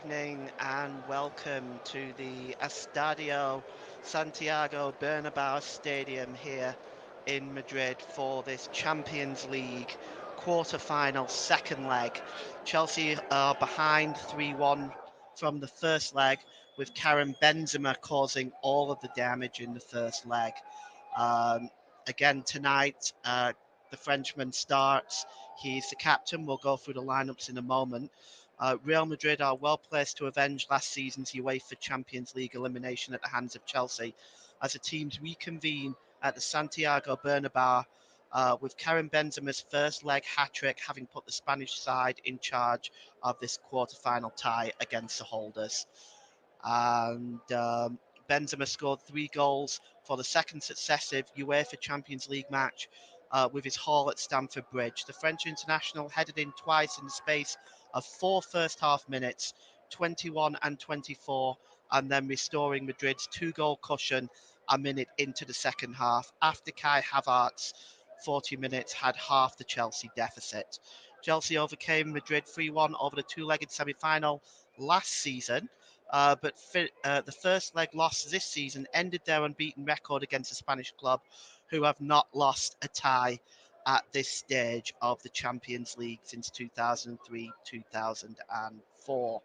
evening and welcome to the Estadio Santiago Bernabeu Stadium here in Madrid for this Champions League quarter-final second leg. Chelsea are behind 3-1 from the first leg, with Karim Benzema causing all of the damage in the first leg. Um, Again tonight, the Frenchman starts. He's the captain. We'll go through the lineups in a moment. Real Madrid are well placed to avenge last season's UEFA Champions League elimination at the hands of Chelsea, as the teams reconvene at the Santiago Bernabeu, with Karim Benzema's first leg hat-trick having put the Spanish side in charge of this quarter-final tie against the holders. And Benzema scored 3 goals for the second successive UEFA Champions League match with his haul at Stamford Bridge. The French international headed in twice in the space of 4 first-half minutes, 21 and 24, and then restoring Madrid's 2 goal cushion a minute into the second half, after Kai Havertz 40 minutes had half the Chelsea deficit. Chelsea overcame Madrid 3-1 over the two-legged semi-final last season, but the first leg loss this season ended their unbeaten record against the Spanish club, who have not lost a tie at this stage of the Champions League since 2003-2004.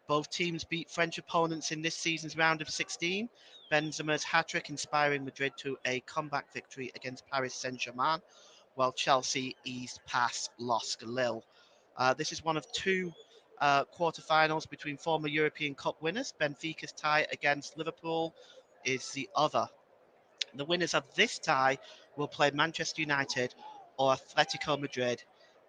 Both teams beat French opponents in this season's round of 16. Benzema's hat-trick inspiring Madrid to a comeback victory against Paris Saint-Germain, while Chelsea eased past LOSC Lille. This is one of two quarterfinals between former European Cup winners. Benfica's tie against Liverpool is the other. The winners of this tie will play Manchester United or Atletico Madrid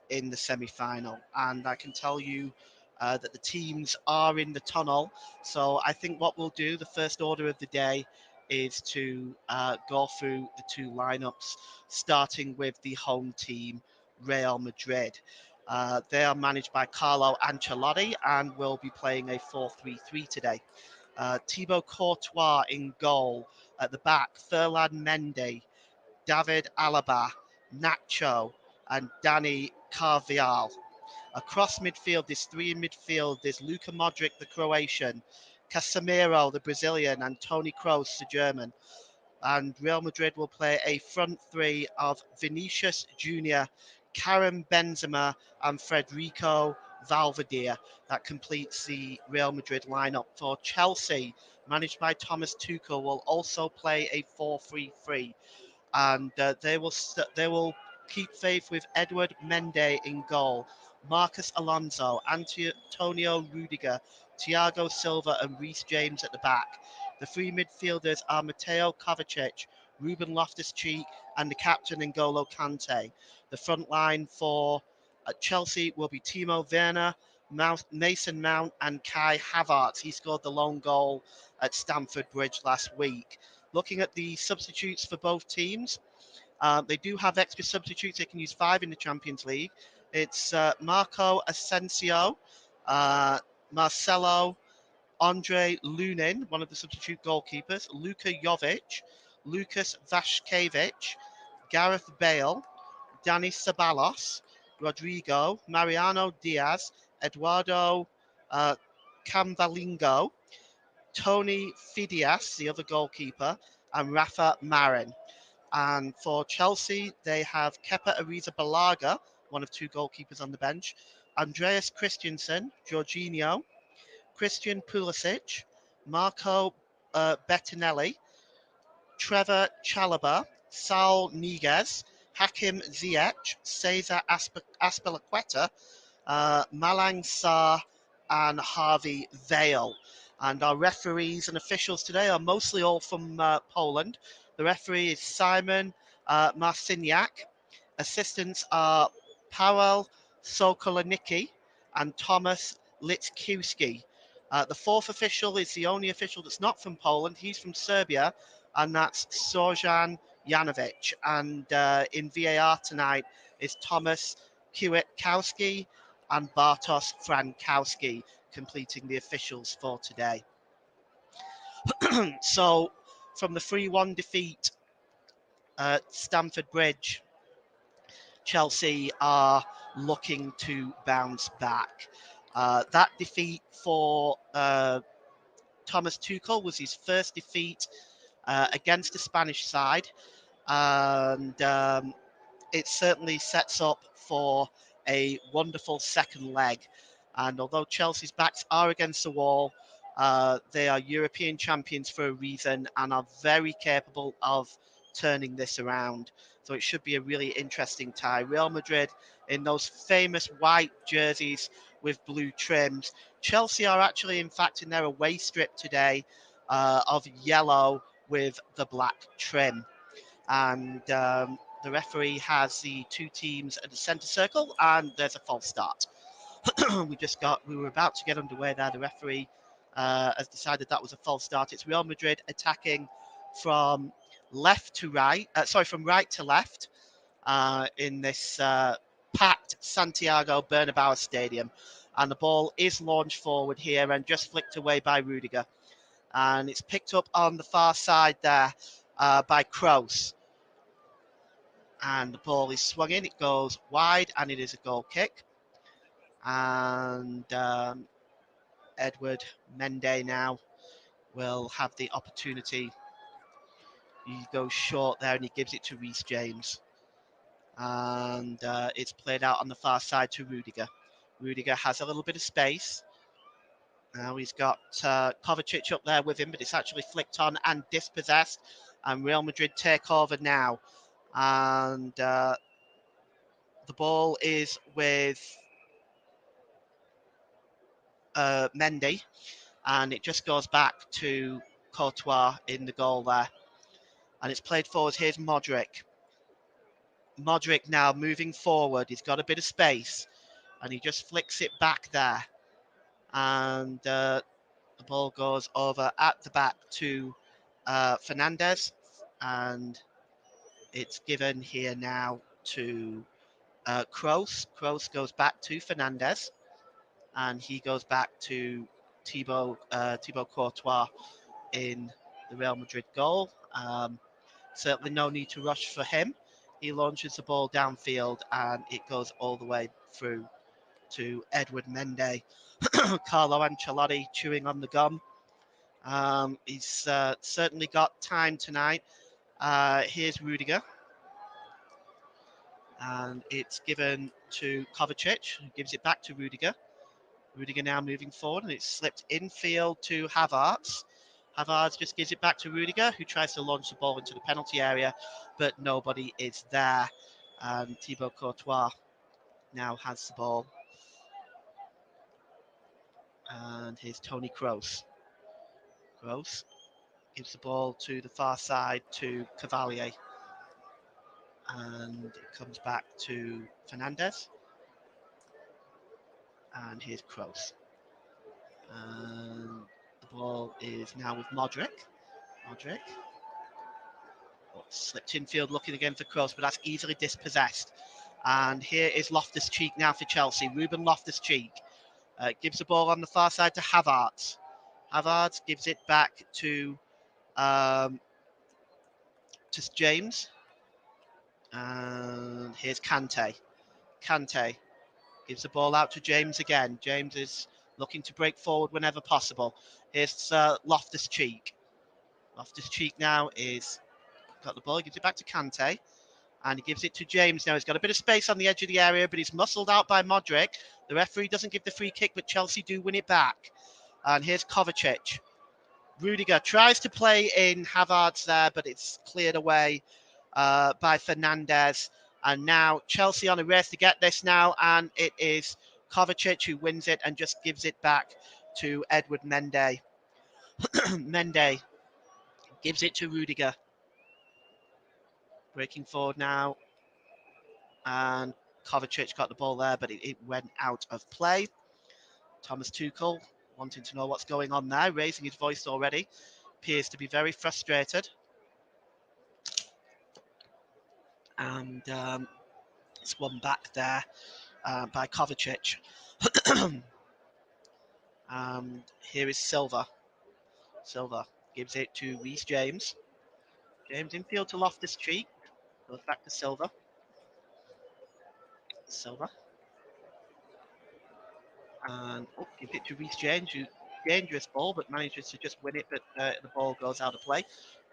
in the semi-final. And I can tell you that the teams are in the tunnel. So I think what we'll do, the first order of the day, is to go through the two lineups, starting with the home team, Real Madrid. They are managed by Carlo Ancelotti and will be playing a 4-3-3 today. Thibaut Courtois in goal. At the back, Ferland Mendy, David Alaba, Nacho, and Dani Carvajal. Across midfield, there's three in midfield. There's Luka Modric, the Croatian, Casemiro, the Brazilian, and Toni Kroos, the German. And Real Madrid will play a front three of Vinicius Junior, Karim Benzema, and Federico Valverde. That completes the Real Madrid lineup. For Chelsea, managed by Thomas Tuchel, will also play a 4-3-3, and they will keep faith with Edward Mendy in goal, Marcus Alonso, Antonio Rudiger, Thiago Silva, and Reece James at the back. The three midfielders are Mateo Kovacic, Ruben Loftus-Cheek, and the captain N'Golo Kante. The front line for Chelsea will be Timo Werner, Mason Mount, and Kai Havertz. He scored the lone goal at Stamford Bridge last week. Looking at the substitutes for both teams, they do have extra substitutes. They can use 5 in the Champions League. It's Marco Asensio, uh, Marcelo, Andre Lunin, one of the substitute goalkeepers, Luka Jovic, Lucas Vashkevich, Gareth Bale, Dani Ceballos, Rodrigo, Mariano Diaz, Eduardo uh, Cavalingo, Tony Fidias, the other goalkeeper, and Rafa Marin. And for Chelsea, they have Kepa Arrizabalaga, one of two goalkeepers on the bench, Andreas Christensen, Jorginho, Christian Pulisic, Marco Bettinelli, Trevor Chalobah, Saul Niguez, Hakim Ziyech, Cesar Aspilicueta, Malang Sarr, and Harvey Vale. And our referees and officials today are mostly all from Poland. The referee is Simon Marciniak. Assistants are Paweł Sokolnicki and Thomas Litkiewski. The fourth official is the only official that's not from Poland. He's from Serbia, and that's Sorjan Janovic. And in VAR tonight is Thomas Kwiatkowski and Bartosz Frankowski, completing the officials for today. So, from the 3-1 defeat at Stamford Bridge, Chelsea are looking to bounce back. That defeat for Thomas Tuchel was his first defeat against the Spanish side, and it certainly sets up for a wonderful second leg. And although Chelsea's backs are against the wall, they are European champions for a reason and are very capable of turning this around. So it should be a really interesting tie. Real Madrid in those famous white jerseys with blue trims. Chelsea are actually, in fact, in their away strip today of yellow with the black trim. And the referee has the two teams at the centre circle, and there's a false start. We were about to get underway there. The referee has decided that was a false start. It's Real Madrid attacking from from right to left in this packed Santiago Bernabeu Stadium. And the ball is launched forward here and just flicked away by Rudiger. And it's picked up on the far side there by Kroos. And the ball is swung in, it goes wide, and it is a goal kick. And Edward Mendy now will have the opportunity. He goes short there and he gives it to Reece James. And it's played out on the far side to Rudiger. Rudiger has a little bit of space. Now he's got Kovacic up there with him, but it's actually flicked on and dispossessed. And Real Madrid take over now. And the ball is with Mendy, and it just goes back to Courtois in the goal there. And it's played forward. Here's Modric. Modric now moving forward. He's got a bit of space, and he just flicks it back there. And the ball goes over at the back to Fernandez, and it's given here now to Kroos. Kroos goes back to Fernandez, and he goes back to Thibaut Courtois in the Real Madrid goal. Certainly no need to rush for him. He launches the ball downfield and it goes all the way through to Edward Mendy. Carlo Ancelotti chewing on the gum. He's certainly got time tonight. Here's Rudiger. And it's given to Kovacic, who gives it back to Rudiger. Rudiger now moving forward, and it's slipped infield to Havertz. Havertz just gives it back to Rudiger, who tries to launch the ball into the penalty area, but nobody is there. And Thibaut Courtois now has the ball. And here's Toni Kroos. Kroos gives the ball to the far side to Cavalier. And it comes back to Fernandez. And here's Kroos. And the ball is now with Modric. Modric. Slipped infield looking again for Kroos, but that's easily dispossessed. And here is Loftus-Cheek now for Chelsea. Ruben Loftus-Cheek gives the ball on the far side to Havertz. Havertz gives it back to James. And here's Kante. Kante gives the ball out to James again. James is looking to break forward whenever possible. Here's Loftus-Cheek. Loftus-Cheek now is got the ball. He gives it back to Kante. And he gives it to James now. He's got a bit of space on the edge of the area, but he's muscled out by Modric. The referee doesn't give the free kick, but Chelsea do win it back. And here's Kovacic. Rudiger tries to play in Havertz there, but it's cleared away by Fernandez. And now Chelsea on a race to get this now, and it is Kovacic who wins it and just gives it back to Edward Mendy. Mendy gives it to Rudiger. Breaking forward now. And Kovacic got the ball there, but it went out of play. Thomas Tuchel wanting to know what's going on there, raising his voice already. Appears to be very frustrated. And it's won back there by Kovacic. And here is Silva. Silva gives it to Reece James. James infield to Loftus-Cheek. Goes back to Silva. Silva. And give it to Reece James, who dangerous ball, but manages to just win it, but the ball goes out of play.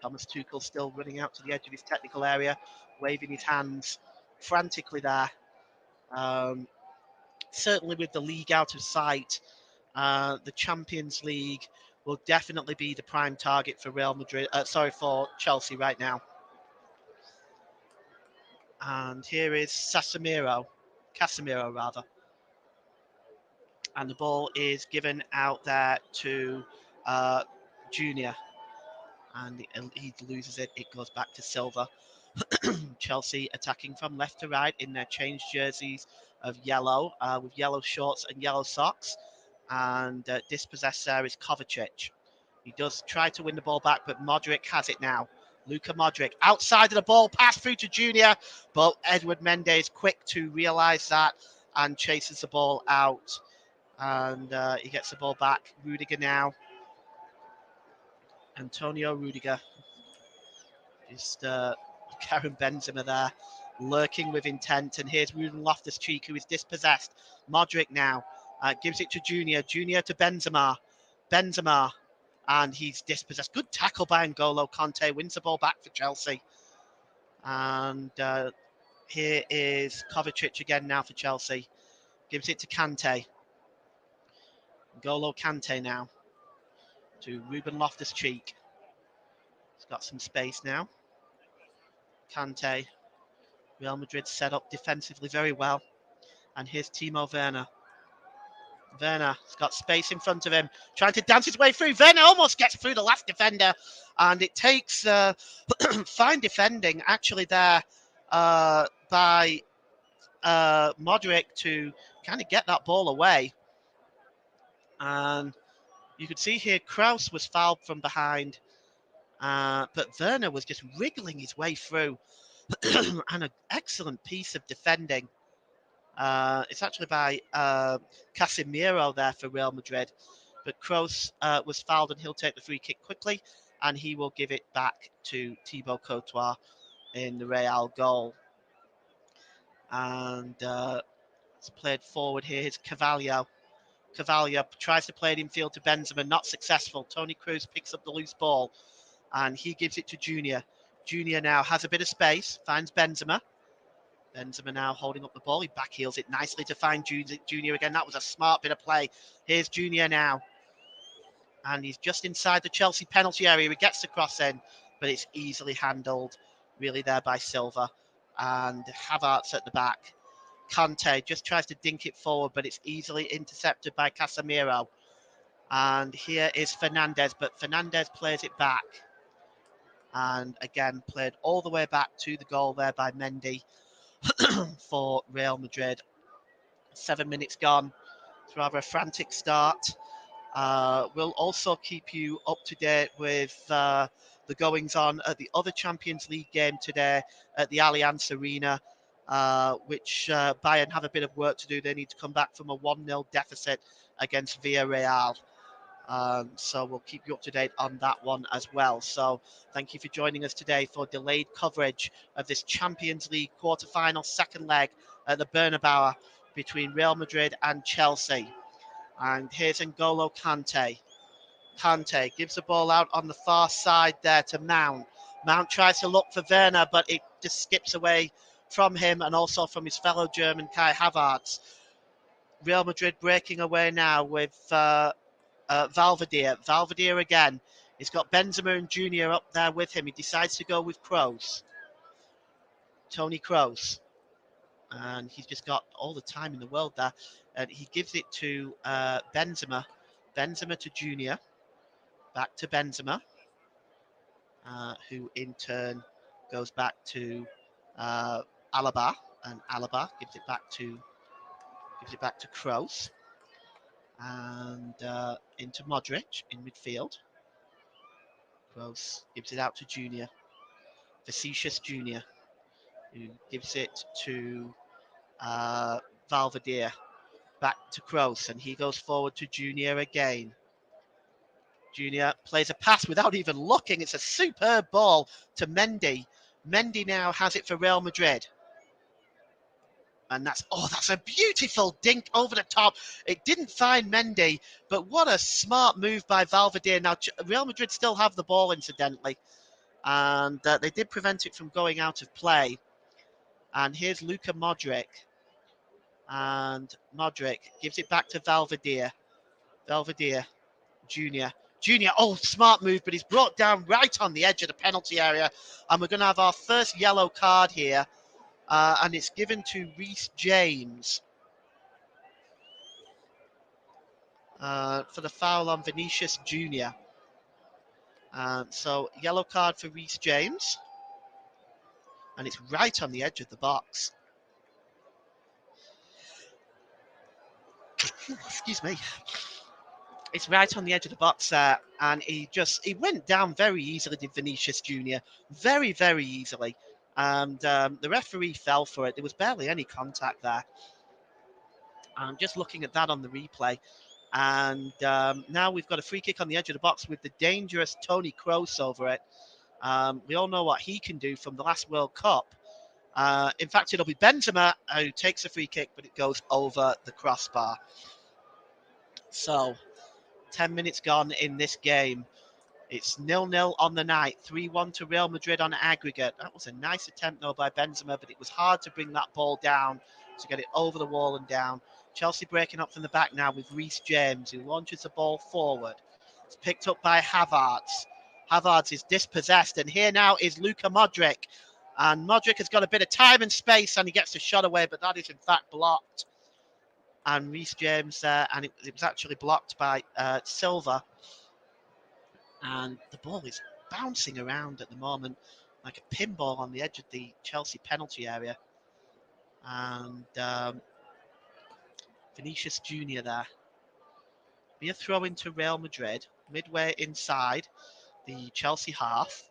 Thomas Tuchel still running out to the edge of his technical area, waving his hands frantically there. Certainly with the league out of sight, the Champions League will definitely be the prime target for Real Madrid. For Chelsea right now. And here is Casemiro rather, and the ball is given out there to Junior, and he loses it. It goes back to Silva. Chelsea attacking from left to right in their changed jerseys of yellow, with yellow shorts and yellow socks. And dispossessed there is Kovacic. He does try to win the ball back, but Modric has it now. Luka Modric outside of the ball, pass through to Junior, but Edward Mendes quick to realise that and chases the ball out. And he gets the ball back. Rudiger now. Antonio Rudiger. Just Karim Benzema there, lurking with intent. And here's Ruben Loftus-Cheek, who is dispossessed. Modric now gives it to Junior. Junior to Benzema. Benzema. And he's dispossessed. Good tackle by N'Golo Kante. Wins the ball back for Chelsea. And here is Kovacic again now for Chelsea. Gives it to Kante. N'Golo Kante now to Ruben Loftus-Cheek. He's got some space now. Kante. Real Madrid set up defensively very well. And here's Timo Werner. Werner's got space in front of him, trying to dance his way through. Werner almost gets through the last defender. And it takes fine defending actually there by Modric to kind of get that ball away. And you could see here Kraus was fouled from behind. But Werner was just wriggling his way through. And an excellent piece of defending. It's actually by Casemiro there for Real Madrid. But Kroos was fouled and he'll take the free kick quickly. And he will give it back to Thibaut Courtois in the Real goal. And it's played forward here. Here's Carvalho. Carvalho tries to play it in field to Benzema, not successful. Toni Kroos picks up the loose ball and he gives it to Junior. Junior now has a bit of space, finds Benzema. Benzema now holding up the ball. He backheels it nicely to find Junior again. That was a smart bit of play. Here's Junior now. And he's just inside the Chelsea penalty area. He gets the cross in, but it's easily handled, really, there by Silva. And Havertz at the back. Kante just tries to dink it forward, but it's easily intercepted by Casemiro. And here is Fernandes, but Fernandes plays it back. And again, played all the way back to the goal there by Mendy for Real Madrid. 7 minutes gone. It's rather a frantic start. We'll also keep you up to date with the goings on at the other Champions League game today at the Allianz Arena, which Bayern have a bit of work to do. They need to come back from a 1-0 deficit against Villarreal. So we'll keep you up to date on that one as well. So thank you for joining us today for delayed coverage of this Champions League quarter-final second leg at the Bernabeu between Real Madrid and Chelsea. And here's N'Golo Kante. Kante gives the ball out on the far side there to Mount. Mount tries to look for Werner, but it just skips away from him and also from his fellow German Kai Havertz. Real Madrid breaking away now with Valverde. Valverde again. He's got Benzema and Junior up there with him. He decides to go with Kroos. Toni Kroos. And he's just got all the time in the world there. And he gives it to Benzema. Benzema to Junior. Back to Benzema. Who in turn goes back to Alaba. And Alaba gives it back to Kroos. And into Modric in midfield. Kroos gives it out to Junior. Facetious Junior, who gives it to Valverde. Back to Kroos, and he goes forward to Junior again. Junior plays a pass without even looking. It's a superb ball to Mendy. Mendy now has it for Real Madrid. And that's a beautiful dink over the top. It didn't find Mendy, but what a smart move by Valverde. Now, Real Madrid still have the ball, incidentally, and they did prevent it from going out of play. And here's Luka Modric. And Modric gives it back to Valverde. Valverde, Junior. Junior, smart move, but he's brought down right on the edge of the penalty area. And we're going to have our first yellow card here. And it's given to Reece James for the foul on Vinicius Junior. So yellow card for Reece James. And it's right on the edge of the box. Excuse me. It's right on the edge of the box there, and he went down very easily, did Vinicius Junior. Very, very easily. And the referee fell for it. There was barely any contact there. I'm just looking at that on the replay. And now we've got a free kick on the edge of the box with the dangerous Toni Kroos over it. We all know what he can do from the last World Cup. In fact, it'll be Benzema who takes a free kick, but it goes over the crossbar. So, 10 minutes gone in this game. It's 0-0 on the night, 3-1 to Real Madrid on aggregate. That was a nice attempt, though, by Benzema, but it was hard to bring that ball down, to get it over the wall and down. Chelsea breaking up from the back now with Reece James, who launches the ball forward. It's picked up by Havertz. Havertz is dispossessed, and here now is Luka Modric. And Modric has got a bit of time and space, and he gets the shot away, but that is in fact blocked. And Reece James there, and it was actually blocked by Silva. And the ball is bouncing around at the moment like a pinball on the edge of the Chelsea penalty area. And Vinicius Junior there. Be a throw into Real Madrid, midway inside the Chelsea half.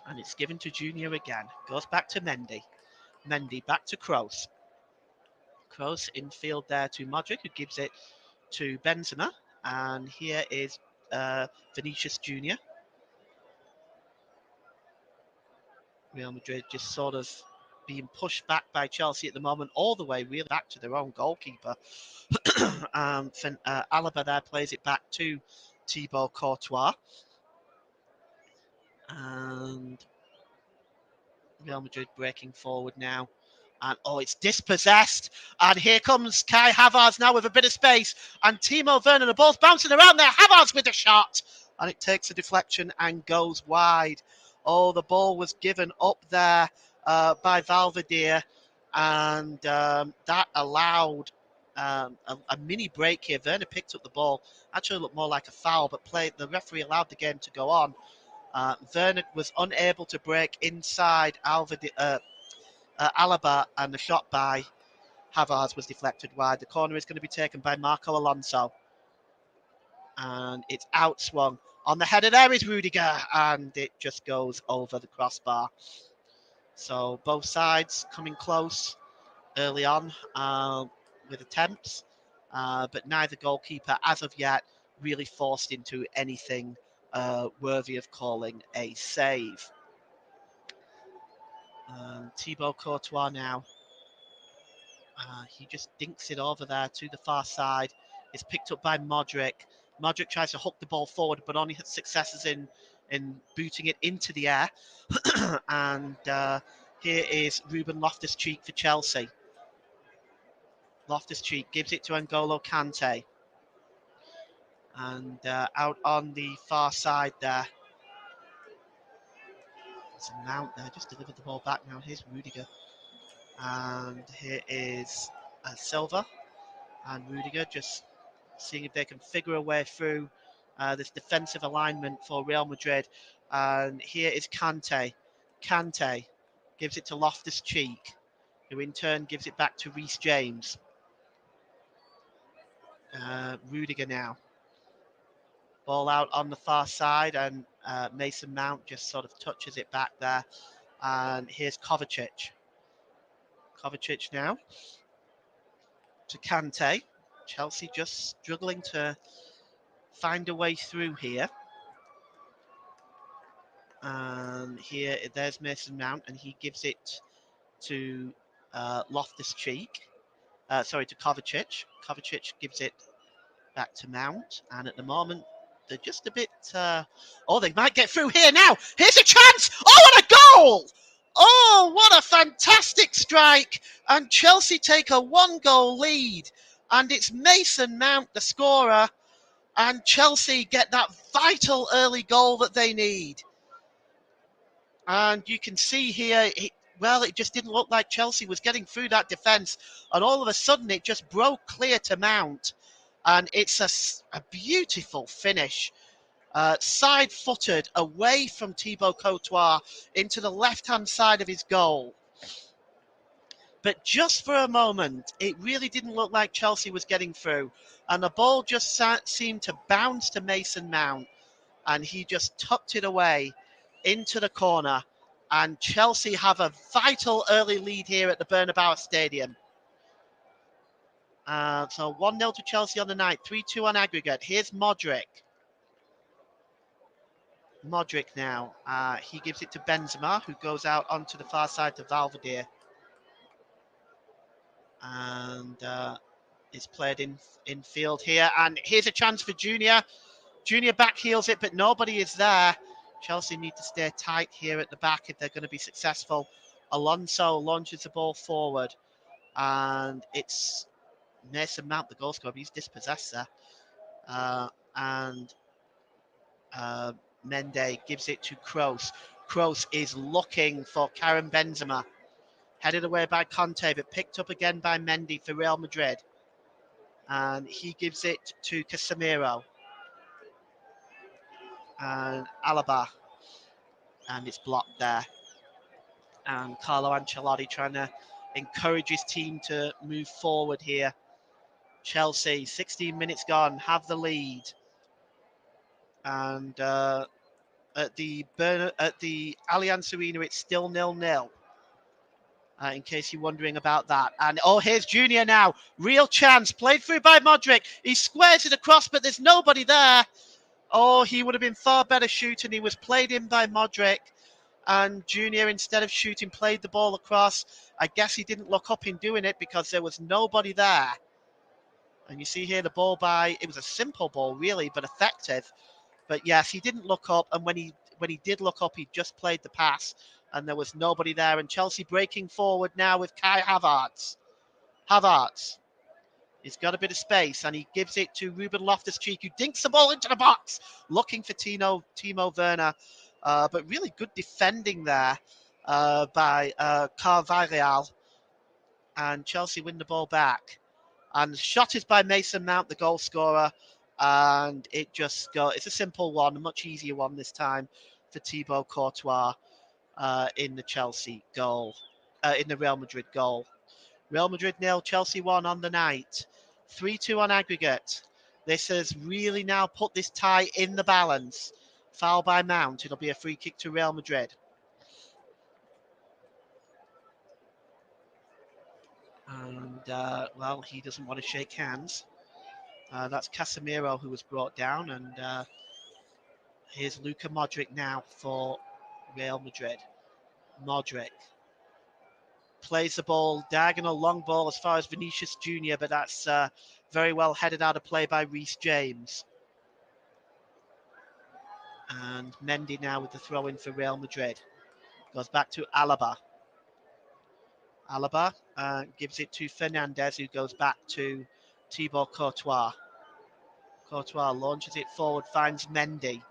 And it's given to Junior again. Goes back to Mendy. Mendy back to Kroos. Kroos infield there to Modric, who gives it to Benzema. And here is Vinicius Junior. Real Madrid just sort of being pushed back by Chelsea at the moment, all the way really back to their own goalkeeper. Alaba there plays it back to Thibaut Courtois. And Real Madrid breaking forward now. And it's dispossessed. And here comes Kai Havertz now with a bit of space. And Timo Werner, the ball's bouncing around there. Havertz with a shot. And it takes a deflection and goes wide. The ball was given up there by Valverde. And that allowed a mini break here. Werner picked up the ball. Actually looked more like a foul, but the referee allowed the game to go on. Werner was unable to break inside Alaba, and the shot by Havertz was deflected wide. The corner is going to be taken by Marco Alonso. And it's outswung. On the header there is Rudiger, and it just goes over the crossbar. So both sides coming close early on with attempts, but neither goalkeeper, as of yet, really forced into anything worthy of calling a save. Thibaut Courtois now. He just dinks it over there to the far side. It's picked up by Modric. Modric tries to hook the ball forward, but only has successes in booting it into the air. And here is Ruben Loftus-Cheek for Chelsea. Loftus-Cheek gives it to N'Golo Kante. And out on the far side there. It's a Mount there, just delivered the ball back now. Here's Rudiger. And here is Silva. And Rudiger just seeing if they can figure a way through this defensive alignment for Real Madrid. And here is Kante. Kante gives it to Loftus-Cheek, who in turn gives it back to Reece James. Rudiger now. Ball out on the far side, and Mason Mount just sort of touches it back there. And here's Kovacic. Kovacic now to Kante. Chelsea just struggling to find a way through here. And there's Mason Mount, and he gives it to Loftus-Cheek. To Kovacic. Kovacic gives it back to Mount, and at the moment they're just a bit. They might get through here now. Here's a chance. Oh, what a goal! Oh, what a fantastic strike! And Chelsea take a 1-goal lead, and it's Mason Mount, the scorer, and Chelsea get that vital early goal that they need. And you can see here, it just didn't look like Chelsea was getting through that defence, and all of a sudden it just broke clear to Mount. And it's a beautiful finish. Side-footed away from Thibaut Courtois into the left-hand side of his goal. But just for a moment, it really didn't look like Chelsea was getting through. And the ball just seemed to bounce to Mason Mount. And he just tucked it away into the corner. And Chelsea have a vital early lead here at the Bernabeu Stadium. So 1-0 to Chelsea on the night, 3-2 on aggregate. Here's Modric. Modric now. He gives it to Benzema, who goes out onto the far side to Valverde. And it's played in field here. And here's a chance for Junior. Junior back heels it, but nobody is there. Chelsea need to stay tight here at the back if they're going to be successful. Alonso launches the ball forward. And it's Mason Mount, the goal scorer. He's dispossessed there. Mendy gives it to Kroos. Kroos is looking for Karim Benzema. Headed away by Conte, but picked up again by Mendy for Real Madrid. And he gives it to Casemiro. And Alaba. And it's blocked there. And Carlo Ancelotti trying to encourage his team to move forward here. Chelsea, 16 minutes gone, have the lead. And at the Allianz Arena, it's still 0-0. In case you're wondering about that. And here's Junior now. Real chance. Played through by Modric. He squares it across, but there's nobody there. Oh, he would have been far better shooting. He was played in by Modric. And Junior, instead of shooting, played the ball across. I guess he didn't look up in doing it because there was nobody there. And you see here the ball it was a simple ball, really, but effective. But yes, he didn't look up. And when he did look up, he just played the pass. And there was nobody there. And Chelsea breaking forward now with Kai Havertz. He's got a bit of space, and he gives it to Ruben Loftus-Cheek, who dinks the ball into the box, looking for Timo Werner. But really good defending there by Carvajal. And Chelsea win the ball back. And the shot is by Mason Mount, the goal scorer. And it's a simple one, a much easier one this time for Thibaut Courtois. In the Chelsea goal, in the Real Madrid goal. Real Madrid 0, Chelsea 1 on the night. 3-2 on aggregate. This has really now put this tie in the balance. Foul by Mount. It'll be a free kick to Real Madrid. And, he doesn't want to shake hands. That's Casemiro who was brought down. And here's Luka Modric now for Real Madrid. Modric plays the ball, diagonal long ball as far as Vinicius Junior, but that's very well headed out of play by Reece James. And Mendy now with the throw in for Real Madrid. Goes back to Alaba. Alaba gives it to Fernandez, who goes back to Thibaut Courtois. Courtois launches it forward, finds Mendy.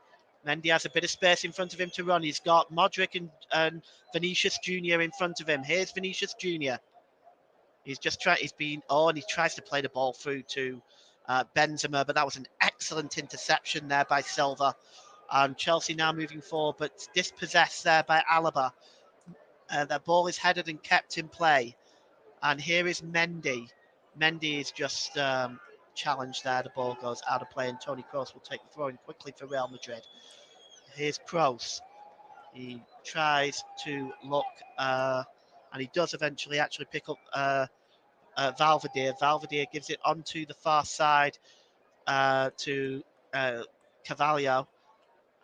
Mendy has a bit of space in front of him to run. He's got Modric and Vinicius Junior in front of him. Here's Vinicius Junior. He's just and he tries to play the ball through to Benzema, but that was an excellent interception there by Silva. And Chelsea now moving forward, but dispossessed there by Alaba. The ball is headed and kept in play. And here is Mendy. Mendy is just challenged there. The ball goes out of play, and Toni Kroos will take the throw in quickly for Real Madrid. Here's Kroos. He tries to look, and he does eventually actually pick up Valverde. Valverde gives it onto the far side to Carvalho,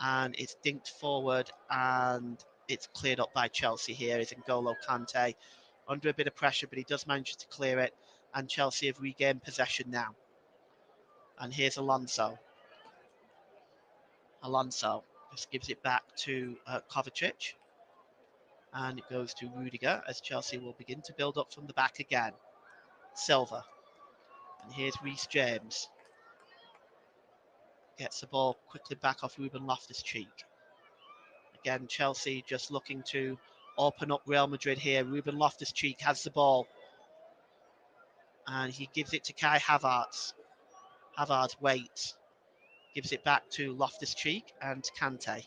and it's dinked forward, and it's cleared up by Chelsea here. Is N'Golo Kante, under a bit of pressure, but he does manage to clear it, and Chelsea have regained possession now. And here's Alonso. Alonso just gives it back to Kovacic, and it goes to Rudiger as Chelsea will begin to build up from the back again. Silva, and here's Reece James. Gets the ball quickly back off Ruben Loftus-Cheek. Again, Chelsea just looking to open up Real Madrid here. Ruben Loftus-Cheek has the ball, and he gives it to Kai Havertz. Havertz waits, gives it back to Loftus-Cheek and Kante.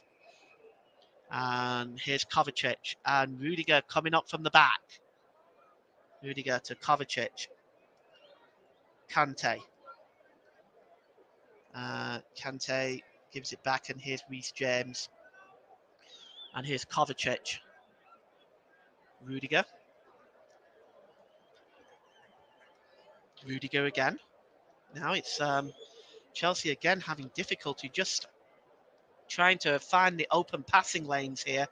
And here's Kovacic and Rudiger coming up from the back. Rudiger to Kovacic. Kante. Kante gives it back, and here's Reece James. And here's Kovacic. Rudiger. Rudiger again. Now it's Chelsea again having difficulty just trying to find the open passing lanes here.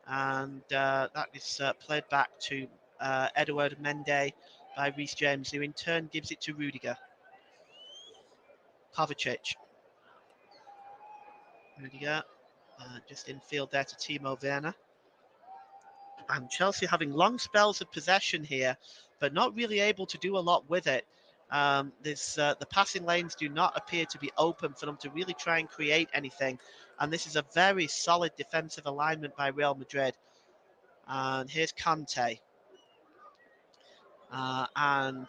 And that is played back to Edouard Mendy by Reece James, who in turn gives it to Rudiger. Kovacic. Rudiger just in field there to Timo Werner. And Chelsea having long spells of possession here, but not really able to do a lot with it. The passing lanes do not appear to be open for them to really try and create anything. And this is a very solid defensive alignment by Real Madrid. And here's Kante. And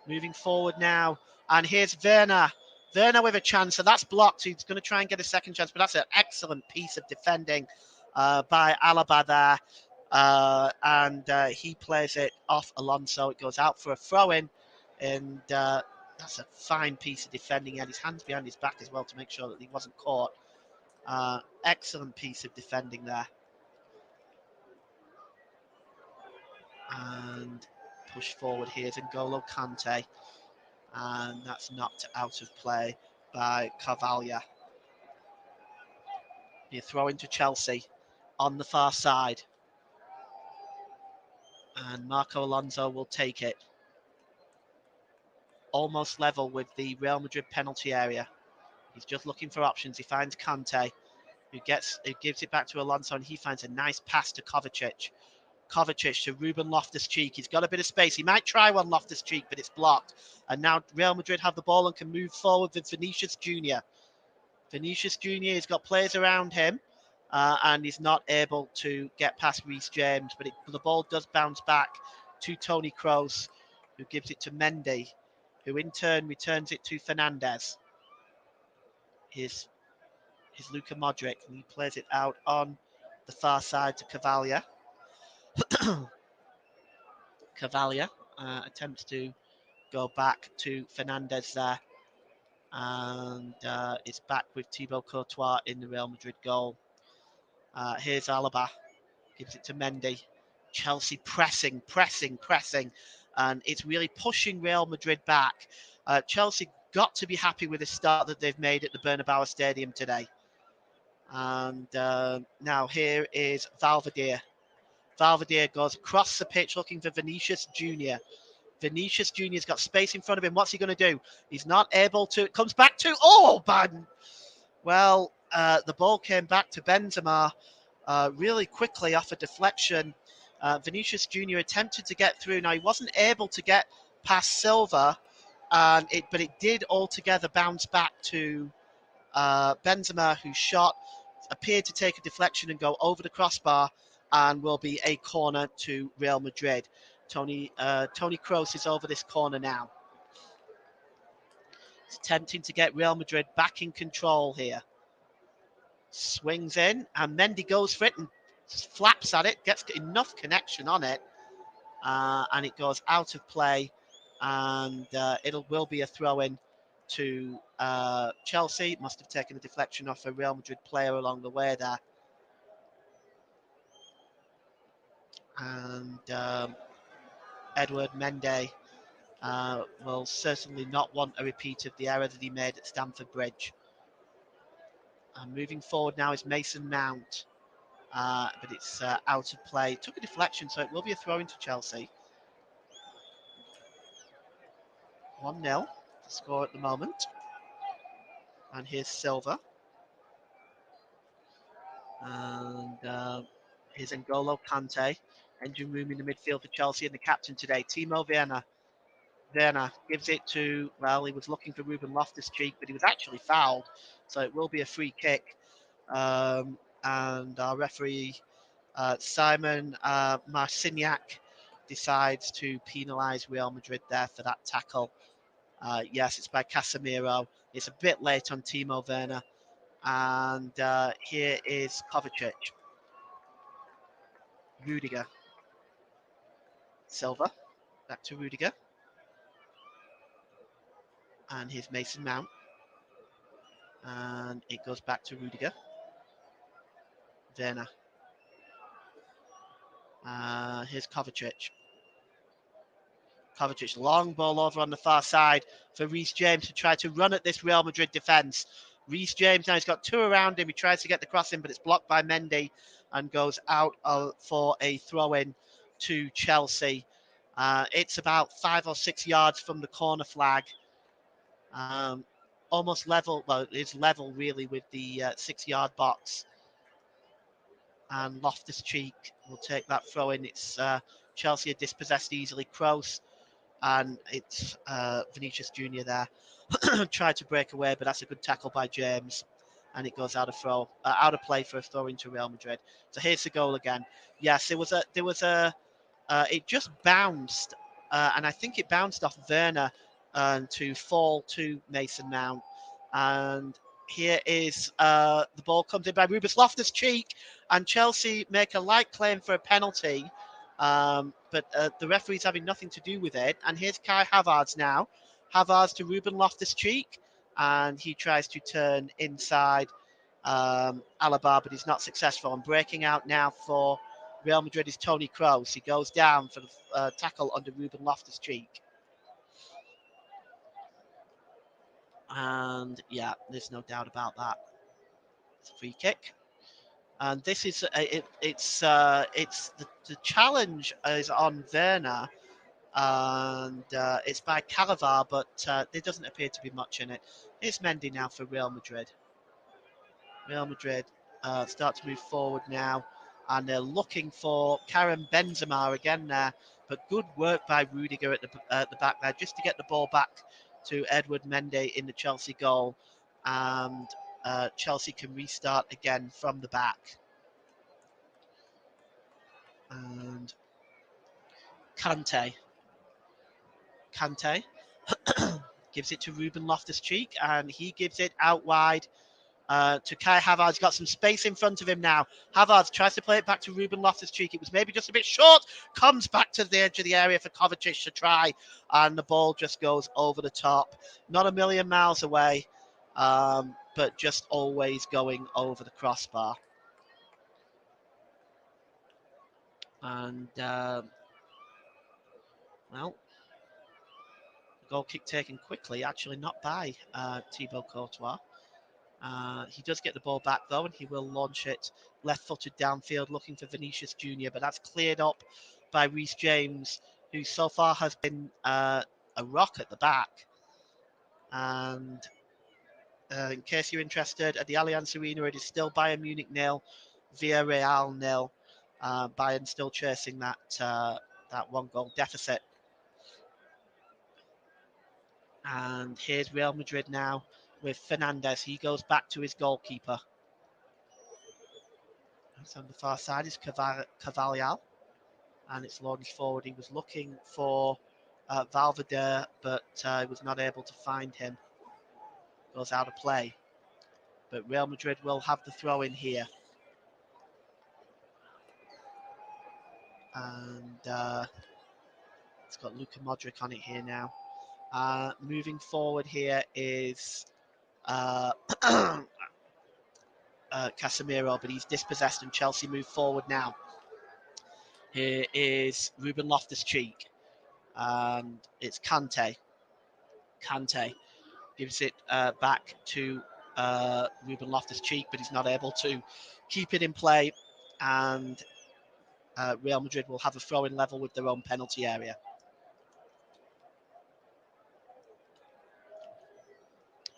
moving forward now. And here's Werner. Werner with a chance, and that's blocked. He's going to try and get a second chance, but that's an excellent piece of defending by Alaba there. And he plays it off Alonso. It goes out for a throw-in, and that's a fine piece of defending. He had his hands behind his back as well to make sure that he wasn't caught. Excellent piece of defending there. And push forward here is N'Golo Kante. And that's knocked out of play by Carvalho. You throw into Chelsea on the far side. And Marco Alonso will take it. Almost level with the Real Madrid penalty area. He's just looking for options. He finds Kante, who gives it back to Alonso, and he finds a nice pass to Kovacic. Kovacic to Ruben Loftus-Cheek. He's got a bit of space. He might try one Loftus-Cheek, but it's blocked. And now Real Madrid have the ball and can move forward with Vinicius Jr. Vinicius Jr. has got players around him, and he's not able to get past Reece James. But the ball does bounce back to Toni Kroos, who gives it to Mendy, who in turn returns it to Fernandes. Here's Luka Modric, and he plays it out on the far side to Carvalho. Carvalho attempts to go back to Fernandes there. And it's back with Thibaut Courtois in the Real Madrid goal. Here's Alaba. Gives it to Mendy. Chelsea pressing. And it's really pushing Real Madrid back. Chelsea got to be happy with the start that they've made at the Bernabeu Stadium today. And now here is Valverde. Valverde goes across the pitch looking for Vinicius Jr. Vinicius Jr.'s got space in front of him. What's he going to do? He's not able to. It comes back to. Oh, man. Well, the ball came back to Benzema really quickly off a deflection. Vinicius Jr. attempted to get through. Now, he wasn't able to get past Silva, but it did altogether bounce back to Benzema, who appeared to take a deflection and go over the crossbar, and will be a corner to Real Madrid. Toni Kroos is over this corner now. He's attempting to get Real Madrid back in control here. Swings in, and Mendy goes for it and flaps at it, gets enough connection on it, and it goes out of play, and it will be a throw-in to Chelsea. Must have taken a deflection off a Real Madrid player along the way there. And Edouard Mendy will certainly not want a repeat of the error that he made at Stamford Bridge. And moving forward now is Mason Mount. but it's out of play. Took a deflection, so it will be a throw into Chelsea. 1-0 to score at the moment. And here's Silva. And here's N'Golo Kante. Engine room in the midfield for Chelsea, and the captain today, Timo Werner. Werner gives it to, well, he was looking for Ruben Loftus-Cheek, but he was actually fouled. So it will be a free kick. And our referee, Simon Marciniak, decides to penalise Real Madrid there for that tackle. Yes, it's by Casemiro. It's a bit late on Timo Werner. And here is Kovacic. Rudiger. Silva. Back to Rudiger. And here's Mason Mount. And it goes back to Rudiger. Werner. Here's Kovacic. Kovacic, long ball over on the far side for Reece James to try to run at this Real Madrid defence. Reece James now, he's got two around him. He tries to get the cross in, but it's blocked by Mendy and goes out for a throw-in to Chelsea. It's about 5 or 6 yards from the corner flag. Almost level, well, it's level really with the 6-yard box. And Loftus-Cheek will take that throw-in. It's Chelsea are dispossessed easily. Kroos. And it's Vinicius Junior there. Tried to break away, but that's a good tackle by James. And it goes out of play for a throw into Real Madrid. So here's the goal again. Yes, it just bounced, and I think it bounced off Werner to fall to Mason Mount. And here is the ball comes in by Ruben Loftus-Cheek, and Chelsea make a light claim for a penalty. But the referee's having nothing to do with it. And here's Kai Havertz now. Havertz to Ruben Loftus-Cheek, and he tries to turn inside Alaba, but he's not successful. And breaking out now for Real Madrid is Toni Kroos. He goes down for the tackle under Ruben Loftus-Cheek. And yeah, there's no doubt about that. It's a free kick. And this is it's the challenge is on Werner, and it's by Calavar, but there doesn't appear to be much in it. It's Mendy now for Real Madrid. Real Madrid start to move forward now, and they're looking for Karim Benzema again there. But good work by Rudiger at the back there, just to get the ball back to Edward Mendy in the Chelsea goal, and Chelsea can restart again from the back. And Kante gives it to Ruben Loftus-Cheek, and he gives it out wide to Kai Havertz. He's got some space in front of him now. Havertz tries to play it back to Ruben Loftus-Cheek. It was maybe just a bit short. Comes back to the edge of the area for Kovacic to try, and the ball just goes over the top. Not a million miles away, but just always going over the crossbar. And, well, the goal kick taken quickly, actually not by Thibaut Courtois. He does get the ball back though, and he will launch it left-footed downfield, looking for Vinicius Junior. But that's cleared up by Reece James, who so far has been a rock at the back. And in case you're interested, at the Allianz Arena, it is still Bayern Munich 0, Villarreal 0. Bayern still chasing that 1-goal deficit. And here's Real Madrid now with Fernandes. He goes back to his goalkeeper. So on the far side is Cavalial, and it's launched forward. He was looking for Valverde, but he was not able to find him. Goes out of play. But Real Madrid will have the throw in here. And it's got Luka Modric on it here now. Moving forward here is Casemiro, but he's dispossessed, and Chelsea move forward now. Here is Ruben Loftus-Cheek, and it's Kante. Kante gives it back to Ruben Loftus-Cheek, but he's not able to keep it in play. and Real Madrid will have a throw-in level with their own penalty area.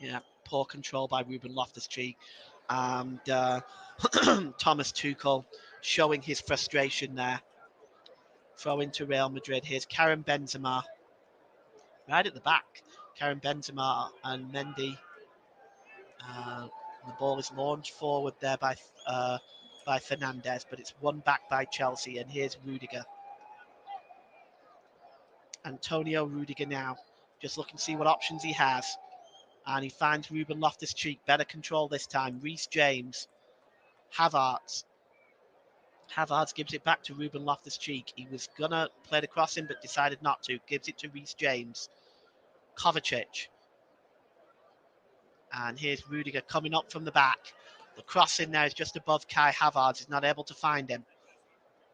Yeah, poor control by Ruben Loftus-Cheek, and Thomas Tuchel showing his frustration there. Throw into Real Madrid. Here's Karim Benzema right at the back. Karim Benzema and Mendy. The ball is launched forward there by Fernandes, but it's won back by Chelsea. And here's Rudiger. Antonio Rudiger now, just looking to see what options he has. And he finds Ruben Loftus-Cheek, better control this time. Reece James, Havertz. Havertz gives it back to Ruben Loftus-Cheek. He was going to play the crossing, but decided not to. Gives it to Reece James. Kovacic. And here's Rudiger coming up from the back. The cross in there is just above Kai Havertz. He's not able to find him.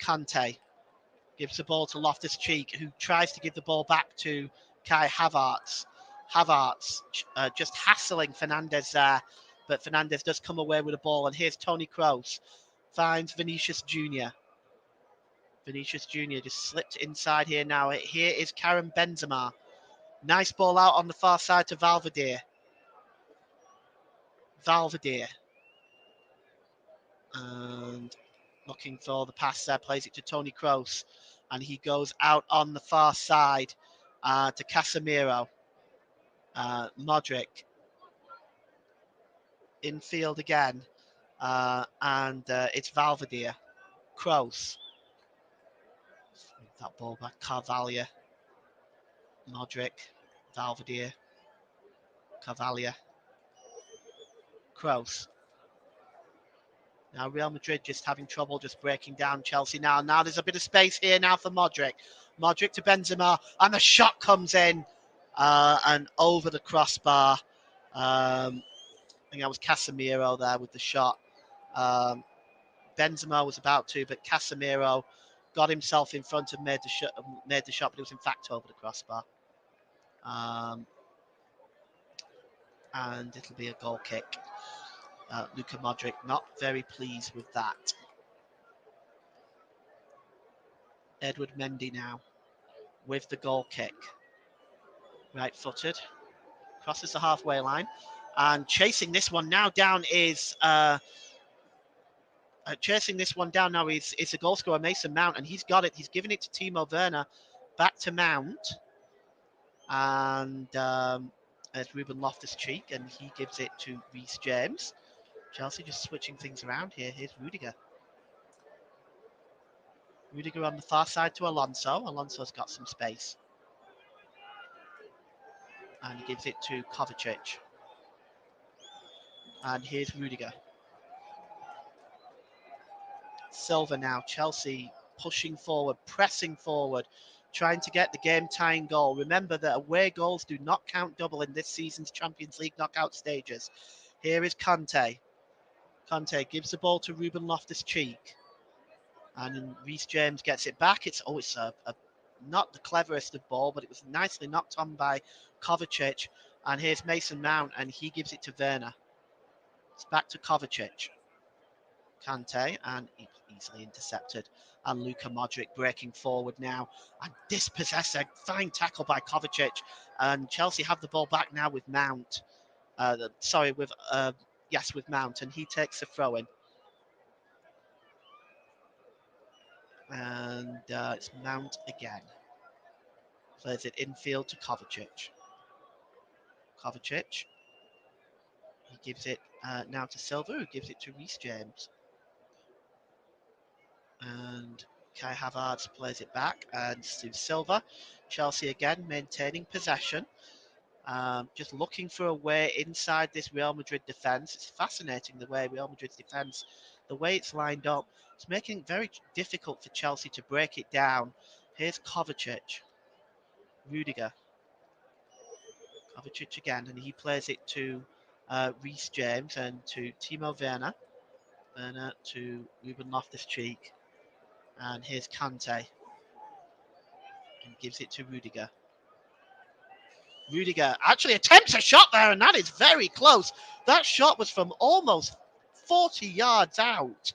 Kante gives the ball to Loftus-Cheek, who tries to give the ball back to Kai Havertz. Havertz just hassling Fernandes there, but Fernandes does come away with the ball. And here's Toni Kroos, finds Vinicius Jr. Vinicius Jr. just slipped inside here now. Here is Karim Benzema. Nice ball out on the far side to Valverde. And looking for the pass there, plays it to Toni Kroos. And he goes out on the far side to Casemiro. Modric. Infield again. And it's Valverde. Kroos. That ball back. Carvalho. Modric. Valverde. Carvalho. Kroos. Now Real Madrid just having trouble just breaking down Chelsea now. Now there's a bit of space here now for Modric. Modric to Benzema, and the shot comes in and over the crossbar. I think that was Casemiro there with the shot. Benzema was about to, but Casemiro got himself in front and made the shot, but it was in fact over the crossbar. And it'll be a goal kick. Luka Modric not very pleased with that. Edward Mendy now with the goal kick. Right-footed. Crosses the halfway line. And chasing this one now down is... chasing this one down now is the goal scorer, Mason Mount, and he's got it. He's given it to Timo Werner. Back to Mount. And there's Ruben Loftus-Cheek, and he gives it to Reece James. Chelsea just switching things around here. Here's Rudiger. Rudiger on the far side to Alonso. Alonso's got some space. And he gives it to Kovacic. And here's Rudiger. Silva now. Chelsea pushing forward, pressing forward, trying to get the game-tying goal. Remember that away goals do not count double in this season's Champions League knockout stages. Here is Kante. Kante gives the ball to Ruben Loftus-Cheek. And Reece James gets it back. It's not the cleverest of ball, but it was nicely knocked on by Kovacic. And here's Mason Mount, and he gives it to Werner. It's back to Kovacic. Kante, and easily intercepted. And Luka Modric breaking forward now. And dispossessed. A fine tackle by Kovacic. And Chelsea have the ball back now with Mount. With Mount. And he takes the throw in. And it's Mount again. Plays it infield to Kovacic. Kovacic. He gives it now to Silva, who gives it to Reece James. And Kai Havertz plays it back and to Silva. Chelsea again maintaining possession. Just looking for a way inside this Real Madrid defence. It's fascinating the way Real Madrid's defence, the way it's lined up. It's making it very difficult for Chelsea to break it down. Here's Kovacic. Rudiger. Kovacic again, and he plays it to Reece James and to Timo Werner. Werner to Ruben Loftus-Cheek. And here's Kante. And gives it to Rudiger. Rudiger actually attempts a shot there, and that is very close. That shot was from almost 40 yards out.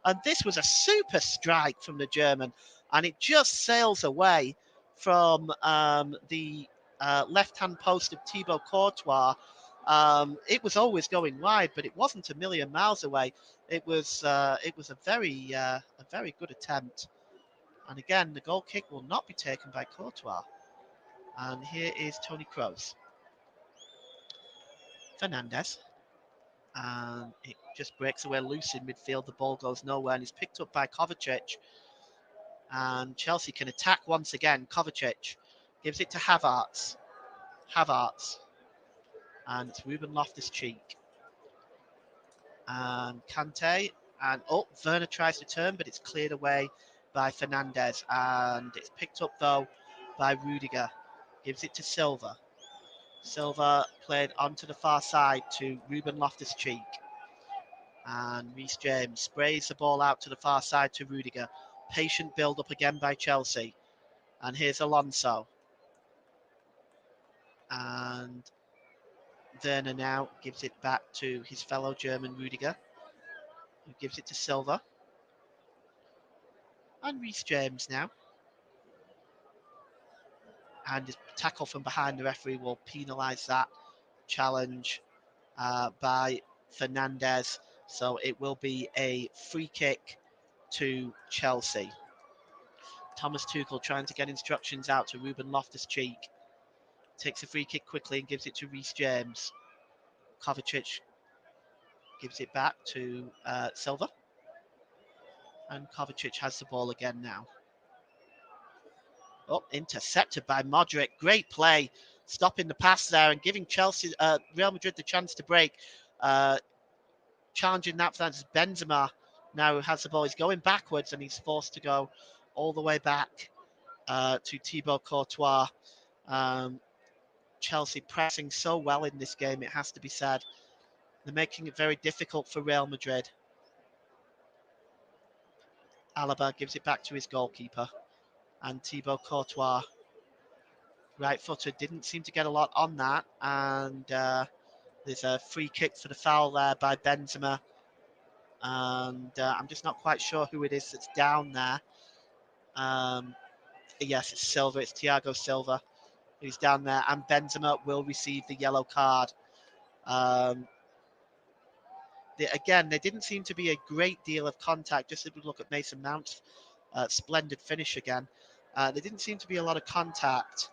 And this was a super strike from the German, and it just sails away from the left-hand post of Thibaut Courtois. It was always going wide, but it wasn't a million miles away. It was a very good attempt. And again, the goal kick will not be taken by Courtois. And here is Tony Kroos. Fernandes. And it just breaks away loose in midfield. The ball goes nowhere and is picked up by Kovacic. And Chelsea can attack once again. Kovacic gives it to Havertz. Havertz. And it's Ruben Loftus-Cheek. And Kante. And Werner tries to turn, but it's cleared away by Fernandes. And it's picked up, though, by Rudiger. Gives it to Silva. Silva played onto the far side to Ruben Loftus-Cheek. And Reece James sprays the ball out to the far side to Rudiger. Patient build up again by Chelsea. And here's Alonso. And Werner now gives it back to his fellow German Rudiger, who gives it to Silva. And Reece James now. And his tackle from behind, the referee will penalise that challenge by Fernandes. So it will be a free kick to Chelsea. Thomas Tuchel trying to get instructions out to Ruben Loftus-Cheek. Takes a free kick quickly and gives it to Reece James. Kovacic gives it back to Silva. And Kovacic has the ball again now. Intercepted by Modric. Great play. Stopping the pass there and giving Real Madrid the chance to break. Challenging that for Benzema now has the ball. He's going backwards and he's forced to go all the way back to Thibaut Courtois. Chelsea pressing so well in this game, it has to be said. They're making it very difficult for Real Madrid. Alaba gives it back to his goalkeeper. And Thibaut Courtois, right-footed, didn't seem to get a lot on that. And there's a free kick for the foul there by Benzema. And I'm just not quite sure who it is that's down there. Yes, it's Silva. It's Thiago Silva who's down there. And Benzema will receive the yellow card. Again, there didn't seem to be a great deal of contact. Just if we look at Mason Mount's splendid finish again. There didn't seem to be a lot of contact.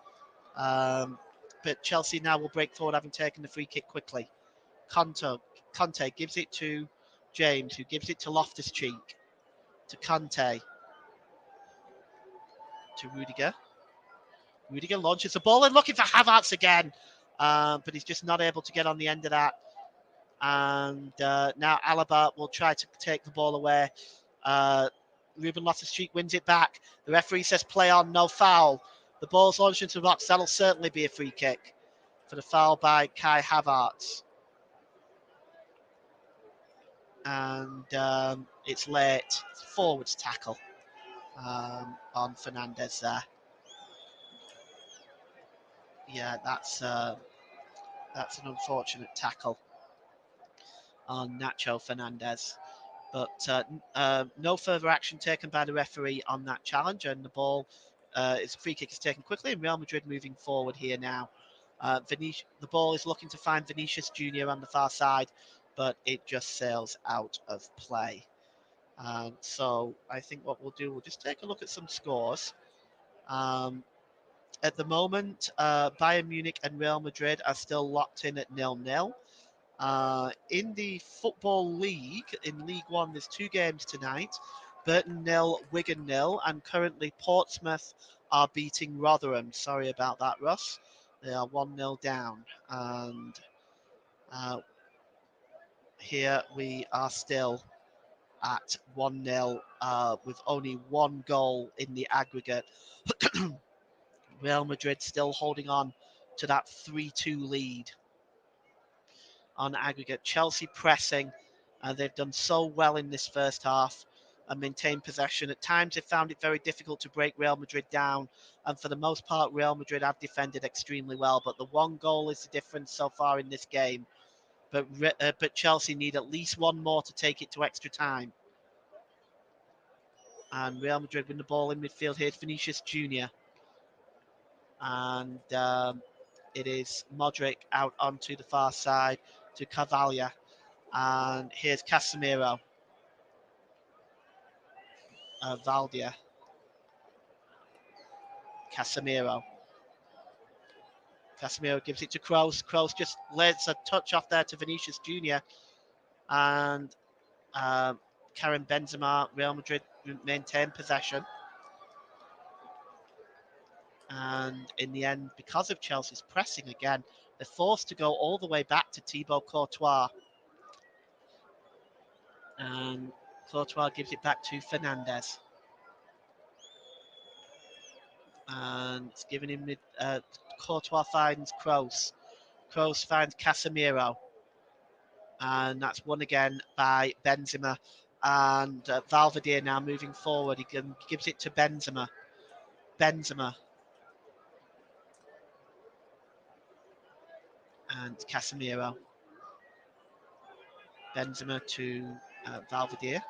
But Chelsea now will break forward, having taken the free kick quickly. Conte gives it to James, who gives it to Loftus-Cheek. To Conte. To Rudiger. Rudiger launches the ball and looking for Havertz again. But he's just not able to get on the end of that. And now Alaba will try to take the ball away. Ruben Loftus-Cheek wins it back. The referee says play on, no foul. The ball's launched into the box. That'll certainly be a free kick for the foul by Kai Havertz. And it's late. It's a forwards tackle on Fernandes there. Yeah, that's an unfortunate tackle on Nacho Fernandes. But no further action taken by the referee on that challenge, and the ball free kick is taken quickly, and Real Madrid moving forward here now. The ball is looking to find Vinicius Junior on the far side, but it just sails out of play. So I think what we'll just take a look at some scores. At the moment, Bayern Munich and Real Madrid are still locked in at 0-0. In the Football League, in League One, there's 2 games tonight. Burton 0, Wigan 0, and currently Portsmouth are beating Rotherham. Sorry about that, Russ. They are 1-0 down. And here we are still at 1-0 with only 1 goal in the aggregate. Real Madrid still holding on to that 3-2 lead on aggregate. Chelsea pressing. They've done so well in this first half and maintained possession. At times, they've found it very difficult to break Real Madrid down. And for the most part, Real Madrid have defended extremely well. But the 1 goal is the difference so far in this game. But Chelsea need at least 1 more to take it to extra time. And Real Madrid win the ball in midfield. Here's Vinicius Junior, and it is Modric out onto the far side to Cavaglia, and here's Casemiro, Valdia, Casemiro. Casemiro gives it to Kroos. Kroos just lets a touch off there to Vinicius Junior, and Karim Benzema. Real Madrid maintain possession, and in the end, because of Chelsea's pressing again, they're forced to go all the way back to Thibaut Courtois, and Courtois gives it back to Fernandes, and it's given him mid. Courtois finds Kroos. Kroos finds Casemiro, and that's won again by Benzema. And Valverde now moving forward. Gives it to Benzema. Benzema and Casemiro. Benzema to Valverde.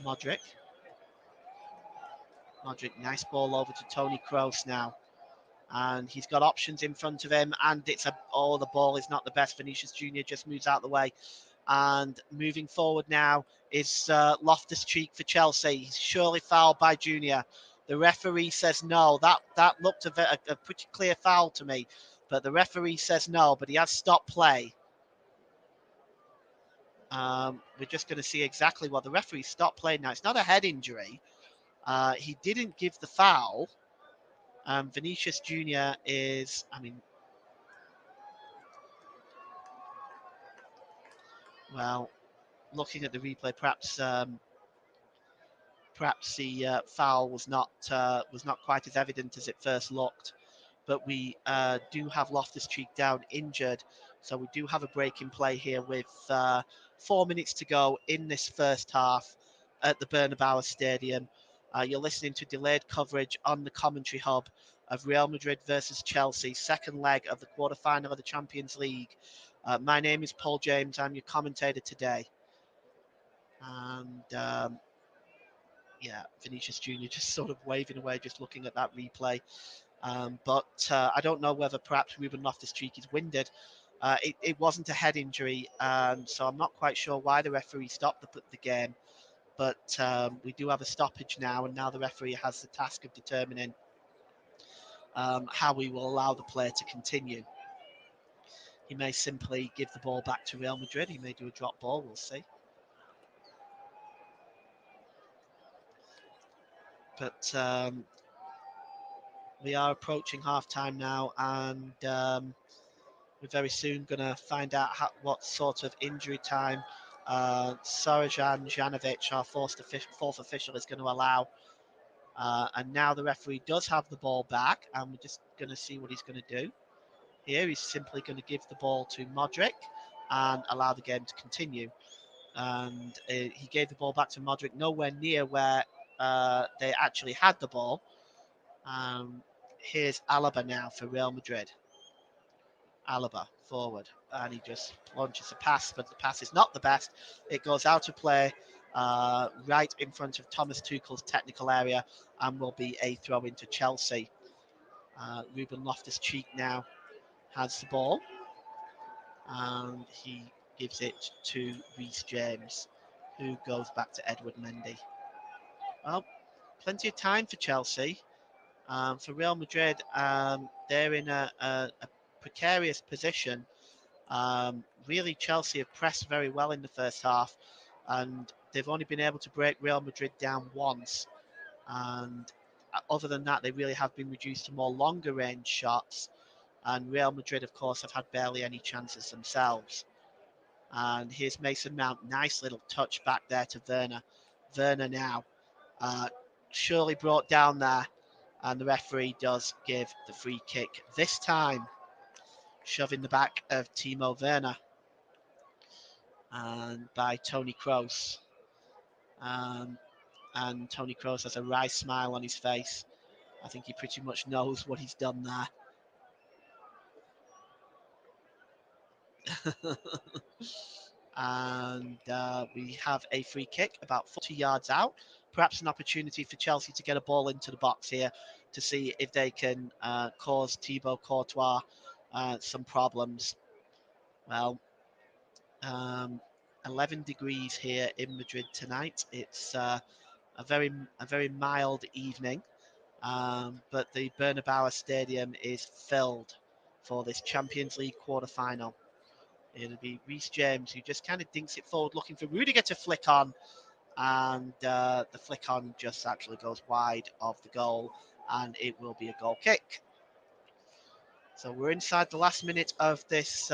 Modric. Modric, nice ball over to Toni Kroos now. And he's got options in front of him. And the ball is not the best. Vinicius Junior just moves out of the way. And moving forward now is Loftus-Cheek for Chelsea. He's surely fouled by Junior. The referee says no. That looked a pretty clear foul to me. But the referee says no, but he has stopped play. We're just going to see exactly what the referee stopped play now. It's not a head injury. He didn't give the foul. Vinicius Junior is, well, looking at the replay, perhaps the foul was not quite as evident as it first looked. But we do have Loftus-Cheek down injured, so we do have a break in play here with 4 minutes to go in this first half at the Bernabeu Stadium. You're listening to delayed coverage on the commentary hub of Real Madrid versus Chelsea, second leg of the quarter-final of the Champions League. My name is Paul James. I'm your commentator today. And Vinicius Junior just sort of waving away, just looking at that replay. But I don't know whether perhaps Ruben Loftus-Cheek is winded. It wasn't a head injury, so I'm not quite sure why the referee stopped the game. But we do have a stoppage now, and now the referee has the task of determining how we will allow the play to continue. He may simply give the ball back to Real Madrid. He may do a drop ball. We'll see. But we are approaching half-time now, and we're very soon going to find out what sort of injury time Sarajan Janovic, our fourth official, is going to allow. And now the referee does have the ball back, and we're just going to see what he's going to do. Here, he's simply going to give the ball to Modric and allow the game to continue. And he gave the ball back to Modric nowhere near where they actually had the ball. Here's Alaba now for Real Madrid. Alaba forward, and he just launches a pass, but the pass is not the best. It goes out of play right in front of Thomas Tuchel's technical area, and will be a throw into Chelsea. Ruben Loftus-Cheek now has the ball, and he gives it to Reece James, who goes back to Edward Mendy. Well, plenty of time for Chelsea. For Real Madrid, they're in a precarious position. Really, Chelsea have pressed very well in the first half, and they've only been able to break Real Madrid down once. And other than that, they really have been reduced to more longer range shots. And Real Madrid, of course, have had barely any chances themselves. And here's Mason Mount. Nice little touch back there to Werner. Werner now surely brought down there. And the referee does give the free kick. This time, shoving the back of Timo Werner. And by Toni Kroos. And Toni Kroos has a wry smile on his face. I think he pretty much knows what he's done there. And we have a free kick about 40 yards out. Perhaps an opportunity for Chelsea to get a ball into the box here to see if they can cause Thibaut Courtois some problems. Well, um, 11 degrees here in Madrid tonight. It's a very mild evening, but the Bernabeu Stadium is filled for this Champions League quarter-final. It'll be Reece James who just kind of dinks it forward, looking for Rudiger to flick on, and the flick on just actually goes wide of the goal, and it will be a goal kick. So we're inside the last minute of this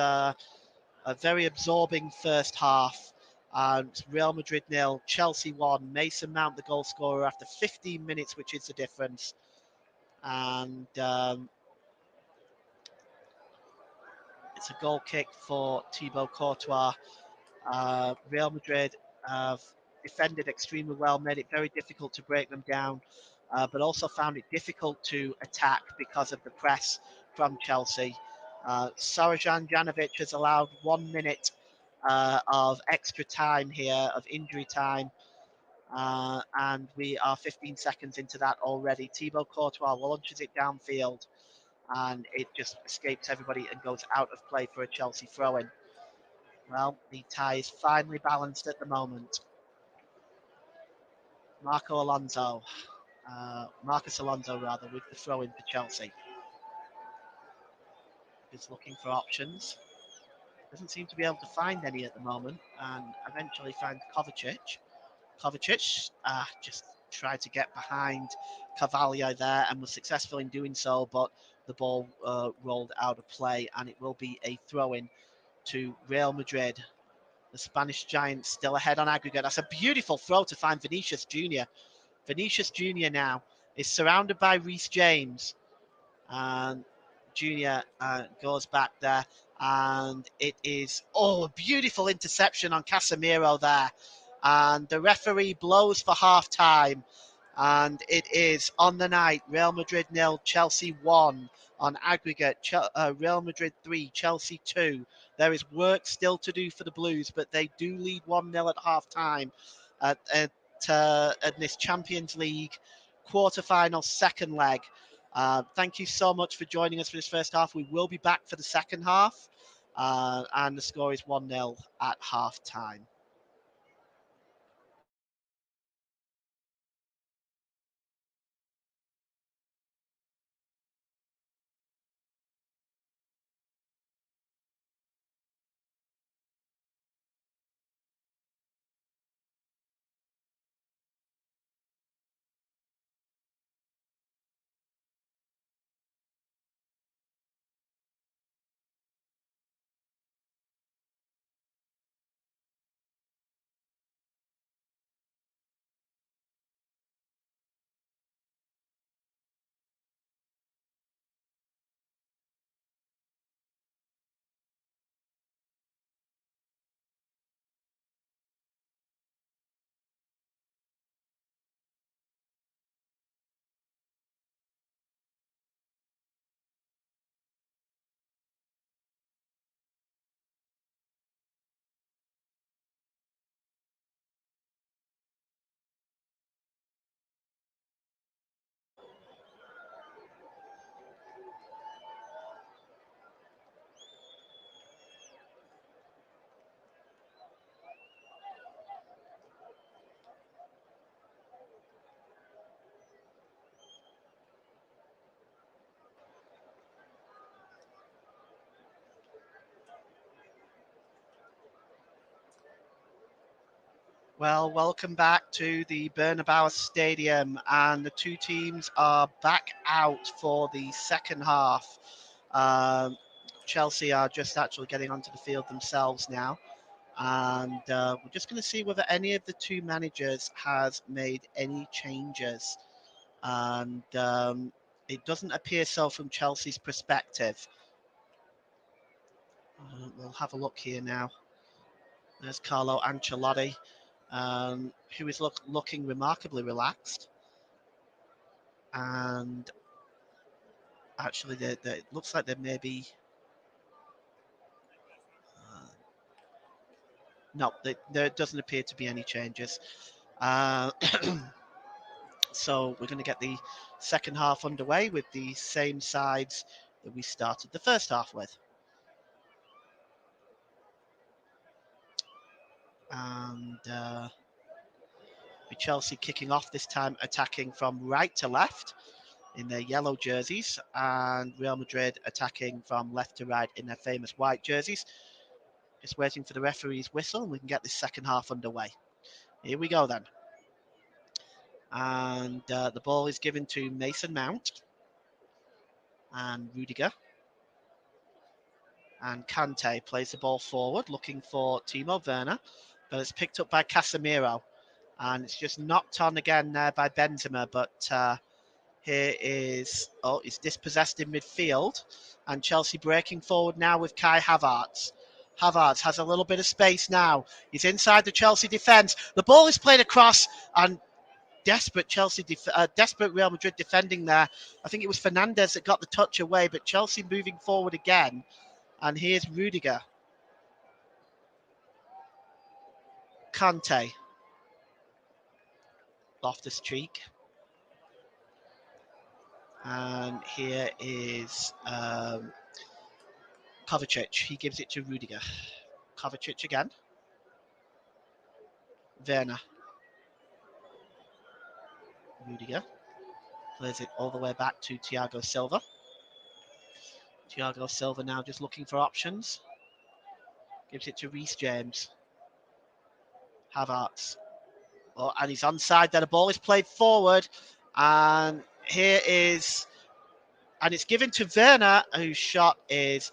a very absorbing first half. Real Madrid nil, Chelsea 1. Mason Mount the goal scorer after 15 minutes, which is the difference. And it's a goal kick for Thibaut Courtois. Real Madrid have defended extremely well, made it very difficult to break them down, but also found it difficult to attack because of the press from Chelsea. Sarajan Janovic has allowed 1 minute of extra time here, of injury time, and we are 15 seconds into that already. Thibaut Courtois launches it downfield, and it just escapes everybody and goes out of play for a Chelsea throw-in. Well, the tie is finally balanced at the moment. Marcus Alonso rather, with the throw-in for Chelsea. Is looking for options. Doesn't seem to be able to find any at the moment, and eventually finds Kovacic. Kovacic just tried to get behind Carvalho there and was successful in doing so, but the ball rolled out of play, and it will be a throw-in to Real Madrid. The Spanish Giants still ahead on aggregate. That's a beautiful throw to find Vinicius Jr. Vinicius Jr. now is surrounded by Reece James. And Jr. Goes back there. And it is, a beautiful interception on Casemiro there. And the referee blows for half time. And it is on the night, Real Madrid 0, Chelsea 1 on aggregate. Real Madrid 3, Chelsea 2. There is work still to do for the Blues, but they do lead 1-0 at half time at this Champions League quarter-final second leg. Thank you so much for joining us for this first half. We will be back for the second half, and the score is 1-0 at half time. Well, welcome back to the Bernabeu Stadium, and the two teams are back out for the second half. Chelsea are just actually getting onto the field themselves now, and we're just going to see whether any of the two managers has made any changes. And it doesn't appear so from Chelsea's perspective. We'll have a look here now. There's Carlo Ancelotti, who is looking remarkably relaxed. And actually, it looks like there may be No, there doesn't appear to be any changes. Uh, so we're going to get the second half underway with the same sides that we started the first half with. And with Chelsea kicking off this time, attacking from right to left in their yellow jerseys, and Real Madrid attacking from left to right in their famous white jerseys. Just waiting for the referee's whistle, and we can get this second half underway. Here we go then. And the ball is given to Mason Mount and Rudiger. And Kante plays the ball forward, looking for Timo Werner, but it's picked up by Casemiro. And it's just knocked on again there by Benzema, but here is, it's dispossessed in midfield. And Chelsea breaking forward now with Kai Havertz. Havertz has a little bit of space now. He's inside the Chelsea defence. The ball is played across, and desperate desperate Real Madrid defending there. I think it was Fernandez that got the touch away, but Chelsea moving forward again. And here's Rudiger. Kante. Loftus-Cheek. And here is Kovacic. He gives it to Rudiger. Kovacic again. Werner. Rudiger. Plays it all the way back to Thiago Silva. Thiago Silva now just looking for options. Gives it to Reece James. Havertz. Oh, and he's onside. Then the ball is played forward. And here is... And it's given to Werner, whose shot is...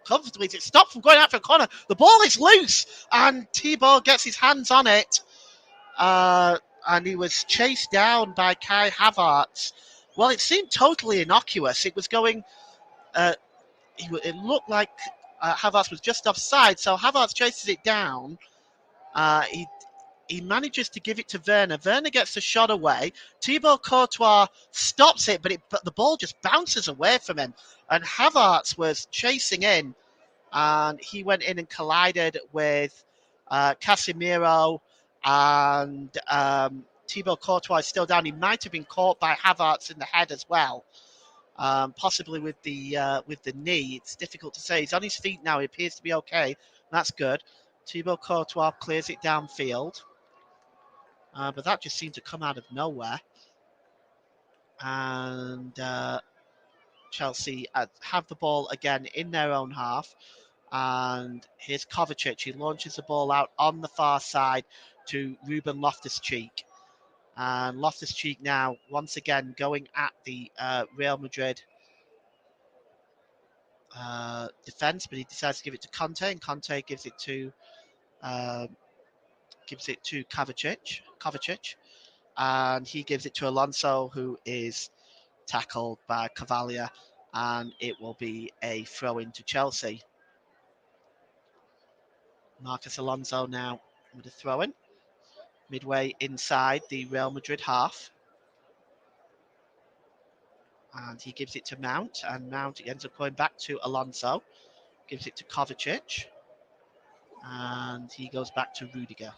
comfortably. It's stopped from going out for a corner. The ball is loose. And Thibaut gets his hands on it. And he was chased down by Kai Havertz. Well, it seemed totally innocuous. It was going... it looked like Havertz was just offside. So Havertz chases it down. He manages to give it to Werner. Werner gets the shot away. Thibaut Courtois stops it, but the ball just bounces away from him. And Havertz was chasing in, and he went in and collided with Casemiro, and Thibaut Courtois is still down. He might have been caught by Havertz in the head as well, possibly with the knee. It's difficult to say. He's on his feet now. He appears to be okay. That's good. Thibaut Courtois clears it downfield. But that just seemed to come out of nowhere. And Chelsea have the ball again in their own half. And here's Kovacic. He launches the ball out on the far side to Ruben Loftus-Cheek. And Loftus-Cheek now, once again, going at the Real Madrid defence. But he decides to give it to Conte. And Conte gives it to Kovacic. And he gives it to Alonso, who is tackled by Cavalier, and it will be a throw into Chelsea. Marcus Alonso now with a throw in, midway inside the Real Madrid half. And he gives it to Mount, and Mount ends up going back to Alonso, gives it to Kovacic, and he goes back to Rudiger.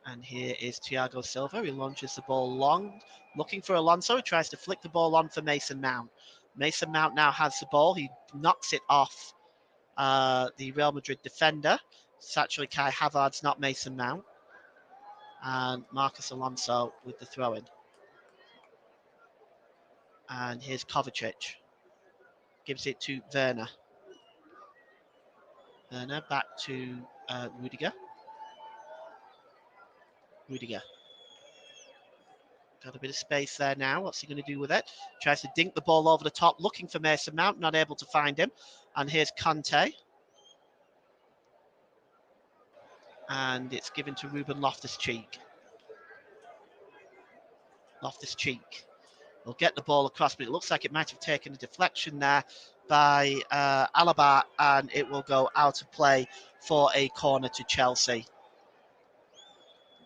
And here is Thiago Silva. He launches the ball long, looking for Alonso. He tries to flick the ball on for Mason Mount. Mason Mount now has the ball. He knocks it off the Real Madrid defender. It's actually Kai Havertz, not Mason Mount. And Marcus Alonso with the throw-in. And here's Kovacic. Gives it to Werner. Werner back to Rudiger. Rudiger. Got a bit of space there now. What's he going to do with it? Tries to dink the ball over the top, looking for Mason Mount, not able to find him. And here's Kante. And it's given to Ruben Loftus-Cheek. Loftus-Cheek will get the ball across, but it looks like it might have taken a deflection there by Alaba, and it will go out of play for a corner to Chelsea.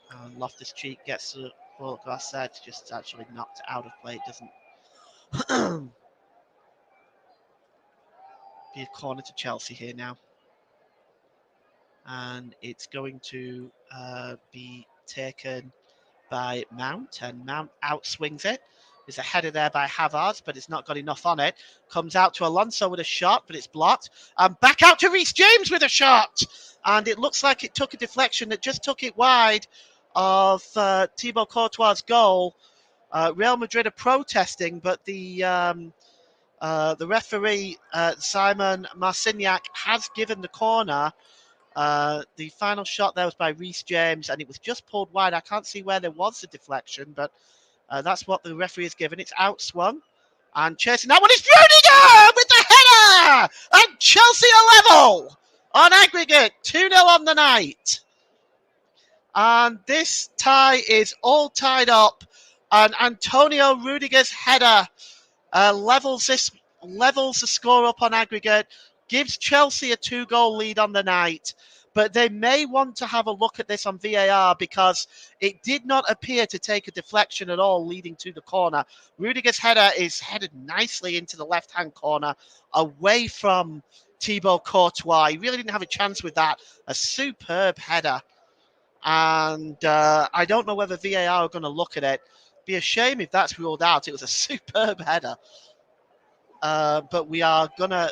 And Loftus-Cheek gets the ball across there. It's just actually knocked out of play. It doesn't be a corner to Chelsea here now. and it's going to be taken by Mount, and Mount outswings it. There's a header there by Havertz, but it's not got enough on it. Comes out to Alonso with a shot, but it's blocked. And back out to Reece James with a shot. And it looks like it took a deflection that just took it wide of Thibaut Courtois' goal. Real Madrid are protesting, but the referee, Simon Marciniak, has given the corner. The final shot there was by Reece James, and it was just pulled wide. I can't see where there was a deflection, but that's what the referee has given. It's outswung. And chasing that one is Rudiger with the header! And Chelsea are level on aggregate, 2-0 on the night. And this tie is all tied up. And Antonio Rudiger's header levels the score up on aggregate, gives Chelsea a 2-goal lead on the night. But they may want to have a look at this on VAR because it did not appear to take a deflection at all leading to the corner. Rudiger's header is headed nicely into the left-hand corner away from Thibaut Courtois. He really didn't have a chance with that. A superb header. And I don't know whether VAR are going to look at it. Be a shame if that's ruled out. It was a superb header. But we are gonna.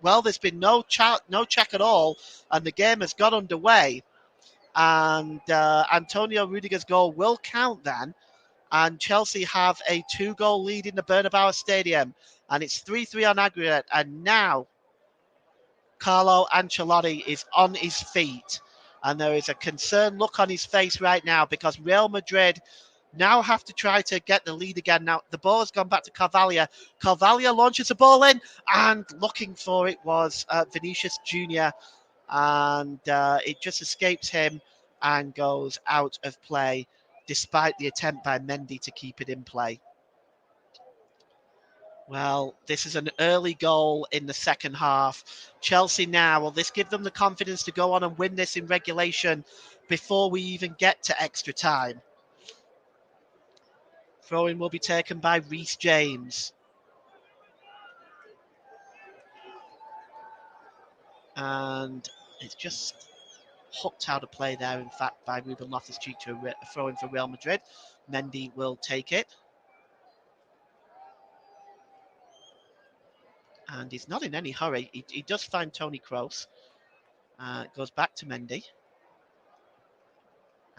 There's been no check at all, and the game has got underway. And Antonio Rudiger's goal will count then, and Chelsea have a 2-goal lead in the Bernabeu Stadium, and it's 3-3 on aggregate. And now Carlo Ancelotti is on his feet, and there is a concerned look on his face right now because Real Madrid now have to try to get the lead again. Now, the ball has gone back to Carvalho. Carvalho launches a ball in, and looking for it was Vinicius Jr., and it just escapes him and goes out of play, despite the attempt by Mendy to keep it in play. Well, this is an early goal in the second half. Chelsea now, will this give them the confidence to go on and win this in regulation before we even get to extra time? Throw-in will be taken by Reece James. And it's just hooked out of play there, in fact, by Ruben Loftus-Cheek to a throw-in for Real Madrid. Mendy will take it. And he's not in any hurry. He does find Tony Kroos. Goes back to Mendy.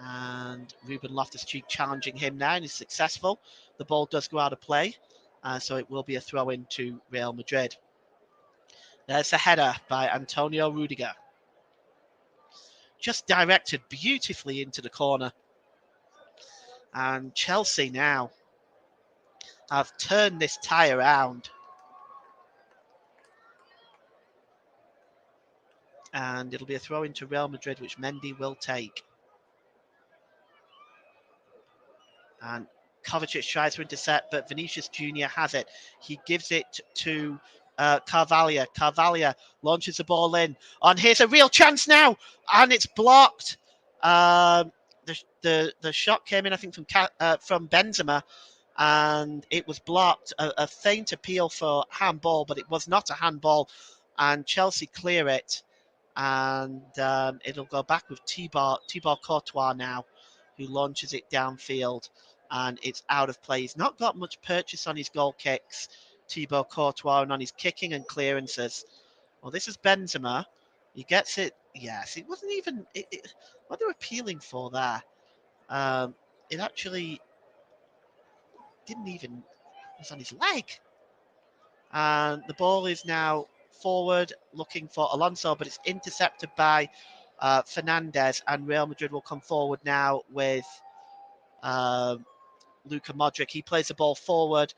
And Ruben Loftus-Cheek challenging him now, and is successful. The ball does go out of play, so it will be a throw-in to Real Madrid. There's a header by Antonio Rudiger. Just directed beautifully into the corner. And Chelsea now have turned this tie around. And it'll be a throw-in to Real Madrid, which Mendy will take. And Kovacic tries to intercept, but Vinicius Jr. has it. He gives it to Carvalho. Carvalho launches the ball in. And here's a real chance now, and it's blocked. The shot came in, I think, from Benzema, and it was blocked. A faint appeal for handball, but it was not a handball. And Chelsea clear it, and it'll go back with Thibaut Courtois now, who launches it downfield. And it's out of play. He's not got much purchase on his goal kicks, Thibaut Courtois, and on his kicking and clearances. Well, this is Benzema. He gets it. Yes, it wasn't even... what they're appealing for there. It actually didn't even... It was on his leg. And the ball is now forward, looking for Alonso, but it's intercepted by Fernandez, and Real Madrid will come forward now with... Luka Modric. He plays the ball forward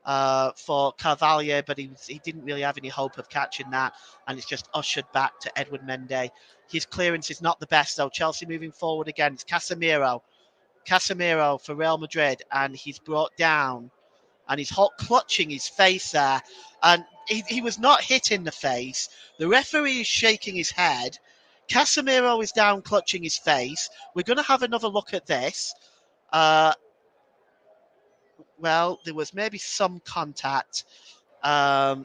for Carvalho, but he didn't really have any hope of catching that, and it's just ushered back to Edward Mendy. His clearance is not the best, though. Chelsea moving forward again. It's Casemiro for Real Madrid, and he's brought down, and he's clutching his face there, and he was not hit in the face. The referee is shaking his head. Casemiro is down clutching his face. We're going to have another look at this. Well, there was maybe some contact. I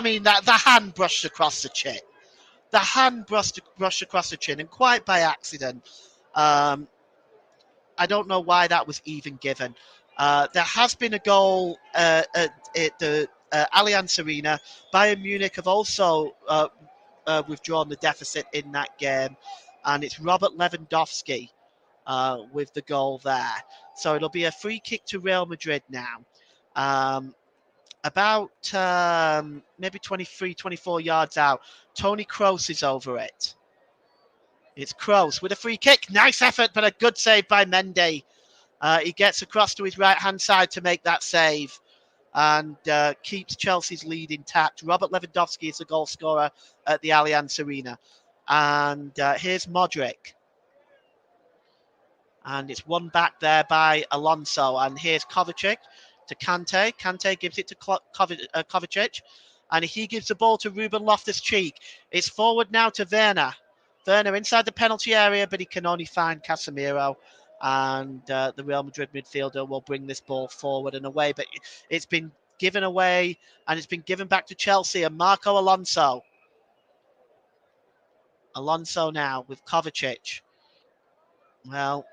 mean, the hand brushed across the chin. the hand brushed across the chin, and quite by accident. Um, I don't know why that was even given. There has been a goal at the Allianz Arena. Bayern Munich have also withdrawn the deficit in that game, and it's Robert Lewandowski with the goal there. So it'll be a free kick to Real Madrid now. About maybe 23, 24 yards out. Tony Kroos is over it. It's Kroos with a free kick. Nice effort, but a good save by Mendy. He gets across to his right-hand side to make that save and keeps Chelsea's lead intact. Robert Lewandowski is the goal scorer at the Allianz Arena. And here's Modric. And it's won back there by Alonso. And here's Kovacic to Kante. Kante gives it to Kovacic. And he gives the ball to Ruben Loftus-Cheek. It's forward now to Werner. Werner inside the penalty area, but he can only find Casemiro. And the Real Madrid midfielder will bring this ball forward and away. But it's been given away, and it's been given back to Chelsea. And Marco Alonso. Alonso now with Kovacic. Well,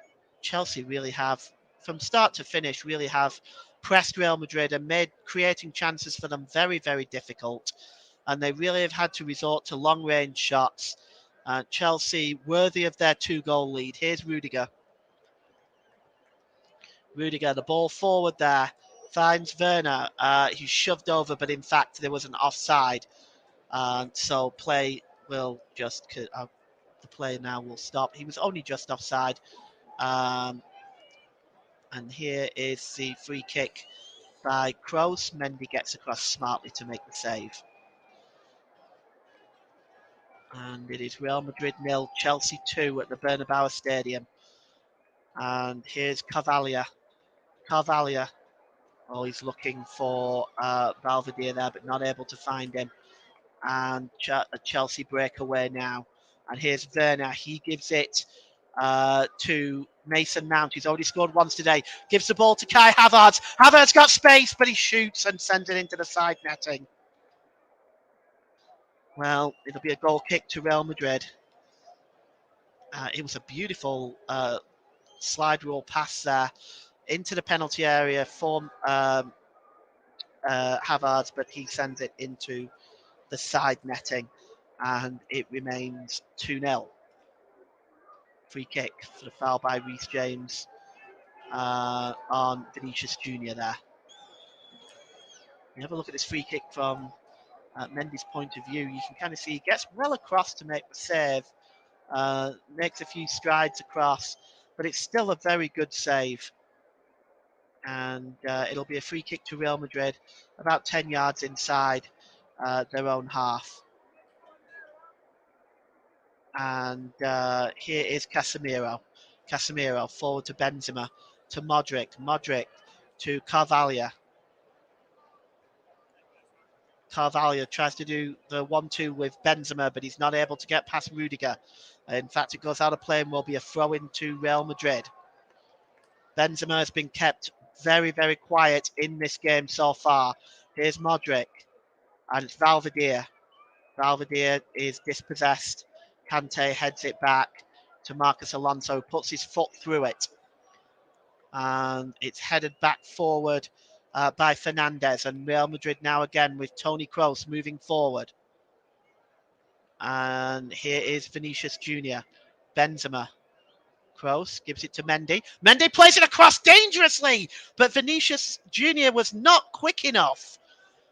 Chelsea really have, from start to finish, really have pressed Real Madrid and made creating chances for them very, very difficult. And they really have had to resort to long-range shots. Chelsea worthy of their 2-goal lead. Here's Rudiger. Rudiger, the ball forward there, finds Werner. He's shoved over, but in fact there was an offside. So play will just, the play now will stop. He was only just offside. And here is the free kick by Kroos. Mendy gets across smartly to make the save. And it is Real Madrid 0, Chelsea 2 at the Bernabeu Stadium. And here's Carvalho. Carvalho. Oh, he's looking for Valverde there, but not able to find him. And a Chelsea breakaway now. And here's Werner. He gives it to Mason Mount. He's already scored once today. Gives the ball to Kai Havertz. Havertz got space, but he shoots and sends it into the side netting. Well, it'll be a goal kick to Real Madrid. It was a beautiful slide rule pass there into the penalty area for Havertz, but he sends it into the side netting, and it remains 2-0. Free kick for the foul by Reece James on Vinicius Junior there. You have a look at this free kick from Mendy's point of view. You can kind of see he gets well across to make the save, makes a few strides across, but it's still a very good save. And it'll be a free kick to Real Madrid, about 10 yards inside their own half. And here is Casemiro. Casemiro forward to Benzema, to Modric. Modric to Carvalho. Carvalho tries to do the 1-2 with Benzema, but he's not able to get past Rudiger. In fact, it goes out of play and will be a throw-in to Real Madrid. Benzema has been kept very, very quiet in this game so far. Here's Modric, and it's Valverde. Valverde is dispossessed. Kante heads it back to Marcos Alonso, puts his foot through it. And it's headed back forward by Fernandes. And Real Madrid now again with Tony Kroos moving forward. And here is Vinicius Junior. Benzema. Kroos gives it to Mendy. Mendy plays it across dangerously, but Vinicius Junior was not quick enough.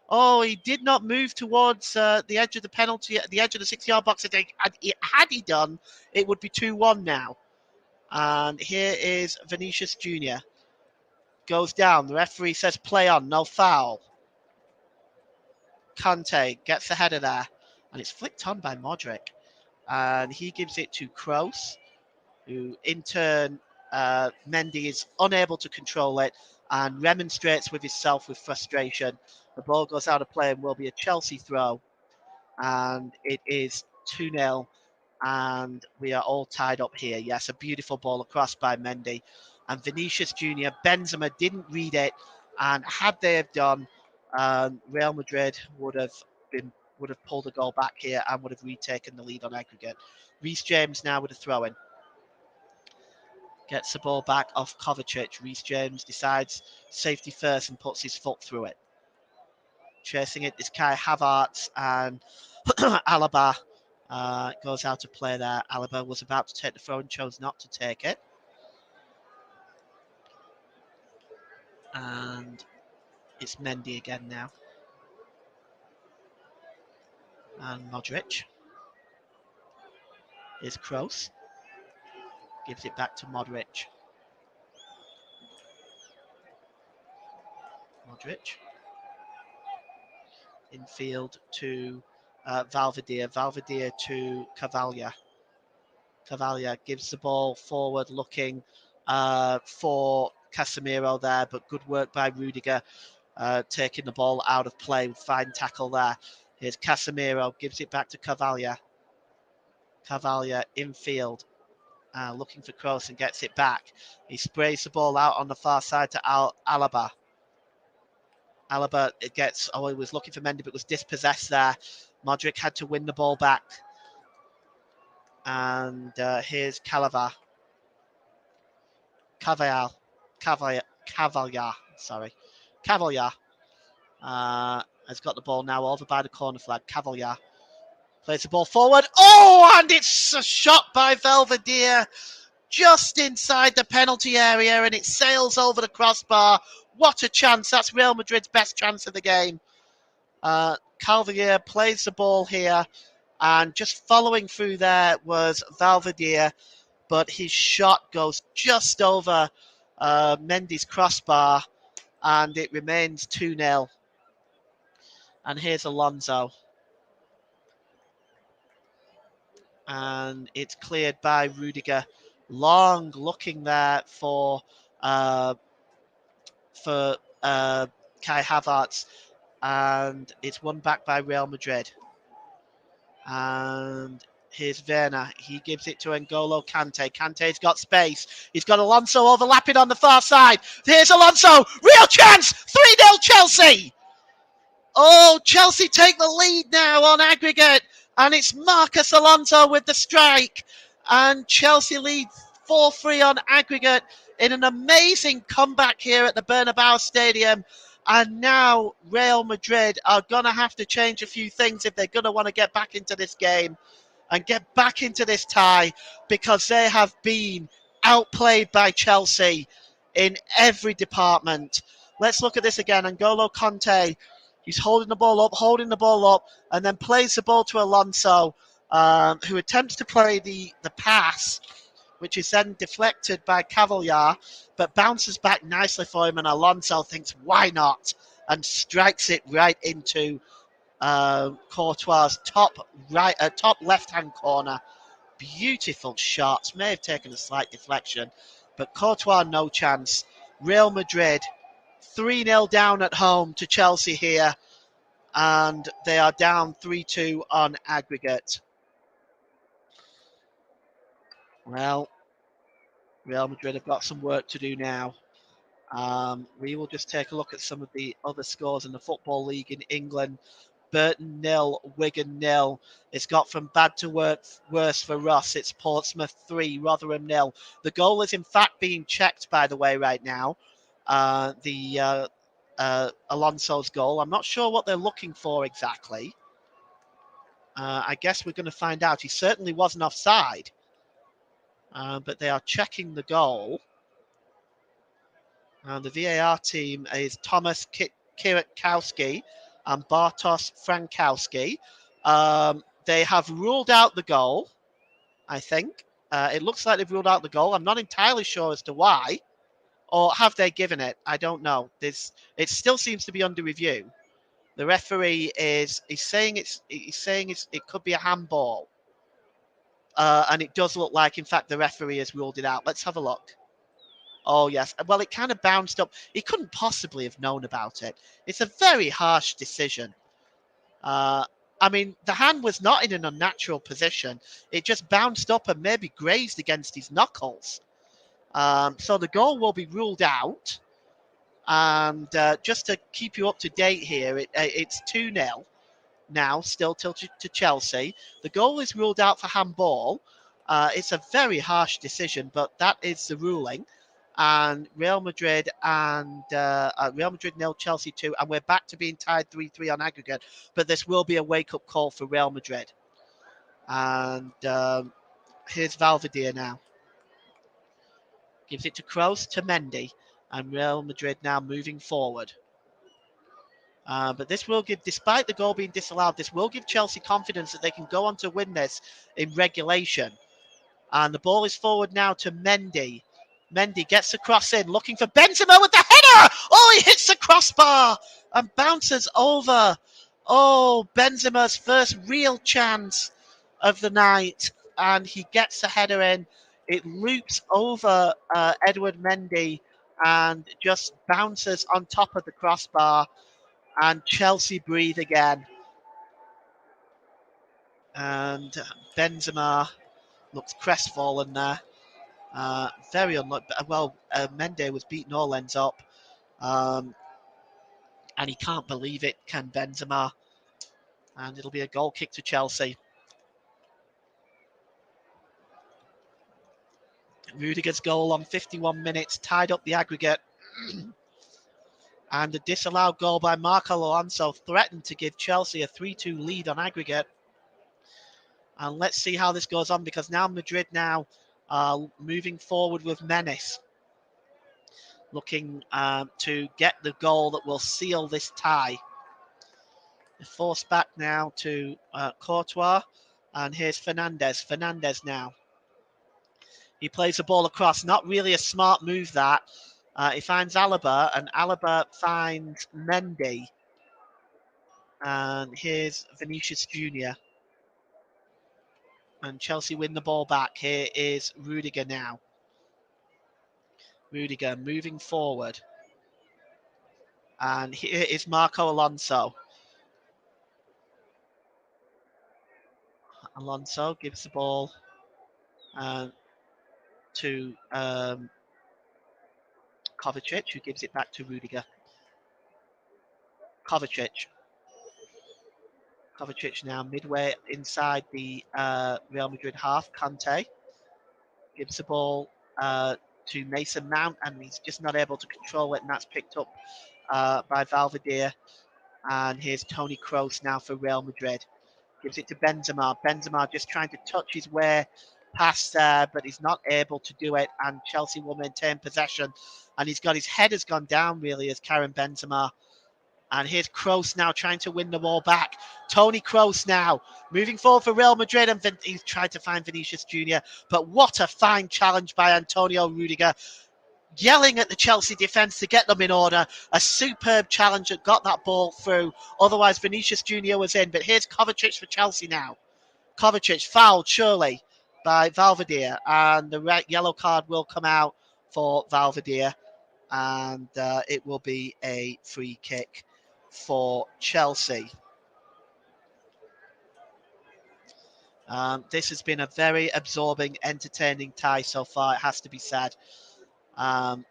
Oh, he did not move towards the edge of the penalty, the edge of the 6-yard box. Had he done, it would be 2-1 now. And here is Vinicius Junior. Goes down. The referee says play on, no foul. Kante gets the header there, and it's flicked on by Modric. And he gives it to Kroos, who in turn, Mendy is unable to control it and remonstrates with himself with frustration. The ball goes out of play and will be a Chelsea throw. And it is 2-0. And we are all tied up here. Yes, a beautiful ball across by Mendy. And Vinicius Junior, Benzema didn't read it. And had they have done, Real Madrid would would have pulled a goal back here and would have retaken the lead on aggregate. Reece James now with a throw-in. Gets the ball back off Kovacic. Reece James decides safety first and puts his foot through it. Chasing it is Kai Havertz, and Alaba goes out to play there. Alaba was about to take the throw and chose not to take it. And it's Mendy again now. And Modric is Kroos. Gives it back to Modric. Modric. Infield to Valverde. Valverde to Cavalla. Cavalla gives the ball forward looking for Casemiro there, but good work by Rudiger taking the ball out of play. Fine tackle there. Here's Casemiro, gives it back to Cavalla. Cavalla infield, looking for Kroos and gets it back. He sprays the ball out on the far side to Alaba. Alaba he was looking for Mendy but was dispossessed there. Modric had to win the ball back. And here's Cavalla, has got the ball now over by the corner flag. Cavalla plays the ball forward. Oh, and it's a shot by Belvedere just inside the penalty area, and it sails over the crossbar. What a chance. That's Real Madrid's best chance of the game. Belvedere plays the ball here, and just following through there was Belvedere, but his shot goes just over Mendy's crossbar, and it remains 2-0. And here's Alonso. And it's cleared by Rudiger. Long looking there for Kai Havertz. And it's won back by Real Madrid. And here's Werner. He gives it to N'Golo Kante. Kante's got space. He's got Alonso overlapping on the far side. Here's Alonso. Real chance. 3-0 Chelsea. Oh, Chelsea take the lead now on aggregate. And it's Marcus Alonso with the strike. And Chelsea lead 4-3 on aggregate in an amazing comeback here at the Bernabeu Stadium. And now Real Madrid are going to have to change a few things if they're going to want to get back into this game and get back into this tie, because they have been outplayed by Chelsea in every department. Let's look at this again. N'Golo Kante, he's holding the ball up, and then plays the ball to Alonso, who attempts to play the pass, which is then deflected by Cavalla, but bounces back nicely for him, and Alonso thinks, why not? And strikes it right into Courtois' top left-hand corner. Beautiful shots. May have taken a slight deflection, but Courtois no chance. Real Madrid 3-0 down at home to Chelsea here, and they are down 3-2 on aggregate. Well, Real Madrid have got some work to do now. We will just take a look at some of the other scores in the Football League in England. Burton 0, Wigan 0. It's got from bad to worse for Ross. It's Portsmouth 3, Rotherham 0. The goal is in fact being checked, by the way, right now. Alonso's goal. I'm not sure what they're looking for exactly. I guess we're going to find out. He certainly wasn't offside. But they are checking the goal. And the VAR team is Thomas Kierakowski and Bartosz Frankowski. They have ruled out the goal, I think. It looks like they've ruled out the goal. I'm not entirely sure as to why. Or have they given it? I don't know. It still seems to be under review. The referee is saying it could be a handball. And it does look like, in fact, the referee has ruled it out. Let's have a look. Oh, yes. Well, it kind of bounced up. He couldn't possibly have known about it. It's a very harsh decision. I mean, the hand was not in an unnatural position. It just bounced up and maybe grazed against his knuckles. So the goal will be ruled out. And just to keep you up to date here, it's 2-0. now, still tilted to Chelsea. The goal is ruled out for handball. It's a very harsh decision, but that is the ruling. And Real Madrid nil, Chelsea 2, and we're back to being tied 3-3 on aggregate. But this will be a wake-up call for Real Madrid. And here's Valverde now. Gives it to Kroos, to Mendy, and Real Madrid now moving forward. But this will give, despite the goal being disallowed, this will give Chelsea confidence that they can go on to win this in regulation. And the ball is forward now to Mendy. Mendy gets the cross in, looking for Benzema with the header. Oh, he hits the crossbar and bounces over. Oh, Benzema's first real chance of the night. And he gets the header in. It loops over Edward Mendy and just bounces on top of the crossbar. And Chelsea breathe again. And Benzema looks crestfallen there. Very unlucky. Well, Mendy was beating all ends up. And he can't believe it, can Benzema. And it'll be a goal kick to Chelsea. Rudiger's goal on 51 minutes tied up the aggregate. And a disallowed goal by Marco Alonso threatened to give Chelsea a 3-2 lead on aggregate. And let's see how this goes on, because now Madrid moving forward with menace. Looking to get the goal that will seal this tie. The force back now to Courtois. And here's Fernandes. Fernandes now. He plays the ball across. Not really a smart move, that. He finds Alaba, and Alaba finds Mendy. And here's Vinicius Jr. And Chelsea win the ball back. Here is Rudiger now. Rudiger moving forward. And here is Marco Alonso. Alonso gives the ball to Kovacic, who gives it back to Rudiger. Kovacic now midway inside the Real Madrid half. Kante gives the ball to Mason Mount, and he's just not able to control it, and that's picked up by Valverde. And here's Toni Kroos now for Real Madrid. Gives it to Benzema. Benzema just trying to touch his way past there, but he's not able to do it, and Chelsea will maintain possession. And his head has gone down, really, as Karim Benzema. And here's Kroos now trying to win the ball back. Toni Kroos now moving forward for Real Madrid, and he's tried to find Vinicius Jr. But what a fine challenge by Antonio Rudiger, yelling at the Chelsea defence to get them in order. A superb challenge that got that ball through. Otherwise, Vinicius Jr. was in. But here's Kovacic for Chelsea now. Kovacic fouled, surely, by Valverde. And the red yellow card will come out for Valverde. And it will be a free kick for Chelsea. This has been a very absorbing, entertaining tie so far, it has to be said. And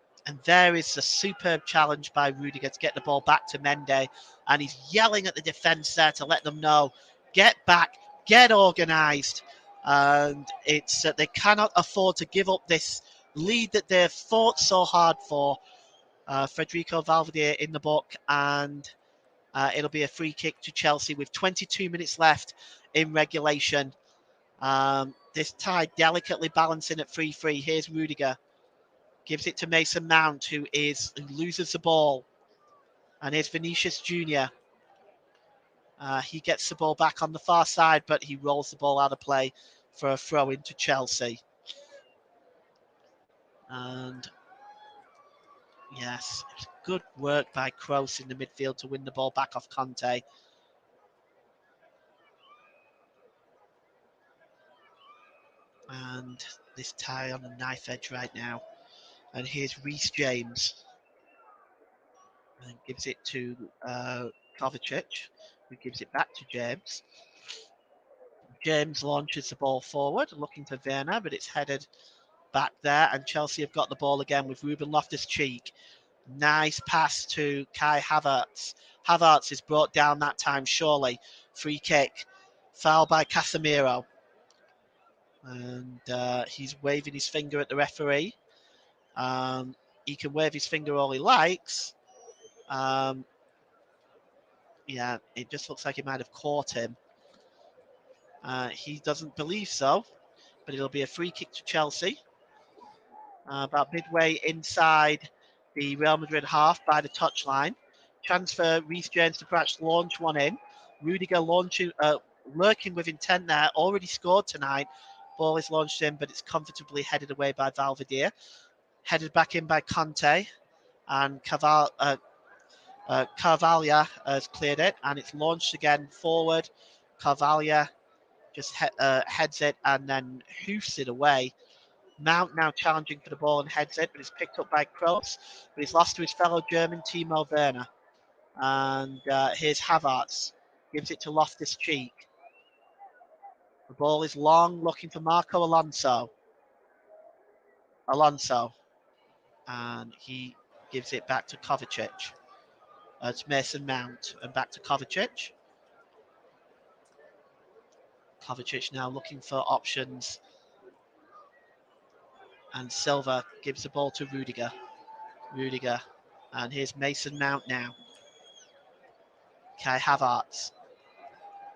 there is a superb challenge by Rudiger to get the ball back to Mendy. And he's yelling at the defence there to let them know, get back, get organised. And it's they cannot afford to give up this lead that they've fought so hard for. Federico Valverde in the book, and it'll be a free kick to Chelsea with 22 minutes left in regulation. This tie delicately balancing at 3-3. Here's Rudiger. Gives it to Mason Mount, who loses the ball. And here's Vinicius Jr. He gets the ball back on the far side, but he rolls the ball out of play for a throw into Chelsea. And yes, it's good work by Kroos in the midfield to win the ball back off Kante. And this tie on the knife edge right now. And here's Reece James. And gives it to Kovacic, who gives it back to James. James launches the ball forward, looking for Werner, but it's headed back there. And Chelsea have got the ball again with Ruben Loftus-Cheek. Nice pass to Kai Havertz. Havertz is brought down that time, surely. Free kick. Foul by Casemiro. And he's waving his finger at the referee. He can wave his finger all he likes. Yeah, it just looks like he might have caught him. He doesn't believe so, but it'll be a free kick to Chelsea. About midway inside the Real Madrid half by the touchline. Transfer Reece James to perhaps launch one in. Rudiger lurking with intent there, already scored tonight. Ball is launched in, but it's comfortably headed away by Valverde. Headed back in by Conte, and Carvalho has cleared it, and it's launched again forward. Carvalho just heads it and then hoofs it away. Mount now challenging for the ball and heads it, but it's picked up by Kroos, but he's lost to his fellow German, Timo Werner. And here's Havertz, gives it to Loftus-Cheek. The ball is long, looking for Marco Alonso. And he gives it back to Kovacic. It's Mason Mount, and back to Kovacic. Kovacic now looking for options. And Silva gives the ball to Rudiger. And here's Mason Mount now. Kai Havertz.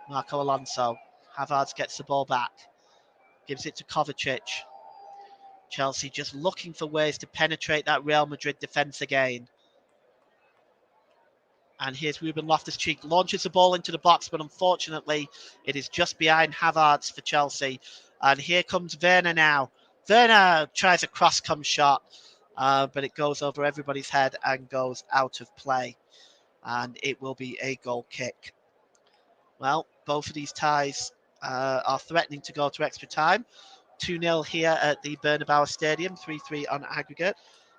Marco Alonso. Havertz gets the ball back. Gives it to Kovacic. Chelsea just looking for ways to penetrate that Real Madrid defence again. And here's Ruben Loftus-Cheek. Launches the ball into the box, but unfortunately it is just behind Havertz for Chelsea. And here comes Werner now. Werner tries a cross-come shot, but it goes over everybody's head and goes out of play. And it will be a goal kick. Well, both of these ties are threatening to go to extra time. 2-0 here at the Bernabeu Stadium, 3-3 on aggregate.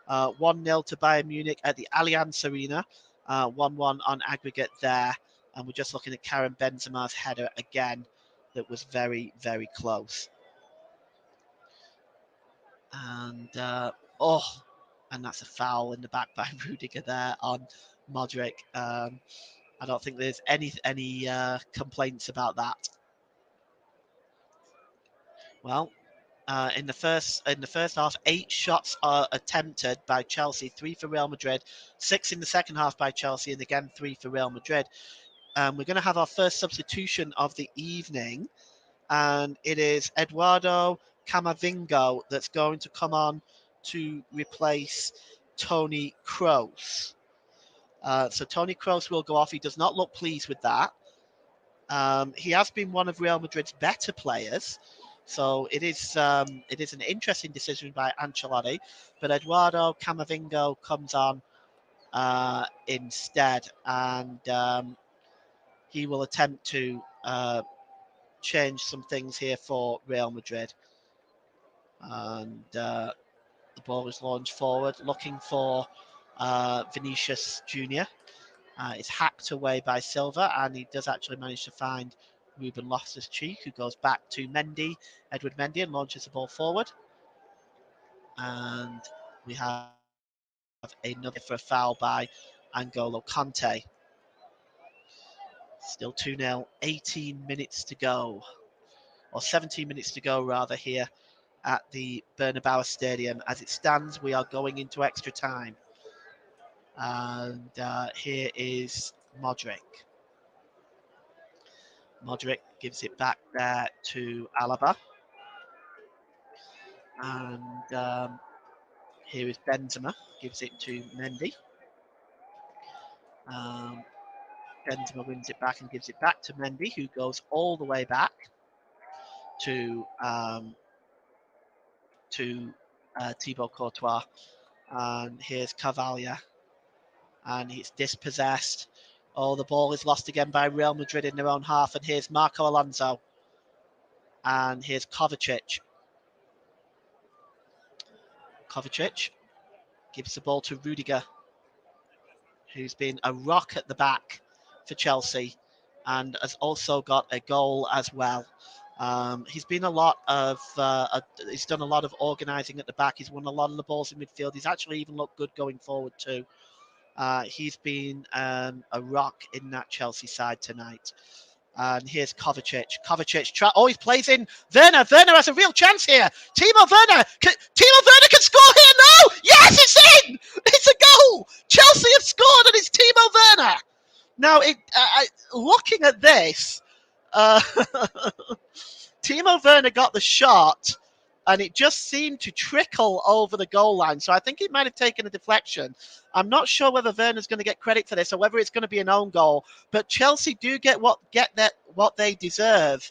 1-0 to Bayern Munich at the Allianz Arena, 1-1 on aggregate there. And we're just looking at Karim Benzema's header again that was very, very close. And, and that's a foul in the back by Rudiger there on Modric. I don't think there's any complaints about that. Well, in the first half, 8 shots are attempted by Chelsea, 3 for Real Madrid, 6 in the second half by Chelsea, and again 3 for Real Madrid. We're going to have our first substitution of the evening, and it is Eduardo Camavingo that's going to come on to replace Toni Kroos. So Toni Kroos will go off. He does not look pleased with that. He has been one of Real Madrid's better players, so it is an interesting decision by Ancelotti. But Eduardo Camavingo comes on instead, and he will attempt to change some things here for Real Madrid. And the ball is launched forward, looking for Vinicius Junior. It's hacked away by Silva, and he does actually manage to find Ruben Loftus-Cheek, who goes back to Edward Mendy, and launches the ball forward. And we have another for a foul by N'Golo Kanté. Still 2-0, 18 minutes to go, or 17 minutes to go rather, here at the Bernabeu Stadium. As it stands, we are going into extra time. And here is Modric. Modric gives it back there to Alaba. And here is Benzema, gives it to Mendy. Benzema wins it back and gives it back to Mendy, who goes all the way back to Thibaut Courtois. And here's Carvalho, and he's dispossessed. Oh, the ball is lost again by Real Madrid in their own half. And here's Marco Alonso. And here's Kovacic. Kovacic gives the ball to Rudiger, who's been a rock at the back for Chelsea and has also got a goal as well. He's been he's done a lot of organising at the back. He's won a lot of the balls in midfield. He's actually even looked good going forward too. He's been a rock in that Chelsea side tonight. And here's Kovacic. He plays in Werner. Werner has a real chance here. Timo Werner can score here. No! Yes, it's in! It's a goal! Chelsea have scored and it's Timo Werner. Now, looking at this, uh, Timo Werner got the shot and it just seemed to trickle over the goal line. So I think it might have taken a deflection. I'm not sure whether Werner's going to get credit for this or whether it's going to be an own goal. But Chelsea do get what they deserve,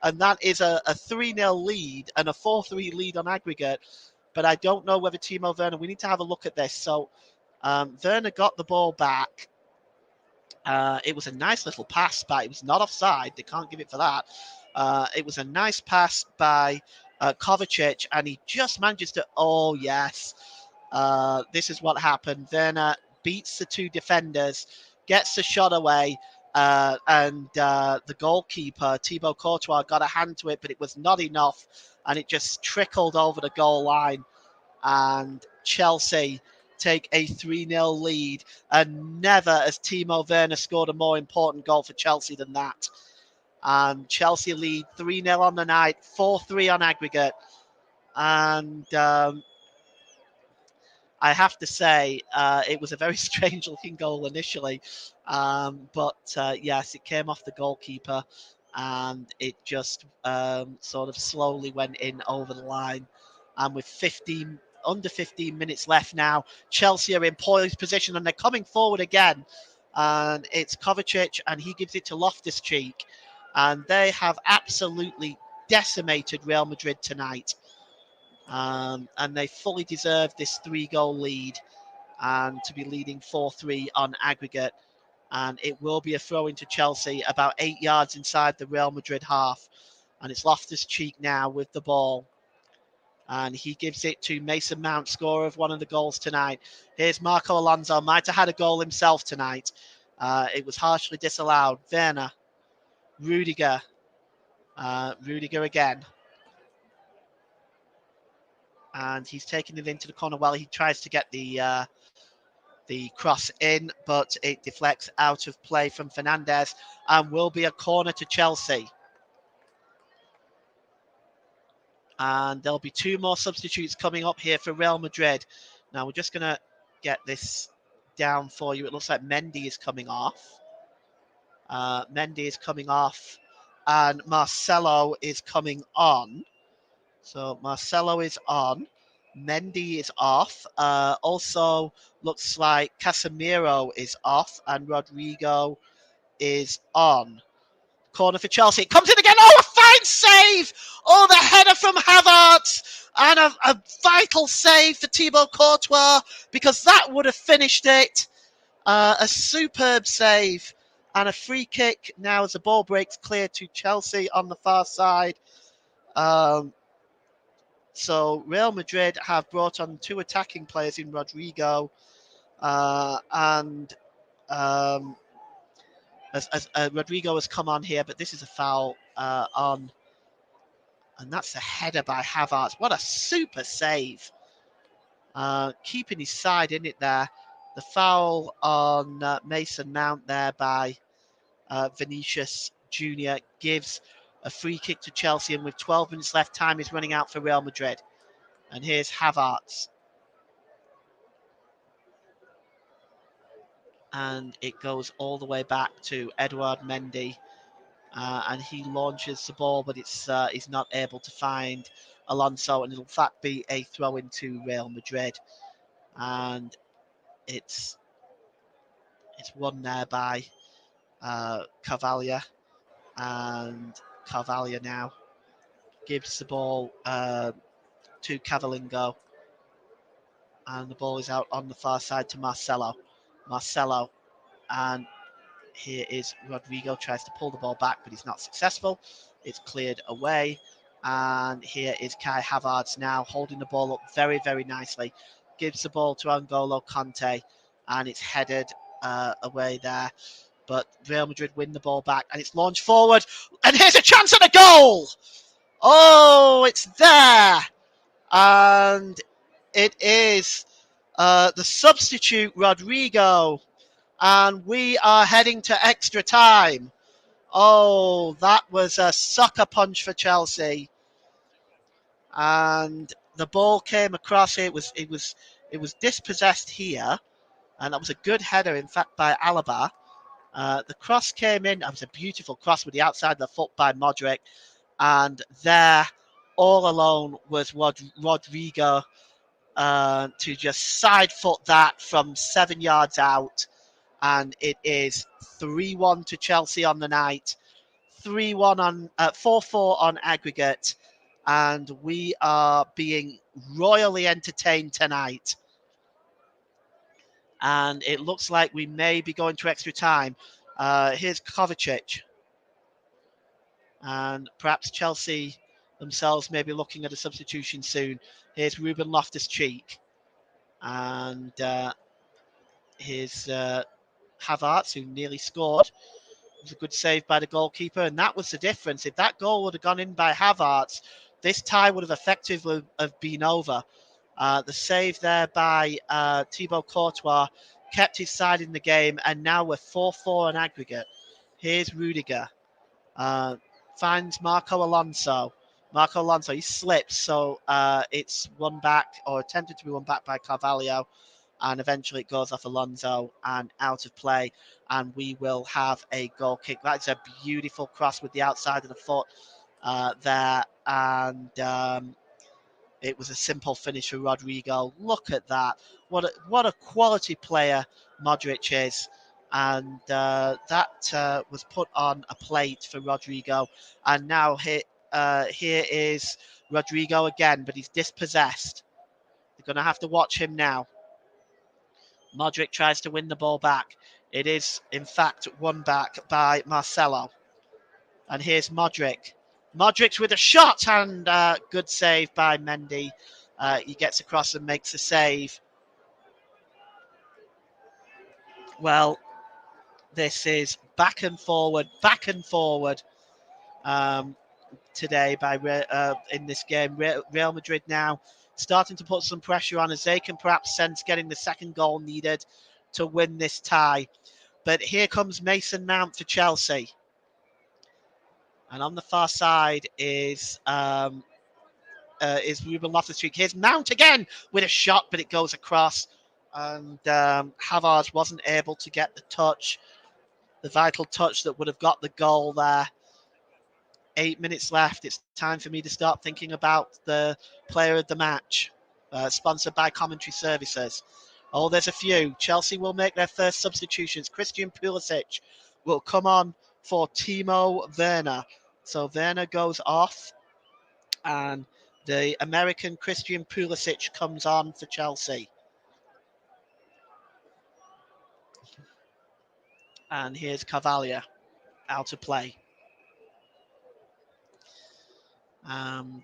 and that is a 3-0 lead and a 4-3 lead on aggregate. But I don't know whether Timo Werner. We need to have a look at this. So Werner got the ball back. It was a nice little pass, but it was not offside. They can't give it for that. It was a nice pass by Kovacic, and he just manages to. Oh yes, this is what happened. Werner beats the two defenders, gets the shot away, and the goalkeeper Thibaut Courtois got a hand to it, but it was not enough, and it just trickled over the goal line, and Chelsea take a 3-0 lead, and never has Timo Werner scored a more important goal for Chelsea than that. And Chelsea lead 3-0 on the night, 4-3 on aggregate. And I have to say, it was a very strange looking goal initially. But yes, it came off the goalkeeper and it just sort of slowly went in over the line. And with under 15 minutes left now, Chelsea are in poised position and they're coming forward again. And it's Kovacic and he gives it to Loftus-Cheek. And they have absolutely decimated Real Madrid tonight. And they fully deserve this 3-goal lead and to be leading 4-3 on aggregate. And it will be a throw into Chelsea about 8 yards inside the Real Madrid half. And it's Loftus-Cheek now with the ball. And he gives it to Mason Mount, scorer of one of the goals tonight. Here's Marco Alonso, might have had a goal himself tonight. It was harshly disallowed. Werner, Rudiger again. And he's taking it into the corner while he tries to get the cross in, but it deflects out of play from Fernandes and will be a corner to Chelsea. And there'll be 2 more substitutes coming up here for Real Madrid. Now we're just going to get this down for you. It looks like Mendy is coming off. And Marcelo is coming on. So Marcelo is on. Mendy is off. Also looks like Casemiro is off and Rodrigo is on. Corner for Chelsea. It comes in again. Oh, a fine save. Oh, the header from Havertz. And a vital save for Thibaut Courtois because that would have finished it. A superb save. And a free kick now as the ball breaks clear to Chelsea on the far side. So Real Madrid have brought on 2 attacking players in Rodrigo and as Rodrigo has come on here, but this is a foul on, and that's a header by Havertz. What a super save. Keeping his side in it there. The foul on Mason Mount there by Vinicius Jr. gives a free kick to Chelsea, and with 12 minutes left, time is running out for Real Madrid. And here's Havertz. And it goes all the way back to Edouard Mendy. And he launches the ball, but he's not able to find Alonso. And it'll in fact be a throw into Real Madrid. And it's won there by Cavalier. And Cavalier now gives the ball to Cavalingo. And the ball is out on the far side to Marcelo. And here is Rodrigo, tries to pull the ball back, but he's not successful. It's cleared away. And here is Kai Havertz now holding the ball up very, very nicely. Gives the ball to N'Golo Kanté, and it's headed away there. But Real Madrid win the ball back, and it's launched forward. And here's a chance at a goal! Oh, it's there! And it is the substitute, Rodrigo. And we are heading to extra time. Oh, that was a sucker punch for Chelsea, and the ball came across. It was dispossessed here, and that was a good header, in fact, by Alaba. The cross came in. That was a beautiful cross with the outside of the foot by Modric, and there, all alone, was Rodrigo to just side foot that from 7 yards out, and it is 3-1 to Chelsea on the night. 3-1 on 4-4 on aggregate, and we are being royally entertained tonight. And it looks like we may be going to extra time. Here's Kovacic, and perhaps Chelsea themselves may be looking at a substitution soon. Here's Ruben Loftus-Cheek, and here's Havertz, who nearly scored. It was a good save by the goalkeeper, and that was the difference. If that goal would have gone in by Havertz, this tie would have effectively have been over. The save there by Thibaut Courtois kept his side in the game, and now we're 4-4 on aggregate. Here's Rudiger. Finds Marco Alonso. Marco Alonso, he slips, so it's won back, or attempted to be won back by Carvalho, and eventually it goes off Alonso and out of play, and we will have a goal kick. That's a beautiful cross with the outside of the foot there, and it was a simple finish for Rodrigo. Look at that. What a quality player Modric is. And that was put on a plate for Rodrigo. And now here is Rodrigo again, but he's dispossessed. They're going to have to watch him now. Modric tries to win the ball back. It is, in fact, won back by Marcelo. And here's Modric. Modric with a shot, and good save by Mendy. He gets across and makes a save. Well, this is back and forward today in this game. Real Madrid now starting to put some pressure on as they can perhaps sense getting the second goal needed to win this tie. But here comes Mason Mount for Chelsea. And on the far side is Ruben Loftus-Cheek. Here's Mount again with a shot, but it goes across. And Havertz wasn't able to get the touch, the vital touch that would have got the goal there. 8 minutes left. It's time for me to start thinking about the player of the match, sponsored by Commentary Services. Oh, there's a few. Chelsea will make their first substitutions. Christian Pulisic will come on for Timo Werner. So Werner goes off, and the American Christian Pulisic comes on for Chelsea. And here's Carvalho out of play. And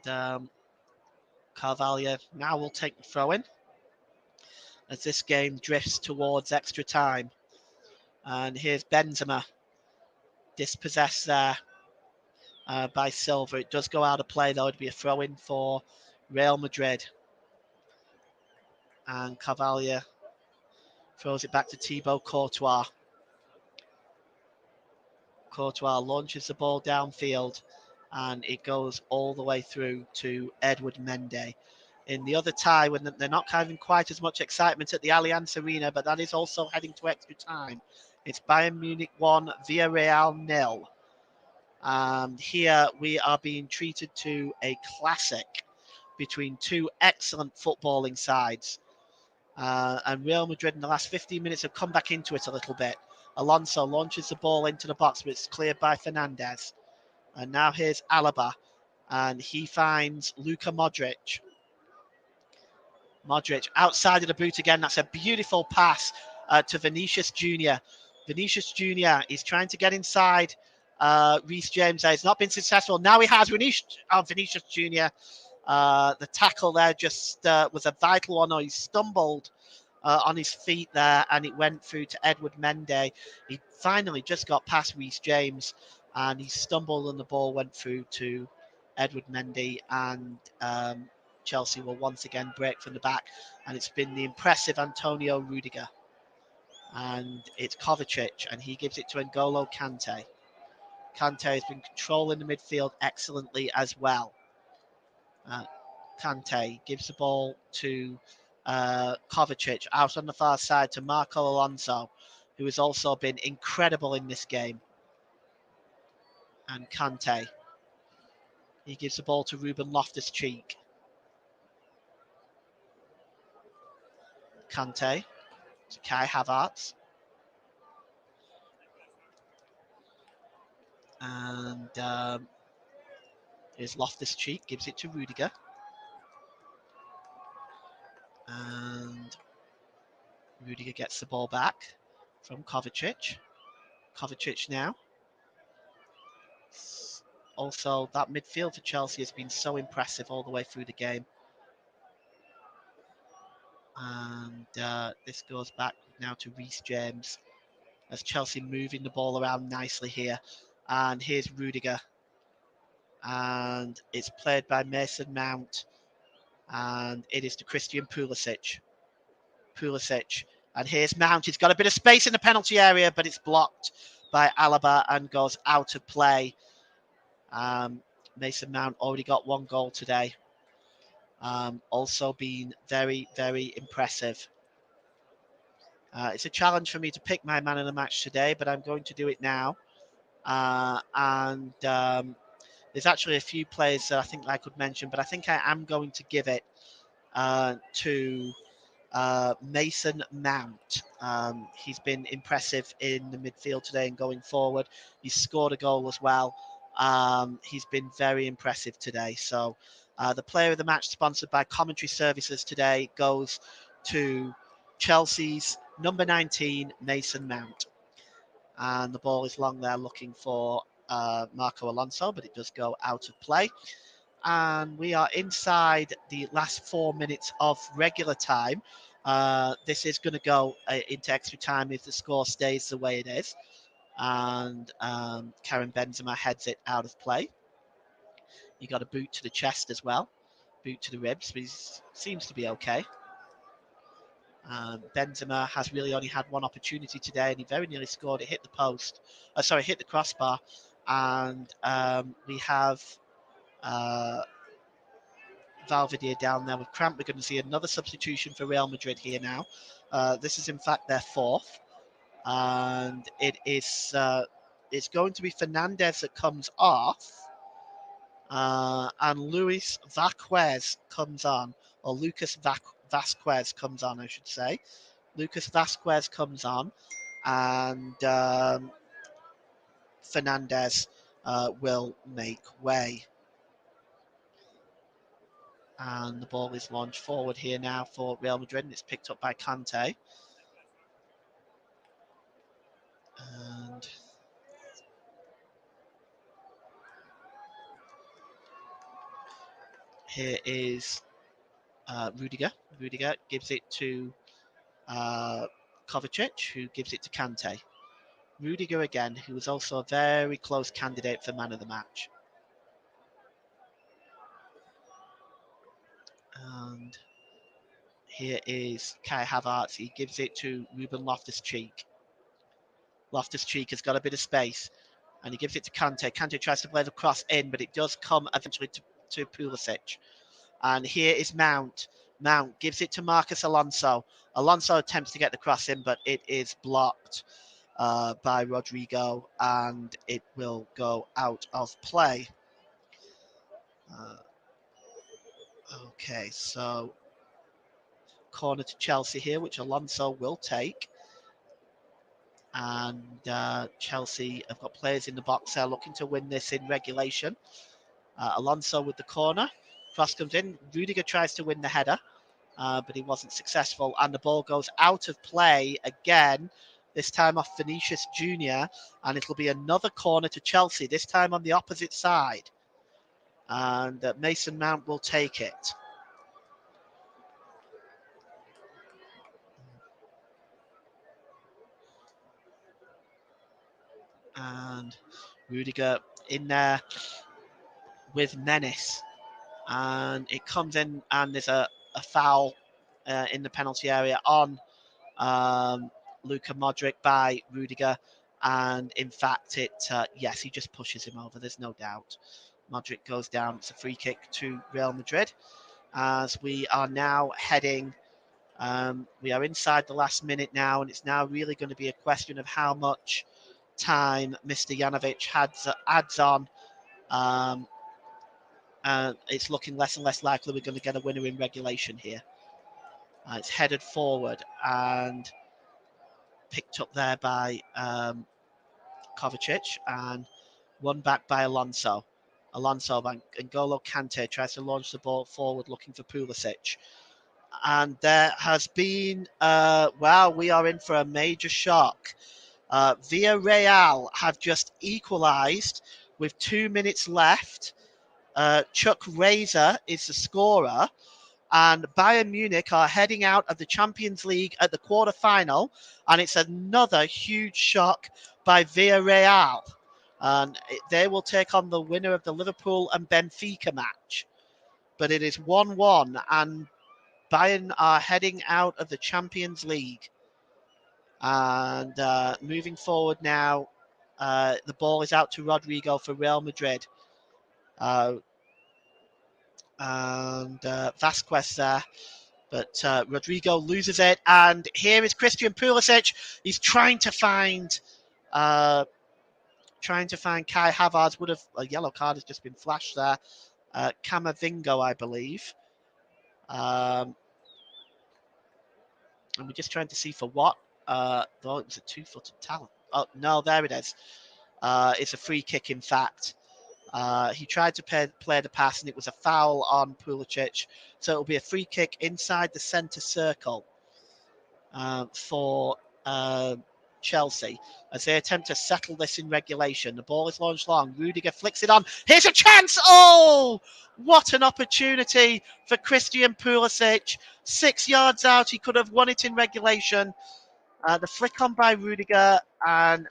Carvalho now will take the throw in as this game drifts towards extra time. And here's Benzema, dispossessed there by Silva. It does go out of play, though. It'd be a throw in for Real Madrid. And Carvalho throws it back to Thibaut Courtois. Courtois launches the ball downfield, and it goes all the way through to Edward Mendy. In the other tie, when they're not having quite as much excitement at the Allianz Arena, but that is also heading to extra time. It's Bayern Munich 1, Villarreal 0. And here we are being treated to a classic between two excellent footballing sides. And Real Madrid in the last 15 minutes have come back into it a little bit. Alonso launches the ball into the box, but it's cleared by Fernandes. And now here's Alaba, and he finds Luka Modric. Modric outside of the boot again. That's a beautiful pass to Vinicius Jr. Vinicius Jr. is trying to get inside Reece James. He's not been successful. Now he has Vinicius Jr. The tackle there just was a vital one. He stumbled on his feet there, and it went through to Edward Mendy. He finally just got past Reece James, and he stumbled, and the ball went through to Edward Mendy, and Chelsea will once again break from the back, and it's been the impressive Antonio Rudiger. And it's Kovacic, and he gives it to N'Golo Kante. Kante has been controlling the midfield excellently as well. Kante gives the ball to Kovacic out on the far side to Marco Alonso, who has also been incredible in this game. And Kante, he gives the ball to Ruben Loftus-Cheek. Kante to Kai Havertz. And here's Loftus-Cheek, gives it to Rudiger. And Rudiger gets the ball back from Kovacic. Kovacic now. Also, that midfield for Chelsea has been so impressive all the way through the game. And this goes back now to Reece James as Chelsea moving the ball around nicely here. And here's Rudiger. And it's played by Mason Mount. And it is to Christian Pulisic. And here's Mount. He's got a bit of space in the penalty area, but it's blocked by Alaba and goes out of play. Mason Mount already got 1 goal today. Also been very, very impressive. It's a challenge for me to pick my man of the match today, but I'm going to do it now. There's actually a few players that I think I could mention, but I think I am going to give it to Mason Mount. He's been impressive in the midfield today and going forward. He's scored a goal as well. He's been very impressive today. So the player of the match, sponsored by Commentary Services today, goes to Chelsea's number 19, Mason Mount. And the ball is long there looking for Marco Alonso, but it does go out of play. And we are inside the last 4 minutes of regular time. This is going to go into extra time if the score stays the way it is. And Karim Benzema heads it out of play. You got a boot to the chest as well, boot to the ribs, but he seems to be okay. Benzema has really only had 1 opportunity today, and he very nearly scored. It hit the post. Hit the crossbar. And we have Valverde down there with cramp. We're going to see another substitution for Real Madrid here now. This is in fact their 4th, and it's going to be Fernandez that comes off, and Luis Vázquez comes on, or Lucas Vázquez comes on, I should say. Lucas Vázquez comes on, and Fernandez will make way. And the ball is launched forward here now for Real Madrid, and it's picked up by Kante. And here is Rudiger. Rudiger gives it to Kovacic, who gives it to Kante. Rudiger again, who was also a very close candidate for man of the match. And here is Kai Havertz. He gives it to Ruben Loftus-Cheek. Loftus-Cheek has got a bit of space, and he gives it to Kante. Kante tries to play the cross in, but it does come eventually to Pulisic. And here is Mount. Mount gives it to Marcos Alonso. Alonso attempts to get the cross in, but it is blocked by Rodrigo, and it will go out of play. Okay, so corner to Chelsea here, which Alonso will take. And Chelsea have got players in the box there looking to win this in regulation. Alonso with the corner. Cross comes in. Rudiger tries to win the header, but he wasn't successful. And the ball goes out of play again, this time off Vinicius Jr. And it'll be another corner to Chelsea, this time on the opposite side. And Mason Mount will take it. And Rudiger in there with menace. And it comes in, and there's a foul in the penalty area on Luka Modric by Rudiger. And in fact, yes, he just pushes him over. There's no doubt. Modric goes down. It's a free kick to Real Madrid as we are now heading. We are inside the last minute now, and it's now really going to be a question of how much time Mr. Janovic adds on. And it's looking less and less likely we're going to get a winner in regulation here. It's headed forward and picked up there by Kovacic and won back by Alonso. Alonso and N'Golo Kante tries to launch the ball forward looking for Pulisic. And there has been, we are in for a major shock. Villarreal have just equalised with 2 minutes left. Chuck Razor is the scorer. And Bayern Munich are heading out of the Champions League at the quarter-final. And it's another huge shock by Villarreal. And they will take on the winner of the Liverpool and Benfica match. But it is 1-1, and Bayern are heading out of the Champions League. And moving forward now, the ball is out to Rodrigo for Real Madrid. And Vasquez there. But Rodrigo loses it. And here is Christian Pulisic. He's trying to find Kai Havertz. Would have a yellow card has just been flashed there. Camavingo, I believe. And we're just trying to see for what. Though it was a two-footed talent. Oh, no, there it is. It's a free kick, in fact. He tried to play the pass, and it was a foul on Pulisic. So it'll be a free kick inside the centre circle for Chelsea as they attempt to settle this in regulation. The ball is launched long. Rudiger flicks it on. Here's a chance. Oh, what an opportunity for Christian Pulisic. 6 yards out. He could have won it in regulation. The flick on by Rudiger, and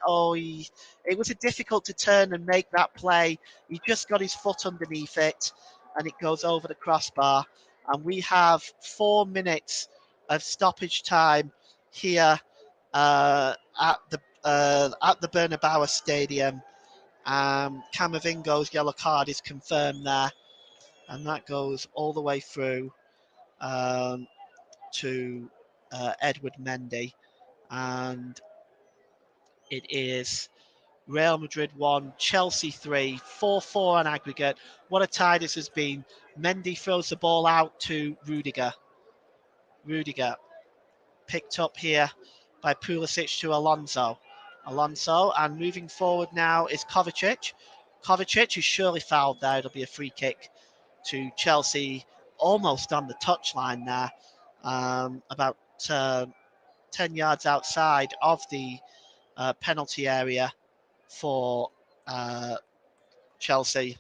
it was difficult to turn and make that play. He just got his foot underneath it, and it goes over the crossbar. And we have 4 minutes of stoppage time here at the Bernabeu Stadium. Camavingo's yellow card is confirmed there, and that goes all the way through to Edward Mendy. And it is Real Madrid 1, Chelsea 3, 4-4 on aggregate. What a tie this has been. Mendy throws the ball out to Rudiger. Rudiger picked up here by Pulisic to Alonso. Alonso, and moving forward now is Kovacic. Kovacic is surely fouled there. It'll be a free kick to Chelsea, almost on the touchline there, about 10 yards outside of the penalty area for Chelsea.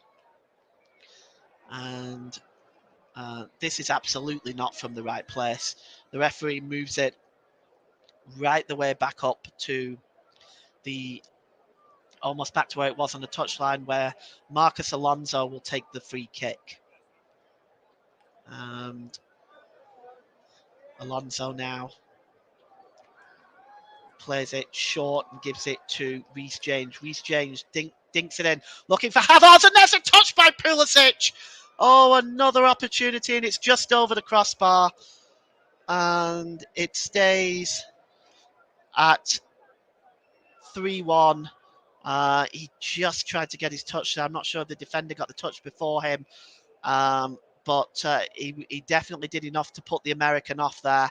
And this is absolutely not from the right place. The referee moves it right the way back up to almost back to where it was on the touchline, where Marcus Alonso will take the free kick. And Alonso now plays it short and gives it to Reece James. Reece James dinks it in, looking for Havertz, and there's a touch by Pulisic. Oh, another opportunity, and it's just over the crossbar. And it stays at 3-1. He just tried to get his touch there. I'm not sure if the defender got the touch before him, but he definitely did enough to put the American off there.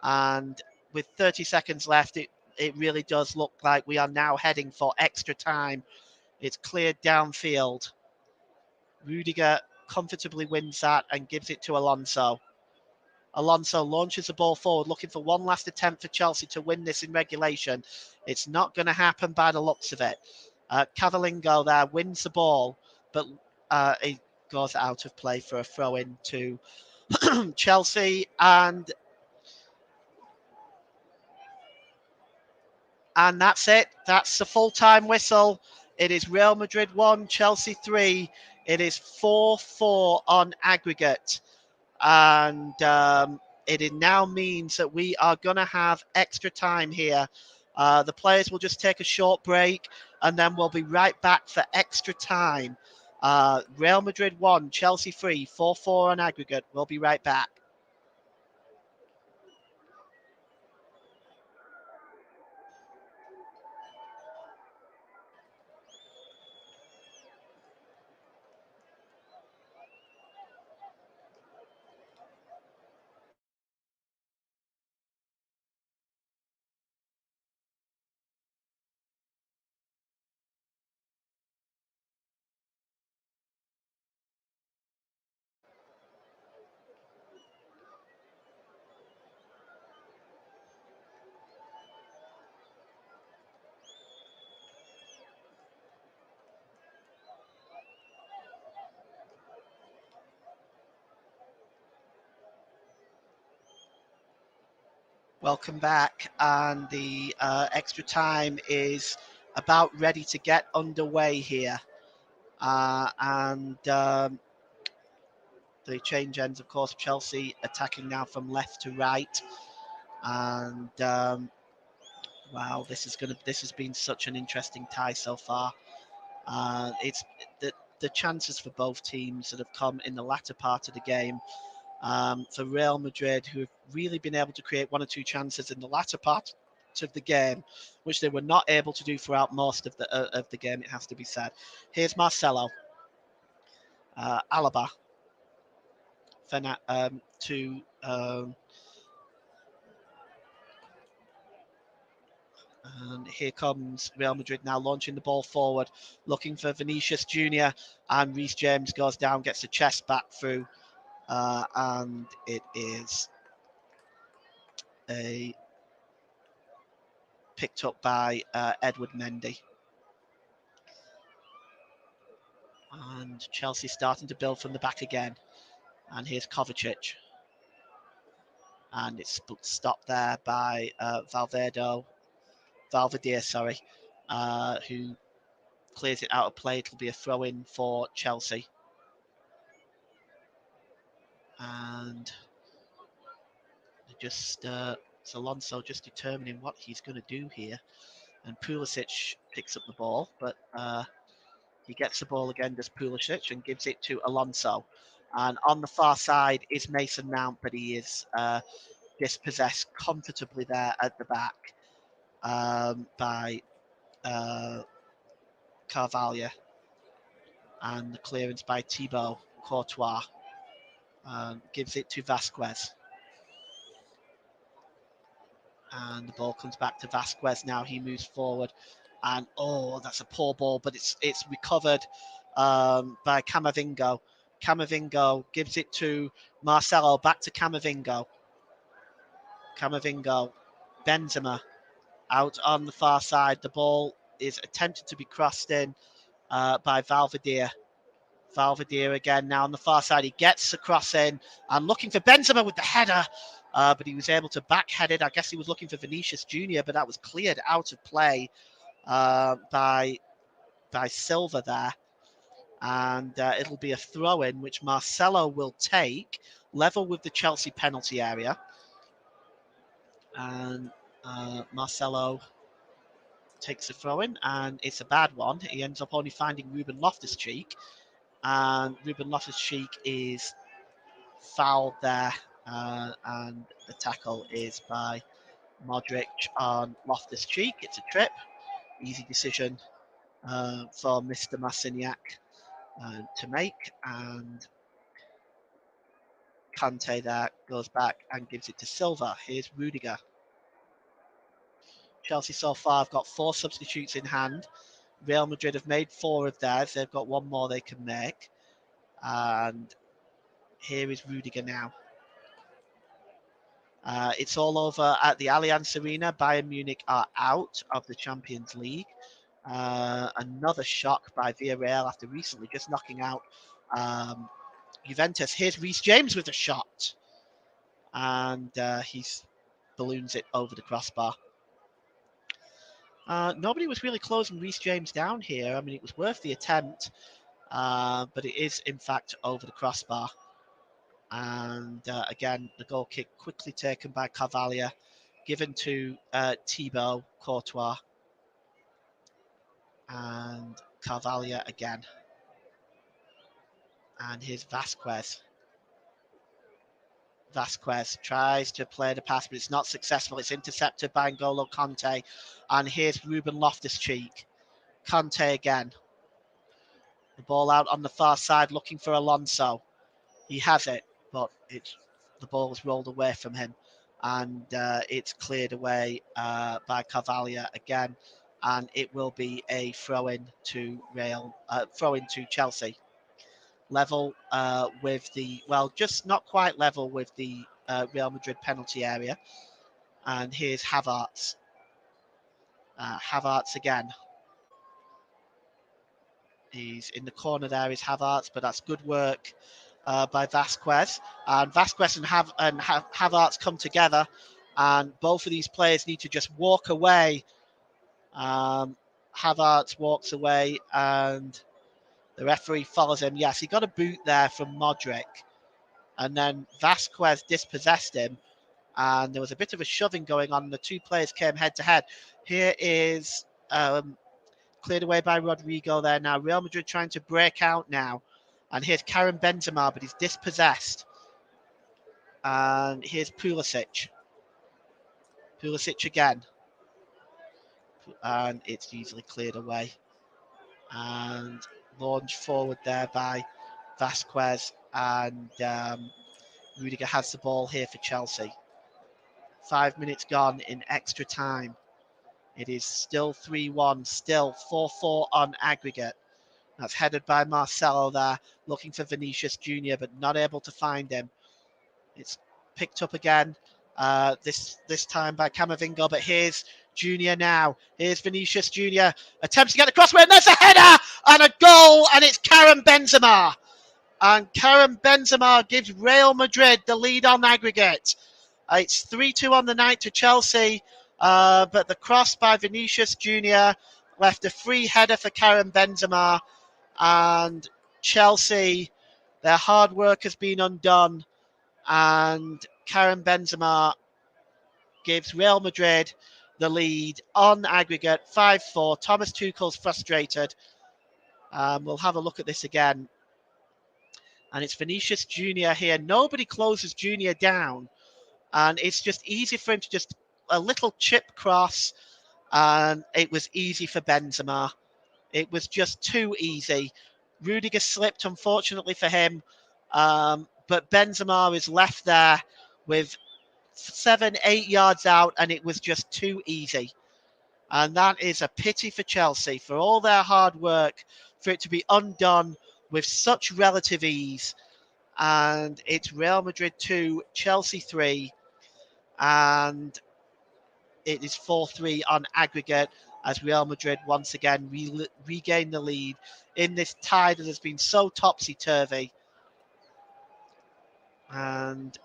And with 30 seconds left, it really does look like we are now heading for extra time. It's cleared downfield. Rudiger comfortably wins that and gives it to Alonso. Alonso launches the ball forward, looking for one last attempt for Chelsea to win this in regulation. It's not going to happen by the looks of it. Cavalingo there wins the ball, but it goes out of play for a throw-in to Chelsea. And that's it. That's the full-time whistle. It is Real Madrid 1, Chelsea 3. It is 4-4 on aggregate. And it now means that we are going to have extra time here The players will just take a short break, and then we'll be right back for extra time. Real Madrid 1, Chelsea 3, 4-4 on aggregate. We'll be right back. Welcome back, and the extra time is about ready to get underway here. And the change ends, of course, Chelsea attacking now from left to right. And wow, this has been such an interesting tie so far. It's the chances for both teams that have come in the latter part of the game. For Real Madrid, who have really been able to create one or two chances in the latter part of the game, which they were not able to do throughout most of the game. It has to be said. Here's Marcelo, Alaba, to and here comes Real Madrid now launching the ball forward, looking for Vinicius Junior, and Reece James goes down, gets the chest back through, and it is a picked up by Edward Mendy. And Chelsea starting to build from the back again. And here's Kovacic. And it's stopped there by Valverde, sorry, who clears it out of play. It'll be a throw in for Chelsea. And just it's Alonso just determining what he's going to do here. And Pulisic picks up the ball, but he gets the ball again, does Pulisic, and gives it to Alonso. And on the far side is Mason Mount, but he is dispossessed comfortably there at the back by Carvalho. And the clearance by Thibaut Courtois gives it to Vasquez. And the ball comes back to Vasquez now. He moves forward. And oh, that's a poor ball, but it's recovered by Camavingo. Camavingo gives it to Marcelo, back to Camavingo. Camavingo, Benzema out on the far side. The ball is attempted to be crossed in by Valverde. Valverde again now on the far side. He gets the cross in and looking for Benzema with the header, but he was able to backhead it. I guess he was looking for Vinicius Junior, but that was cleared out of play by Silva there. And it'll be a throw in, which Marcelo will take, level with the Chelsea penalty area. And Marcelo takes a throw in, and it's a bad one. He ends up only finding Ruben Loftus-Cheek, and Ruben Loftus-Cheek is fouled there, and the tackle is by Modric on Loftus-Cheek. It's a trip, easy decision for Mr. Massignac to make, and Kante there goes back and gives it to Silva. Here's Rudiger. Chelsea so far have got 4 substitutes in hand. Real Madrid have made 4 of theirs. They've got 1 more they can make. And here is Rudiger now. It's all over at the Allianz Arena. Bayern Munich are out of the Champions League. Another shock by Villarreal after recently just knocking out Juventus. Here's Reece James with a shot. And he's balloons it over the crossbar. Nobody was really closing Reece James down here. I mean, it was worth the attempt, but it is, in fact, over the crossbar. And again, the goal kick quickly taken by Carvalho. given to Thibaut Courtois and Carvalho again. And here's Vasquez. Vasquez tries to play the pass, but it's not successful. It's intercepted by N'Golo Kanté. And here's Ruben Loftus-Cheek. Kanté again. The ball out on the far side, looking for Alonso. He has it, but the ball was rolled away from him. And it's cleared away by Carvalho again. And it will be a throw-in to Chelsea. Level with the, well, just not quite level with the Real Madrid penalty area. And here's Havertz. Havertz again. He's in the corner there, is Havertz, but that's good work by Vasquez. And Vasquez and Havertz come together, and both of these players need to just walk away. Havertz walks away, and the referee follows him. Yes, he got a boot there from Modric, and then Vasquez dispossessed him, and there was a bit of a shoving going on. The two players came head to head. Here is cleared away by Rodrigo there now. Real Madrid trying to break out now. And here's Karim Benzema, but he's dispossessed. And here's Pulisic. Pulisic again. And it's easily cleared away. And launched forward there by Vasquez. And Rudiger has the ball here for Chelsea. 5 minutes gone in extra time. It is still 3-1, still 4-4 on aggregate. That's headed by Marcelo there, looking for Vinicius Jr., but not able to find him. It's picked up again, this time by Camavinga, but here's Jr. now. Here's Vinicius Jr. Attempts to get the crossway, and there's a header and a goal, and it's Karim Benzema. And Karim Benzema gives Real Madrid the lead on aggregate. It's 3-2 on the night to Chelsea, but the cross by Vinicius Jr. left a free header for Karim Benzema. And Chelsea, their hard work has been undone, and Karim Benzema gives Real Madrid the lead on aggregate 5-4. Thomas Tuchel's frustrated. We'll have a look at this again. And it's Vinicius Jr. here. Nobody closes Jr. down, and it's just easy for him to just a little chip cross, and it was easy for Benzema. It was just too easy. Rudiger slipped, unfortunately for him, but Benzema is left there with 7-8 yards out, and it was just too easy. And that is a pity for Chelsea, for all their hard work, for it to be undone with such relative ease. And it's Real Madrid 2, Chelsea 3, and it is 4-3 on aggregate as Real Madrid once again regain the lead in this tie that has been so topsy-turvy. And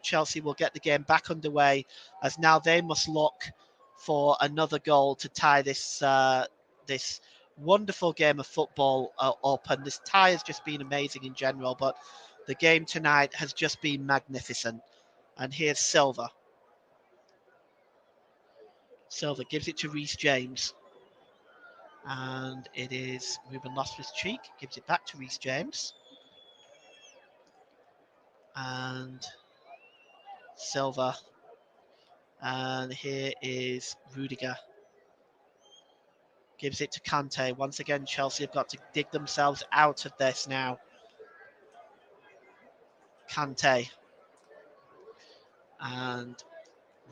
Chelsea will get the game back underway, as now they must look for another goal to tie this this wonderful game of football up. And this tie has just been amazing in general, but the game tonight has just been magnificent. And here's Silva. Silva gives it to Reece James. And it is Ruben Loftus-Cheek, gives it back to Reece James. And Silva. And here is Rudiger. Gives it to Kanté. Once again, Chelsea have got to dig themselves out of this now. Kanté. And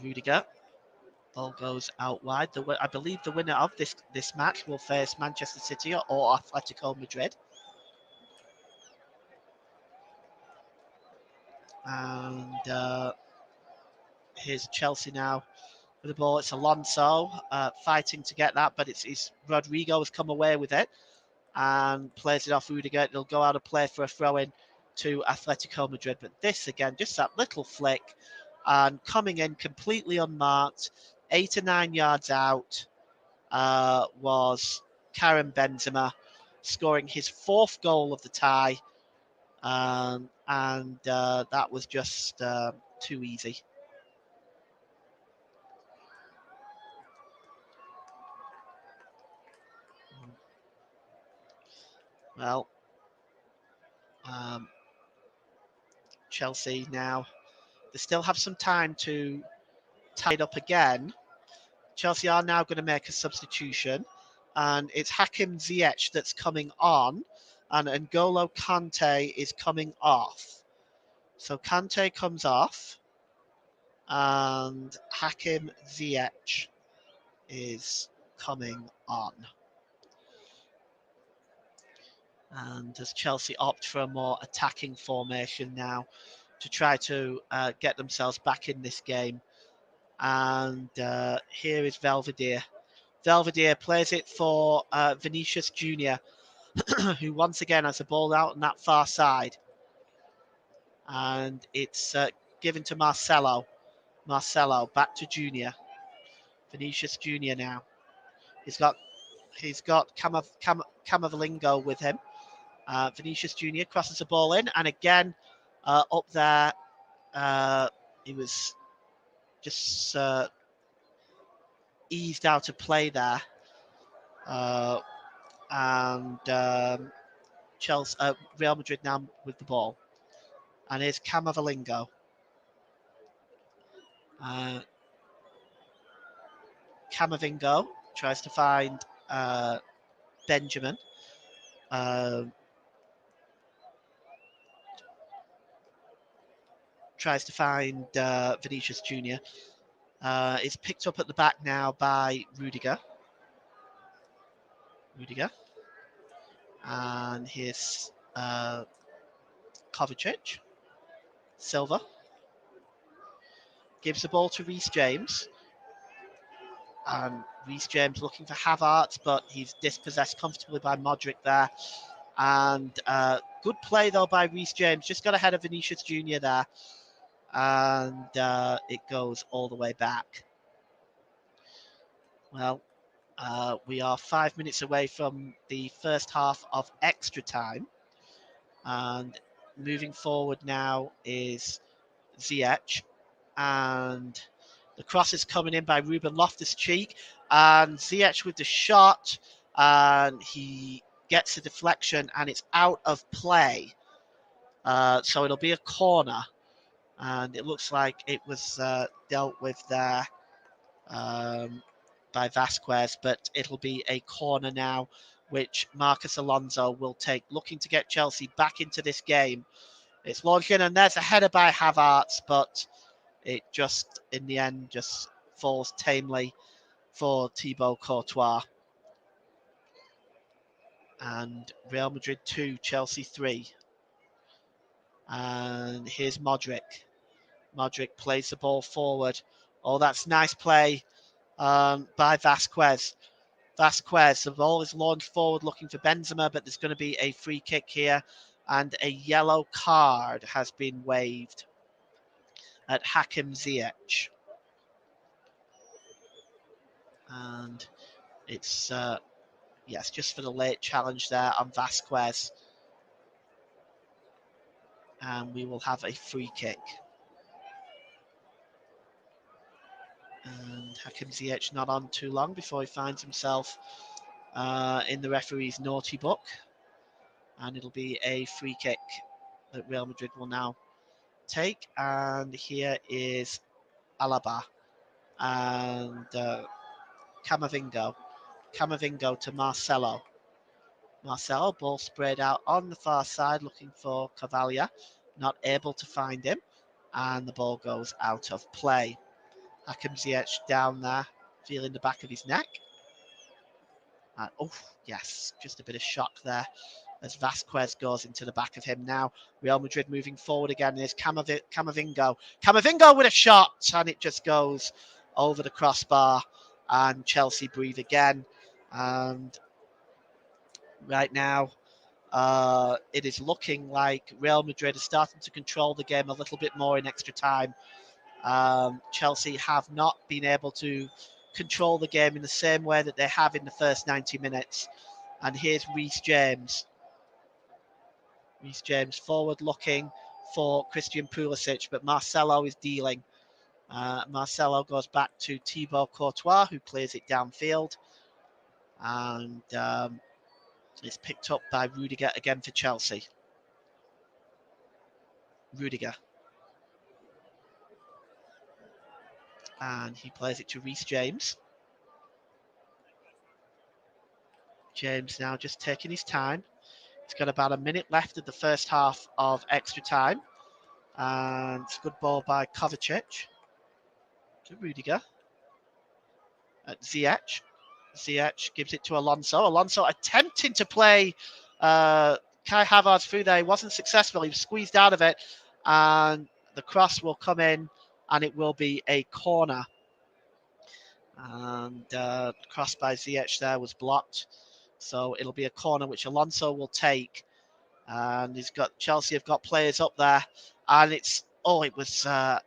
Rudiger. Ball goes out wide. I believe the winner of this match will face Manchester City or Atletico Madrid. And here's Chelsea now with the ball. It's Alonso fighting to get that, but it's Rodrigo has come away with it and plays it off Rudiger. It'll go out of play for a throw-in to Atletico Madrid. But this again, just that little flick, and coming in completely unmarked, 8 or 9 yards out, was Karim Benzema, scoring his 4th goal of the tie. And that was just too easy. Well, um, Chelsea now, they still have some time to tie it up again. Chelsea are now going to make a substitution, and it's Hakim Ziyech that's coming on, and N'Golo Kante is coming off. So Kante comes off, and Hakim Ziyech is coming on. And does Chelsea opt for a more attacking formation now to try to get themselves back in this game? And here is Belvedere. Belvedere plays it for Vinicius Junior, who once again has the ball out on that far side. And it's given to Marcelo. Marcelo back to Junior. Vinicius Junior now. He's got Camavinga with him. Vinicius Junior crosses the ball in, and again up there, he was just eased out of play there, and Chelsea, Real Madrid now with the ball, and here's Camavinga. Camavinga tries to find Benjamin. Tries to find Vinicius Junior. It's picked up at the back now by Rudiger. And here's Kovacic. Silva gives the ball to Reece James. And Reece James looking for Havertz, but he's dispossessed comfortably by Modric there. And good play, though, by Reece James. Just got ahead of Vinicius Junior there. And it goes all the way back. Well, we are 5 minutes away from the first half of extra time. And moving forward now is Ziyech. And the cross is coming in by Ruben Loftus-Cheek. And Ziyech with the shot. And he gets a deflection and it's out of play. So it'll be a corner. And it looks like it was dealt with there by Vasquez, but it'll be a corner now, which Marcus Alonso will take, looking to get Chelsea back into this game. It's launched in, and there's a header by Havertz, but it just, in the end, just falls tamely for Thibaut Courtois. And Real Madrid 2, Chelsea 3. And here's Modric. Modric plays the ball forward. Oh, that's nice play by Vasquez. The ball is launched forward looking for Benzema, but there's going to be a free kick here, and a yellow card has been waved at Hakim Ziyech. And it's, yes, just for the late challenge there on Vasquez. And we will have a free kick. And Hakim Ziyech not on too long before he finds himself in the referee's naughty book. And it'll be a free kick that Real Madrid will now take. And here is Alaba and Camavinga. Camavinga to Marcelo. Marcelo, ball sprayed out on the far side looking for Cavalier. Not able to find him. And the ball goes out of play. Hakim Ziyech down there, feeling the back of his neck. And, oh, yes, just a bit of shock there as Vasquez goes into the back of him now. Real Madrid moving forward again. There's Camavinga. Camavinga with a shot, and it just goes over the crossbar. And Chelsea breathe again. And right now, it is looking like Real Madrid is starting to control the game a little bit more in extra time. Chelsea have not been able to control the game in the same way that they have in the first 90 minutes. And here's Reece James. Reece James forward looking for Christian Pulisic, but Marcelo is dealing. Marcelo goes back to Thibaut Courtois, who plays it downfield. And It's picked up by Rudiger again for Chelsea. Rudiger. And he plays it to Reece James. James now just taking his time. He's got about a minute left of the first half of extra time. And it's a good ball by Kovacic to Rudiger. Ziyech. Ziyech gives it to Alonso. Alonso attempting to play Kai Havertz through there. He wasn't successful. He was squeezed out of it. And the cross will come in and it will be a corner. And the cross by Ziyech there was blocked. So it'll be a corner which Alonso will take. And Chelsea have got players up there. And it was Kai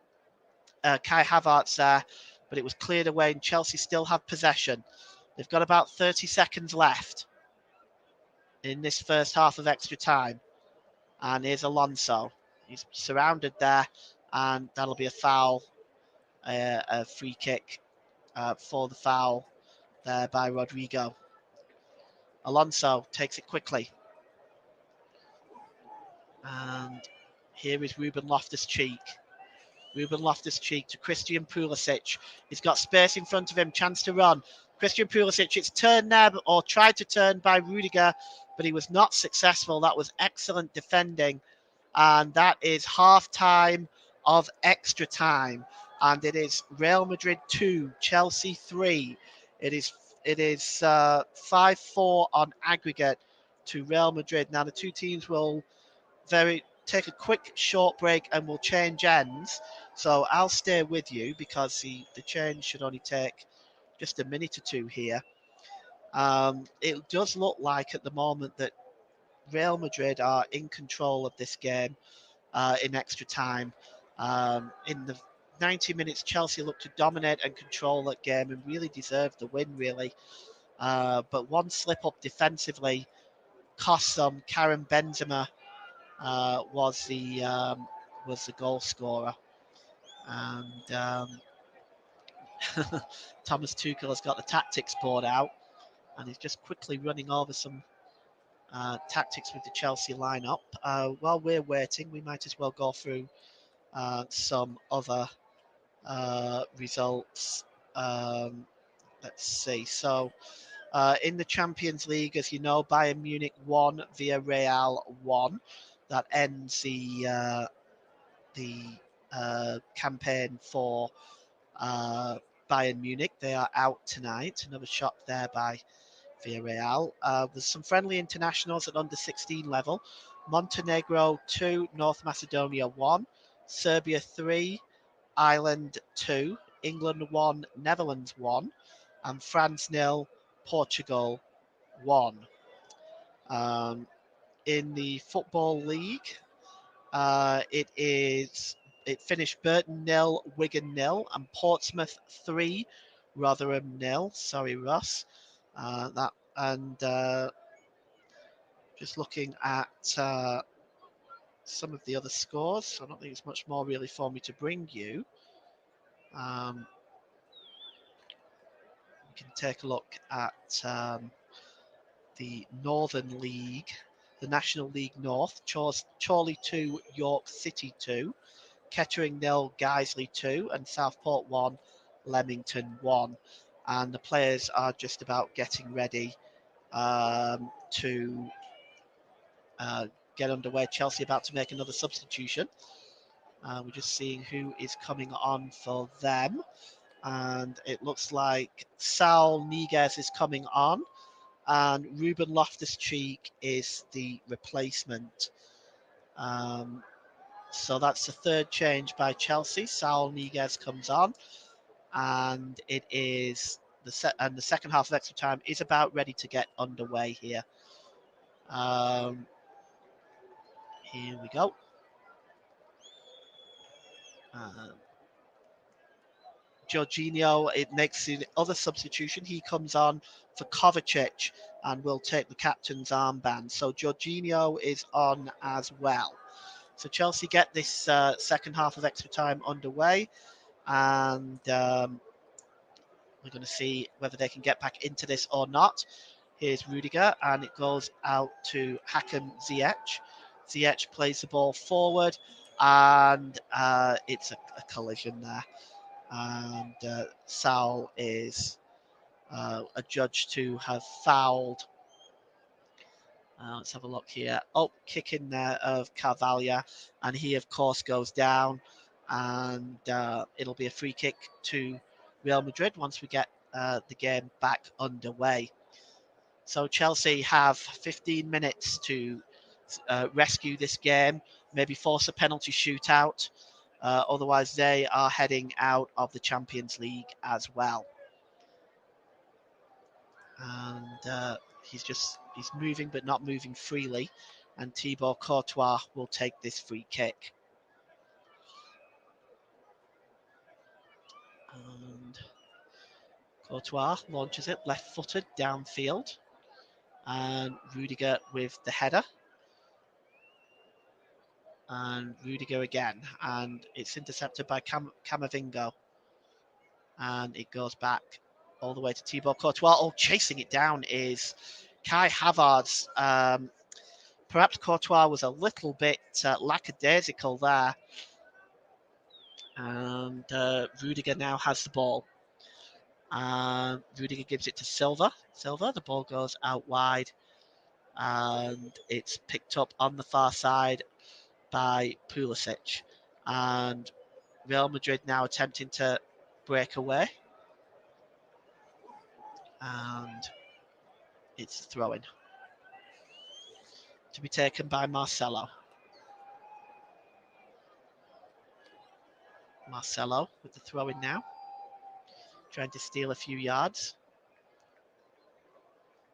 Havertz there, but it was cleared away and Chelsea still have possession. They've got about 30 seconds left in this first half of extra time. And here's Alonso. He's surrounded there, and that'll be a foul, a free kick for the foul there by Rodrigo. Alonso takes it quickly. And here is Ruben Loftus-Cheek. Ruben Loftus-Cheek to Christian Pulisic. He's got space in front of him, chance to run. Christian Pulisic, it's turned there, or tried to turn by Rudiger, but he was not successful. That was excellent defending. And that is half-time of extra time. And it is Real Madrid 2, Chelsea 3. It is 5-4 on aggregate to Real Madrid. Now, the two teams will take a quick short break and we'll change ends. So I'll stay with you because the change should only take just a minute or two here. It does look like at the moment that Real Madrid are in control of this game in extra time. In the 90 minutes, Chelsea looked to dominate and control that game and really deserved the win, really. But one slip up defensively cost them. Karim Benzema was the goal scorer, and Thomas Tuchel has got the tactics board out, and he's just quickly running over some tactics with the Chelsea lineup. While we're waiting, we might as well go through some other results. Let's see. So. In the Champions League, as you know, Bayern Munich 1, Villarreal 1. That ends the campaign for Bayern Munich. They are out tonight. Another shot there by Villarreal. There's some friendly internationals at under 16 level. Montenegro 2, North Macedonia 1, Serbia 3, Ireland 2, England 1, Netherlands 1, and France 0, Portugal 1. In the Football League, it finished Burton 0, Wigan 0, and Portsmouth 3, Rotherham 0. Sorry, Russ. Just looking at some of the other scores, so I don't think it's much more really for me to bring you. We can take a look at the Northern League, the National League North. Chorley 2, York City 2, Kettering 0, Guiseley 2, and Southport 1, Leamington 1. And the players are just about getting ready to get underway. Chelsea about to make another substitution. We're just seeing who is coming on for them. And it looks like Saul Niguez is coming on, and Ruben Loftus-Cheek is the replacement. So that's the third change by Chelsea. Saul Niguez comes on, and it is the second half of extra time is about ready to get underway here. Here we go. Jorginho, it makes the other substitution. He comes on for Kovacic and will take the captain's armband. So Jorginho is on as well. So Chelsea get this second half of extra time underway, and we're going to see whether they can get back into this or not. Here's Rudiger, and it goes out to Hakim Ziyech. Ziyech plays the ball forward, and it's a collision there. And Saul is adjudged to have fouled. Let's have a look here. Oh, kick in there of Carvalho, and he, of course, goes down. And it'll be a free kick to Real Madrid once we get the game back underway. So Chelsea have 15 minutes to rescue this game, maybe force a penalty shootout. Otherwise, they are heading out of the Champions League as well. And he's moving, but not moving freely. And Thibaut Courtois will take this free kick. And Courtois launches it left-footed downfield. And Rudiger with the header. And Rudiger again. And it's intercepted by Camavingo. And it goes back all the way to Thibaut Courtois. Oh, chasing it down is Kai Havertz. Perhaps Courtois was a little bit lackadaisical there. And Rudiger now has the ball. Rudiger gives it to Silva. Silva, the ball goes out wide. And it's picked up on the far side by Pulisic. And Real Madrid now attempting to break away. And it's throwing to be taken by Marcelo. Marcelo with the throw-in now, trying to steal a few yards.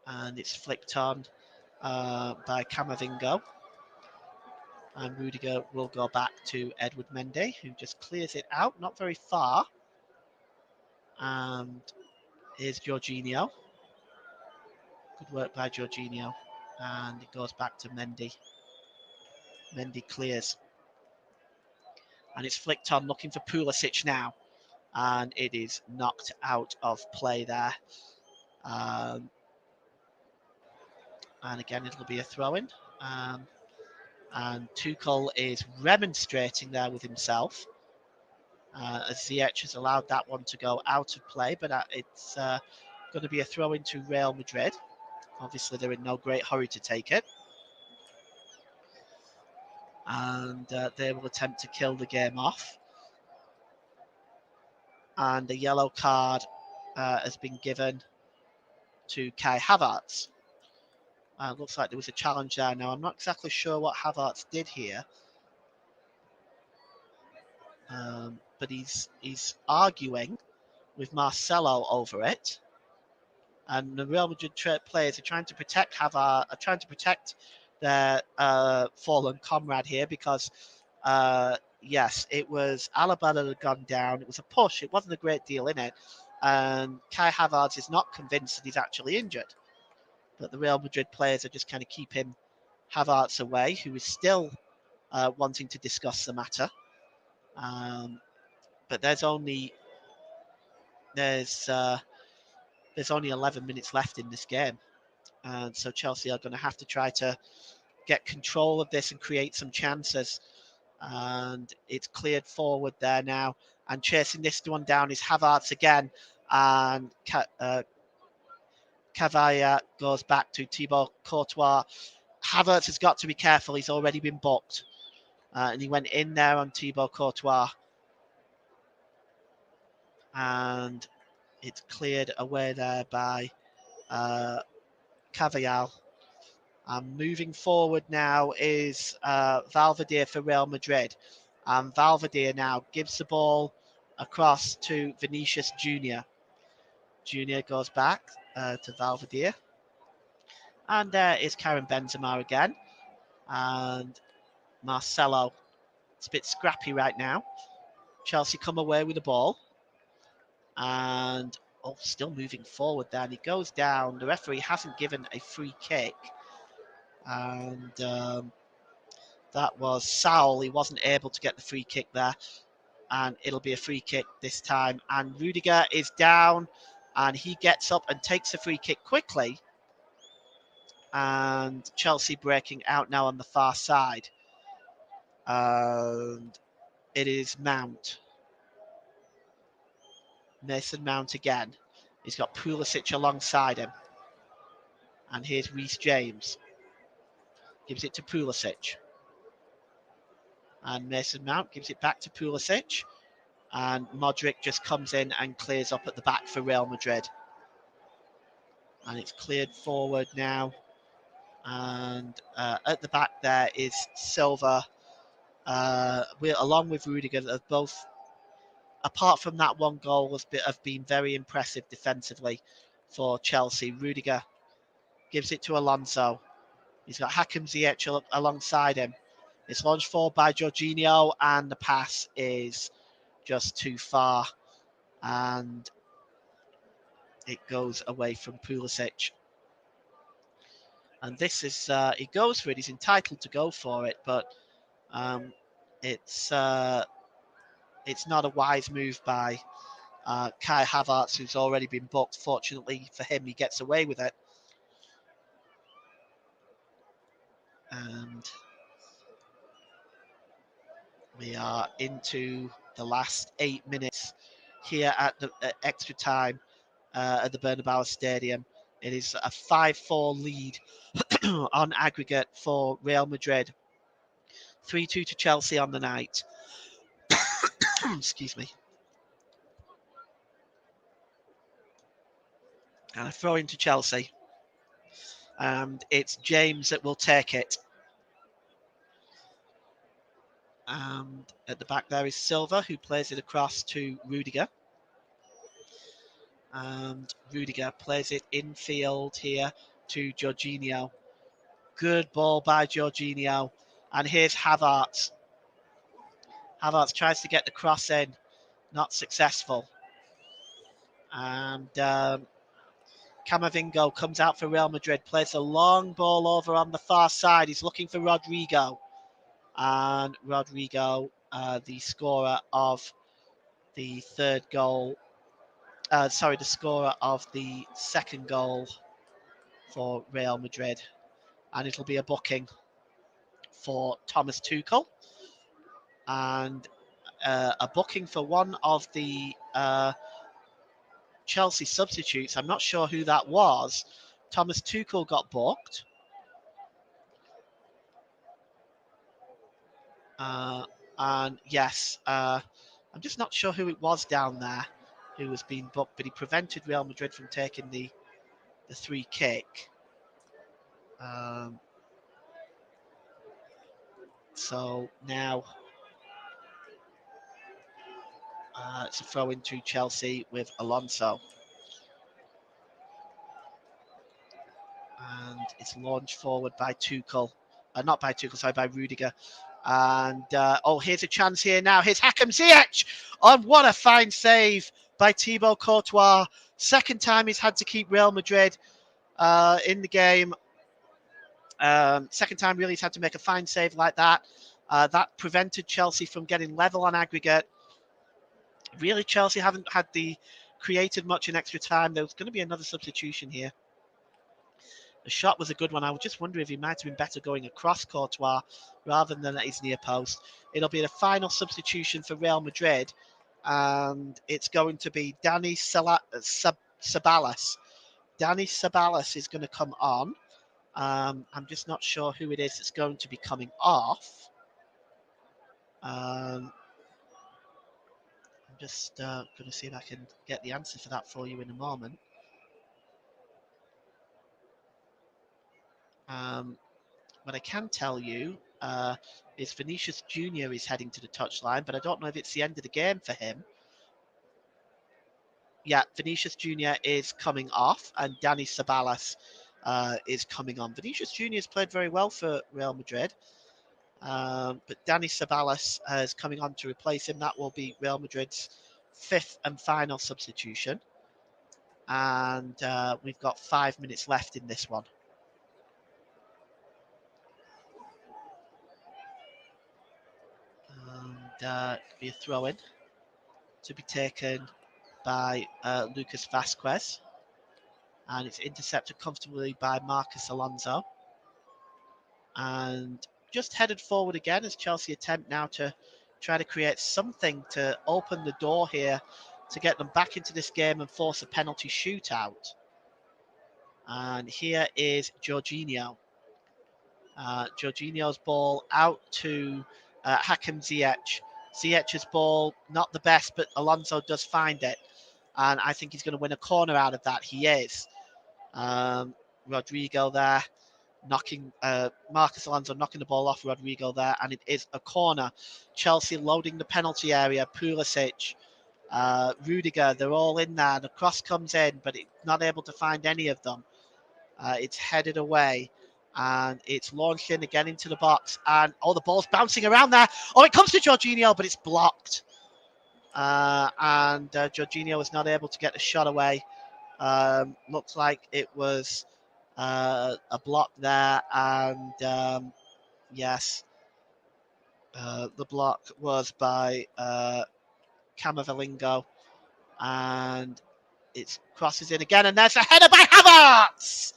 And it's flicked on by Camavingo. And Rudiger will go back to Edward Mendy, who just clears it out, not very far. And here's Jorginho. Good work by Jorginho. And it goes back to Mendy. Mendy clears. And it's flicked on, looking for Pulisic now. And it is knocked out of play there. And again, it'll be a throw-in. And Tuchel is remonstrating there with himself. As Ziyech has allowed that one to go out of play, but it's going to be a throw-in to Real Madrid. Obviously, they're in no great hurry to take it. And they will attempt to kill the game off. And a yellow card has been given to Kai Havertz. Looks like there was a challenge there. Now, I'm not exactly sure what Havertz did here. But he's arguing with Marcelo over it. And the Real Madrid players are trying to protect Havertz, are trying to protect their fallen comrade here because, yes, it was Alaba that had gone down. It was a push. It wasn't a great deal in it. And Kai Havertz is not convinced that he's actually injured. But the Real Madrid players are just kind of keeping Havertz away, who is still wanting to discuss the matter. But there's only 11 minutes left in this game. And so Chelsea are going to have to try to get control of this and create some chances. And it's cleared forward there now. And chasing this one down is Havertz again. And Cavalla goes back to Thibaut Courtois. Havertz has got to be careful. He's already been booked. And he went in there on Thibaut Courtois. And it's cleared away there by Cavalla. And moving forward now is Valverde for Real Madrid. And Valverde now gives the ball across to Vinicius Junior. Junior goes back to Valverde. And there is Karim Benzema again. And Marcelo. It's a bit scrappy right now. Chelsea come away with the ball. And still moving forward there. And he goes down. The referee hasn't given a free kick. And that was Saul. He wasn't able to get the free kick there. And it'll be a free kick this time. And Rudiger is down. And he gets up and takes a free kick quickly. And Chelsea breaking out now on the far side. And it is Mount. Mason Mount again. He's got Pulisic alongside him. And here's Reece James. Gives it to Pulisic. And Mason Mount gives it back to Pulisic. And Modric just comes in and clears up at the back for Real Madrid. And it's cleared forward now. And at the back there is Silva, along with Rudiger, that have both, apart from that one goal, have been very impressive defensively for Chelsea. Rudiger gives it to Alonso. He's got Hakim Ziyech alongside him. It's launched forward by Jorginho, and the pass is just too far. And it goes away from Pulisic. And this is, he goes for it. He's entitled to go for it, but it's not a wise move by Kai Havertz, who's already been booked. Fortunately for him, he gets away with it. And we are into the last 8 minutes here at the extra time at the Bernabeu Stadium. It is a 5-4 lead on aggregate for Real Madrid. 3-2 to Chelsea on the night. Excuse me. And a throw into Chelsea. And it's James that will take it. And at the back there is Silva, who plays it across to Rudiger. And Rudiger plays it infield here to Jorginho. Good ball by Jorginho. And here's Havertz. Havertz tries to get the cross in. Not successful. And Camavinga comes out for Real Madrid. Plays a long ball over on the far side. He's looking for Rodrigo. And Rodrigo, the scorer of the third goal, the scorer of the second goal for Real Madrid. And it'll be a booking for Thomas Tuchel. And a booking for one of the Chelsea substitutes. I'm not sure who that was. Thomas Tuchel got booked. And yes, I'm just not sure who it was down there who was being booked, but he prevented Real Madrid from taking the free kick. So now it's a throw into Chelsea with Alonso. And it's launched forward by Tuchel. Not by Tuchel, sorry, by Rudiger. And here's a chance here now. Here's Hakim Ziyech. Oh, what a fine save by Thibaut Courtois. Second time he's had to keep Real Madrid in the game. Second time really he's had to make a fine save like that. That prevented Chelsea from getting level on aggregate. Really, Chelsea haven't created much in extra time. There was going to be another substitution here. The shot was a good one. I was just wondering if he might have been better going across Courtois rather than at his near post. It'll be the final substitution for Real Madrid, and it's going to be Dani Ceballos. Dani Ceballos is going to come on. I'm just not sure who it is that's going to be coming off. I'm just going to see if I can get the answer for that for you in a moment. What I can tell you is Vinicius Junior is heading to the touchline, but I don't know if it's the end of the game for him. Yeah, Vinicius Junior is coming off, and Dani Ceballos is coming on. Vinicius Junior has played very well for Real Madrid, but Dani Ceballos is coming on to replace him. That will be Real Madrid's fifth and final substitution. And we've got 5 minutes left in this one. And be a throw-in to be taken by Lucas Vasquez. And it's intercepted comfortably by Marcus Alonso. And just headed forward again as Chelsea attempt now to try to create something to open the door here to get them back into this game and force a penalty shootout. And here is Jorginho. Jorginho's ball out to Hakim Ziyech. Ziyech's ball, not the best, but Alonso does find it. And I think he's going to win a corner out of that. He is. Rodrigo there, knocking Marcus Alonso knocking the ball off Rodrigo there, and it is a corner. Chelsea loading the penalty area. Pulisic, Rudiger, they're all in there. The cross comes in, but it's not able to find any of them. It's headed away, and it's launched in again into the box, and the ball's bouncing around there. It comes to Jorginho, but it's blocked. And Jorginho was not able to get the shot away. Looks like it was a block there, and yes, the block was by Camavinga, and it crosses in again, and there's a header by Havertz,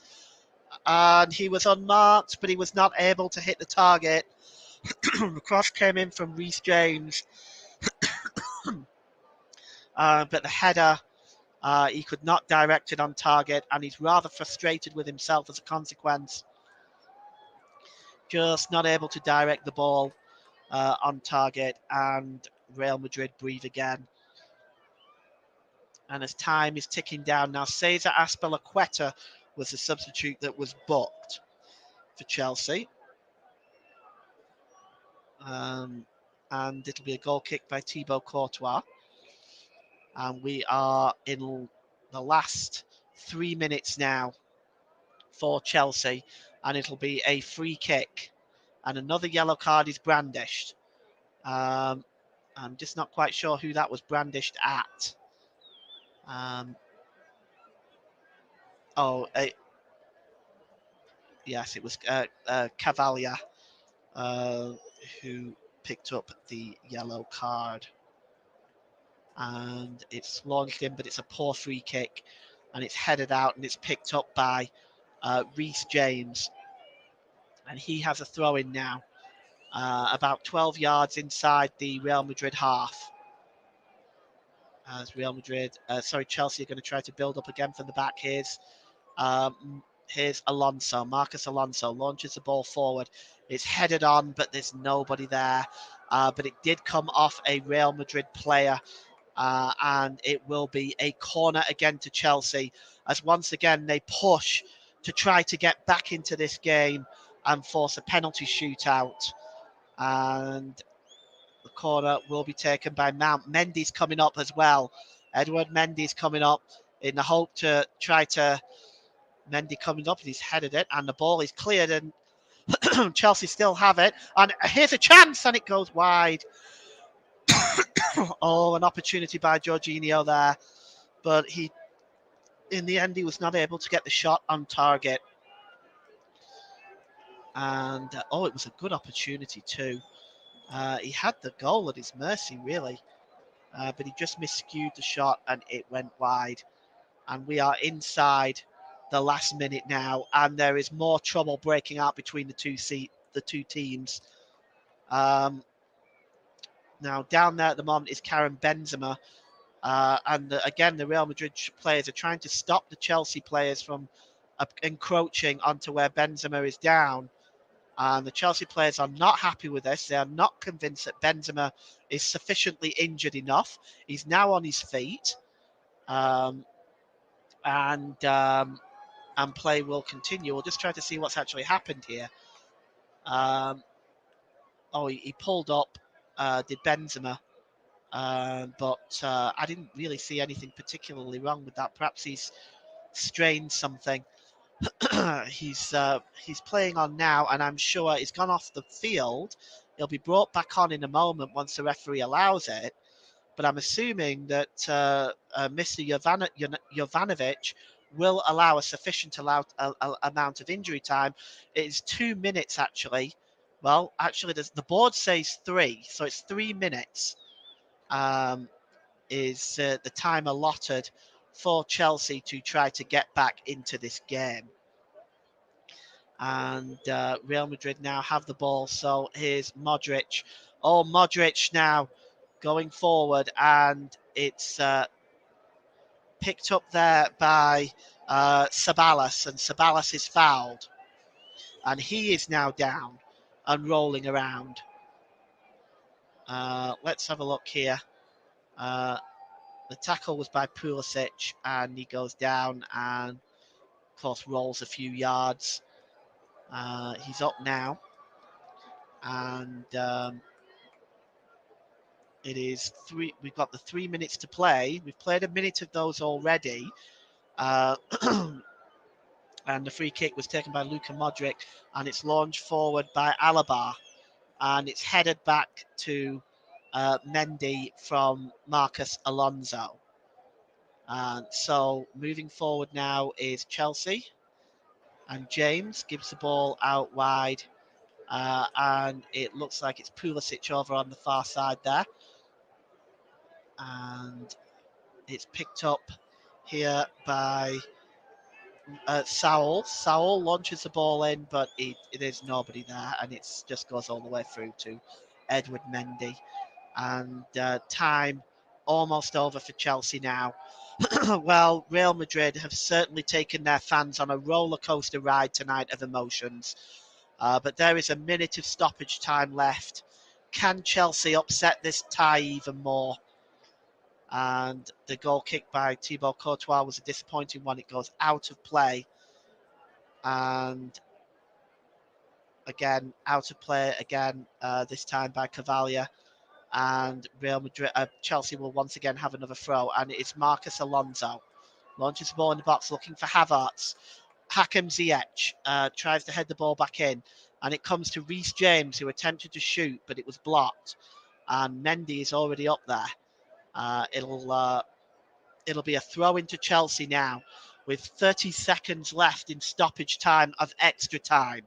and he was unmarked, but he was not able to hit the target. The cross came in from Reece James, but the header, he could not direct it on target, and he's rather frustrated with himself as a consequence. Just not able to direct the ball on target, and Real Madrid breathe again. And as time is ticking down now, Cesar Azpilicueta was the substitute that was booked for Chelsea. And it'll be a goal kick by Thibaut Courtois. And we are in the last 3 minutes now for Chelsea, and it'll be a free kick. And another yellow card is brandished. I'm just not quite sure who that was brandished at. Yes, it was Cavalier who picked up the yellow card. And it's launched in, but it's a poor free kick, and it's headed out, and it's picked up by Reece James. And he has a throw in now, about 12 yards inside the Real Madrid half. As Chelsea are going to try to build up again from the back. Here's Alonso. Marcus Alonso launches the ball forward. It's headed on, but there's nobody there. But it did come off a Real Madrid player, and it will be a corner again to Chelsea, as once again they push to try to get back into this game and force a penalty shootout. And the corner will be taken by Mount. Mendy's coming up as well. Edward Mendy's coming up in the hope to try to... Mendy coming up, and he's headed it, and the ball is cleared, and Chelsea still have it. And here's a chance, and it goes wide. An opportunity by Jorginho there, but in the end, he was not able to get the shot on target. And it was a good opportunity too. He had the goal at his mercy, really, but he just miscued the shot, and it went wide. And we are inside the last minute now, and there is more trouble breaking out between the two teams. Now down there at the moment is Karim Benzema, and again the Real Madrid players are trying to stop the Chelsea players from encroaching onto where Benzema is down. And the Chelsea players are not happy with this. They are not convinced that Benzema is sufficiently injured enough. He's now on his feet, and play will continue. We'll just try to see what's actually happened here. He pulled up, did Benzema, but I didn't really see anything particularly wrong with that. Perhaps he's strained something. He's playing on now, and I'm sure he's gone off the field. He'll be brought back on in a moment once the referee allows it. But I'm assuming that Mr. Jovanovic will allow a sufficient amount of injury time. It is 2 minutes, actually. Well, actually, the board says 3, so it's 3 minutes is the time allotted for Chelsea to try to get back into this game. And Real Madrid now have the ball. So here's Modric. Oh, Modric now going forward, and it's picked up there by Sabalas, and Sabalas is fouled, and he is now down and rolling around. Let's have a look here. The tackle was by Pulisic, and he goes down and, of course, rolls a few yards. He's up now, and it is three. We've got the 3 minutes to play. We've played a minute of those already. And the free kick was taken by Luka Modric, and it's launched forward by Alaba, and it's headed back to Mendy from Marcus Alonso. And so moving forward now is Chelsea, and James gives the ball out wide, and it looks like it's Pulisic over on the far side there, and it's picked up here by Saul. Saul launches the ball in, but there's nobody there, and it just goes all the way through to Edward Mendy. And time almost over for Chelsea now. Well, Real Madrid have certainly taken their fans on a roller coaster ride tonight of emotions. But there is a minute of stoppage time left. Can Chelsea upset this tie even more? And the goal kick by Thibaut Courtois was a disappointing one. It goes out of play. And again, out of play again, this time by Cavalier. And Real Madrid, Chelsea will once again have another throw. And it's Marcus Alonso. Launches the ball in the box, looking for Havertz. Hakim Ziyech tries to head the ball back in. And it comes to Reece James, who attempted to shoot, but it was blocked. And Mendy is already up there. It'll be a throw into Chelsea now with 30 seconds left in stoppage time of extra time.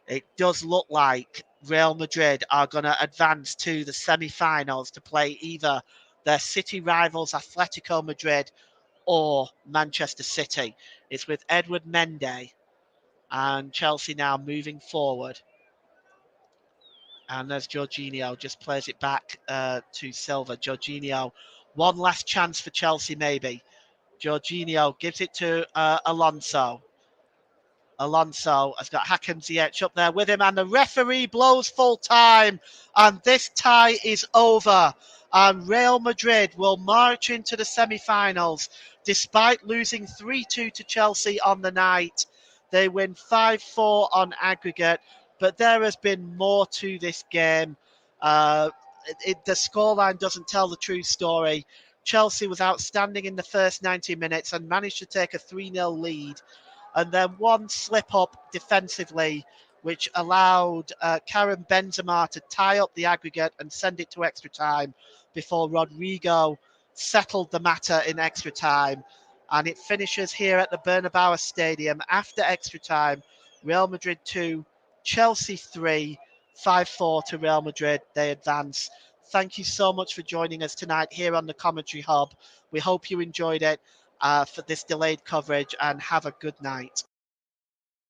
It does look like Real Madrid are going to advance to the semi-finals to play either their city rivals Atletico Madrid or Manchester City. It's with Edward Mendy, and Chelsea now moving forward. And there's Jorginho, just plays it back to Silva. Jorginho, one last chance for Chelsea maybe. Jorginho gives it to Alonso. Alonso has got Hakim Ziyech up there with him, and the referee blows full time, and this tie is over. And Real Madrid will march into the semi-finals despite losing 3-2 to Chelsea on the night. They win 5-4 on aggregate, but there has been more to this game. The scoreline doesn't tell the true story. Chelsea was outstanding in the first 90 minutes and managed to take a 3-0 lead. And then one slip up defensively, which allowed Karim Benzema to tie up the aggregate and send it to extra time before Rodrigo settled the matter in extra time. And it finishes here at the Bernabeu Stadium after extra time. Real Madrid 2, Chelsea 3, 5-4 to Real Madrid. They advance. Thank you so much for joining us tonight here on the Commentary Hub. We hope you enjoyed it for this delayed coverage, and have a good night.